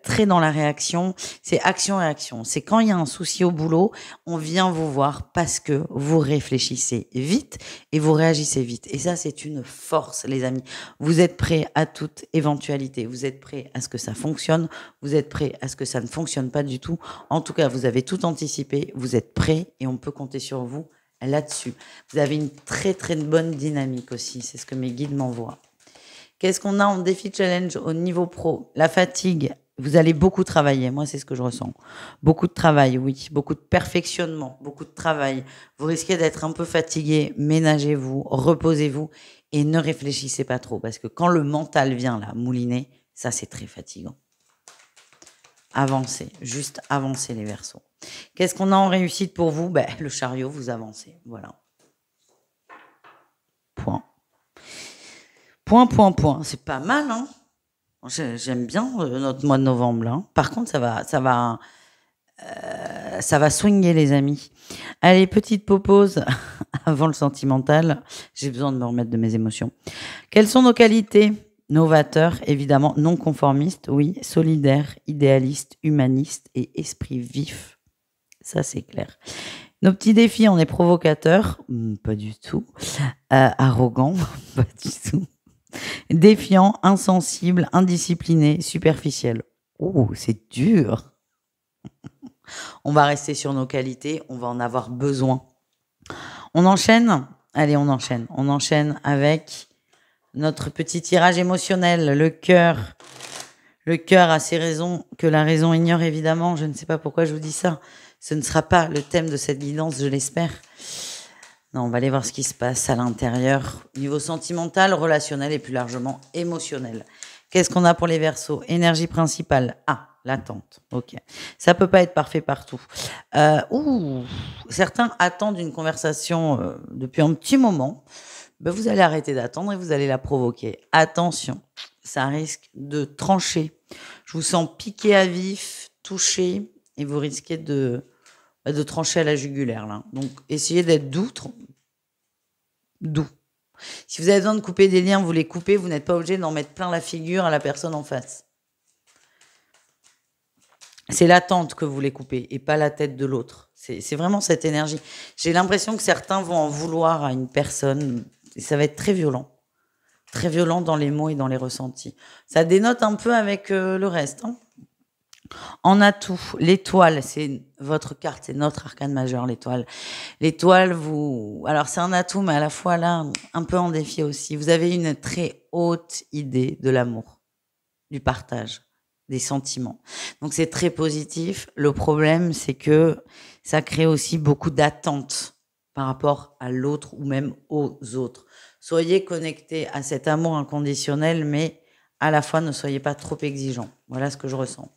très dans la réaction. C'est action-réaction. C'est quand il y a un souci au boulot, on vient vous voir parce que vous réfléchissez vite et vous réagissez vite. Et ça, c'est une force, les amis. Vous êtes prêt à toute éventualité. Vous êtes prêt à ce que ça fonctionne. Vous êtes prêt à ce que ça ne fonctionne pas du tout. En tout cas, vous avez tout anticipé. Vous êtes prêt et on peut compter sur vous là-dessus. Vous avez une très, très bonne dynamique aussi. C'est ce que mes guides m'envoient. Qu'est-ce qu'on a en défi challenge au niveau pro? La fatigue. Vous allez beaucoup travailler. Moi, c'est ce que je ressens. Beaucoup de travail, oui. Beaucoup de perfectionnement. Beaucoup de travail. Vous risquez d'être un peu fatigué. Ménagez-vous. Reposez-vous. Et ne réfléchissez pas trop. Parce que quand le mental vient là, mouliner, ça, c'est très fatigant. Avancez. Juste avancez les Verseaux. Qu'est-ce qu'on a en réussite pour vous? Le chariot, vous avancez. Voilà. Point. Point. C'est pas mal, hein? J'aime bien notre mois de novembre, là. Par contre, ça va swinguer, les amis. Allez, petite pause avant le sentimental. J'ai besoin de me remettre de mes émotions. Quelles sont nos qualités? Novateur, évidemment, non conformiste, oui. Solidaire, idéaliste, humaniste et esprit vif. Ça, c'est clair. Nos petits défis, on est provocateur, pas du tout. Arrogant, pas du tout. Défiant, insensible, indiscipliné, superficiel. Oh, c'est dur. On va rester sur nos qualités, on va en avoir besoin. On enchaîne? Allez, on enchaîne. On enchaîne avec notre petit tirage émotionnel, le cœur. Le cœur a ses raisons que la raison ignore, évidemment. Je ne sais pas pourquoi je vous dis ça. Ce ne sera pas le thème de cette guidance, je l'espère. Non, on va aller voir ce qui se passe à l'intérieur, niveau sentimental, relationnel et plus largement émotionnel. Qu'est-ce qu'on a pour les Verseaux? Énergie principale. Ah, l'attente. Ok. Ça peut pas être parfait partout. Certains attendent une conversation depuis un petit moment. Vous allez arrêter d'attendre et vous allez la provoquer. Attention, ça risque de trancher. Je vous sens piqué à vif, touché, et vous risquez de trancher à la jugulaire, là. Donc, essayez d'être doux. Si vous avez besoin de couper des liens, vous les coupez. Vous n'êtes pas obligé d'en mettre plein la figure à la personne en face. C'est l'attente que vous les coupez et pas la tête de l'autre. C'est vraiment cette énergie. J'ai l'impression que certains vont en vouloir à une personne et ça va être très violent. Très violent dans les mots et dans les ressentis. Ça dénote un peu avec le reste, hein. En atout, l'étoile, c'est votre carte, c'est notre arcane majeur, l'étoile. L'étoile, alors c'est un atout, mais à la fois là, un peu en défi aussi. Vous avez une très haute idée de l'amour, du partage, des sentiments. Donc c'est très positif. Le problème, c'est que ça crée aussi beaucoup d'attentes par rapport à l'autre ou même aux autres. Soyez connectés à cet amour inconditionnel, mais à la fois ne soyez pas trop exigeants. Voilà ce que je ressens.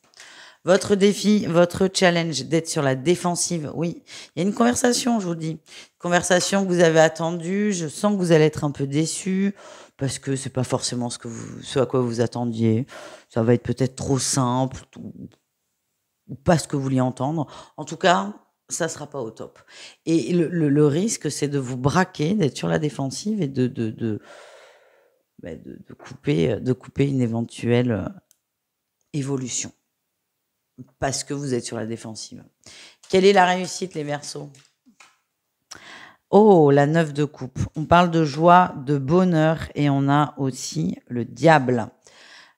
Votre défi, votre challenge d'être sur la défensive, oui. Il y a une conversation, je vous dis. Conversation que vous avez attendue. Je sens que vous allez être un peu déçu parce que c'est pas forcément ce à quoi vous attendiez. Ça va être peut-être trop simple ou pas ce que vous vouliez entendre. En tout cas, ça sera pas au top. Et le risque, c'est de vous braquer, d'être sur la défensive et de couper une éventuelle évolution. Parce que vous êtes sur la défensive. Quelle est la réussite, les Verseaux? Oh, la 9 de coupe. On parle de joie, de bonheur et on a aussi le diable.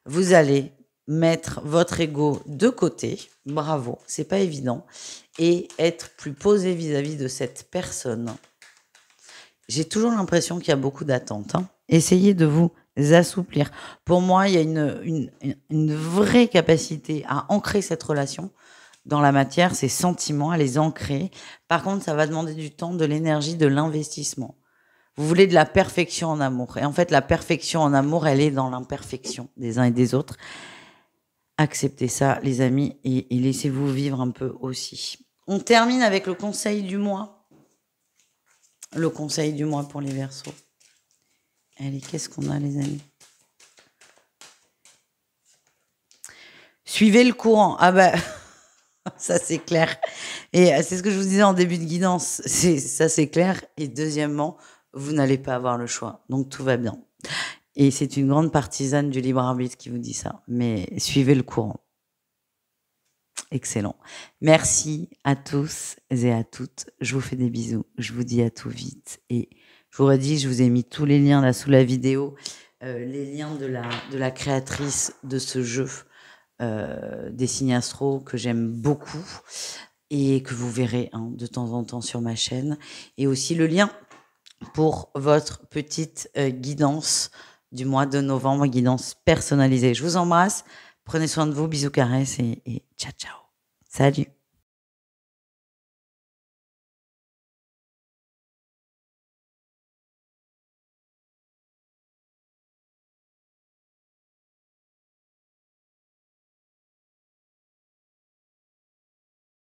Vous allez mettre votre ego de côté. Bravo, c'est pas évident. Et être plus posé vis-à-vis de cette personne. J'ai toujours l'impression qu'il y a beaucoup d'attentes, hein. Essayez de vous assouplir. Pour moi, il y a une vraie capacité à ancrer cette relation dans la matière, ces sentiments, à les ancrer. Par contre, ça va demander du temps, de l'énergie, de l'investissement. Vous voulez de la perfection en amour. Et en fait, la perfection en amour, elle est dans l'imperfection des uns et des autres. Acceptez ça, les amis, et laissez-vous vivre un peu aussi. On termine avec le conseil du mois. Le conseil du mois pour les Verseaux. Allez, qu'est-ce qu'on a, les amis? Suivez le courant. Ah bah, ça c'est clair. Et c'est ce que je vous disais en début de guidance. Ça c'est clair. Et deuxièmement, vous n'allez pas avoir le choix. Donc tout va bien. Et c'est une grande partisane du libre arbitre qui vous dit ça. Mais suivez le courant. Excellent. Merci à tous et à toutes. Je vous fais des bisous. Je vous dis à tout vite. Et je vous redis, je vous ai mis tous les liens là sous la vidéo. Les liens de la créatrice de ce jeu des signes astro que j'aime beaucoup et que vous verrez de temps en temps sur ma chaîne. Et aussi le lien pour votre petite guidance du mois de novembre, guidance personnalisée. Je vous embrasse. Prenez soin de vous. Bisous, caresses et ciao, ciao. Salut.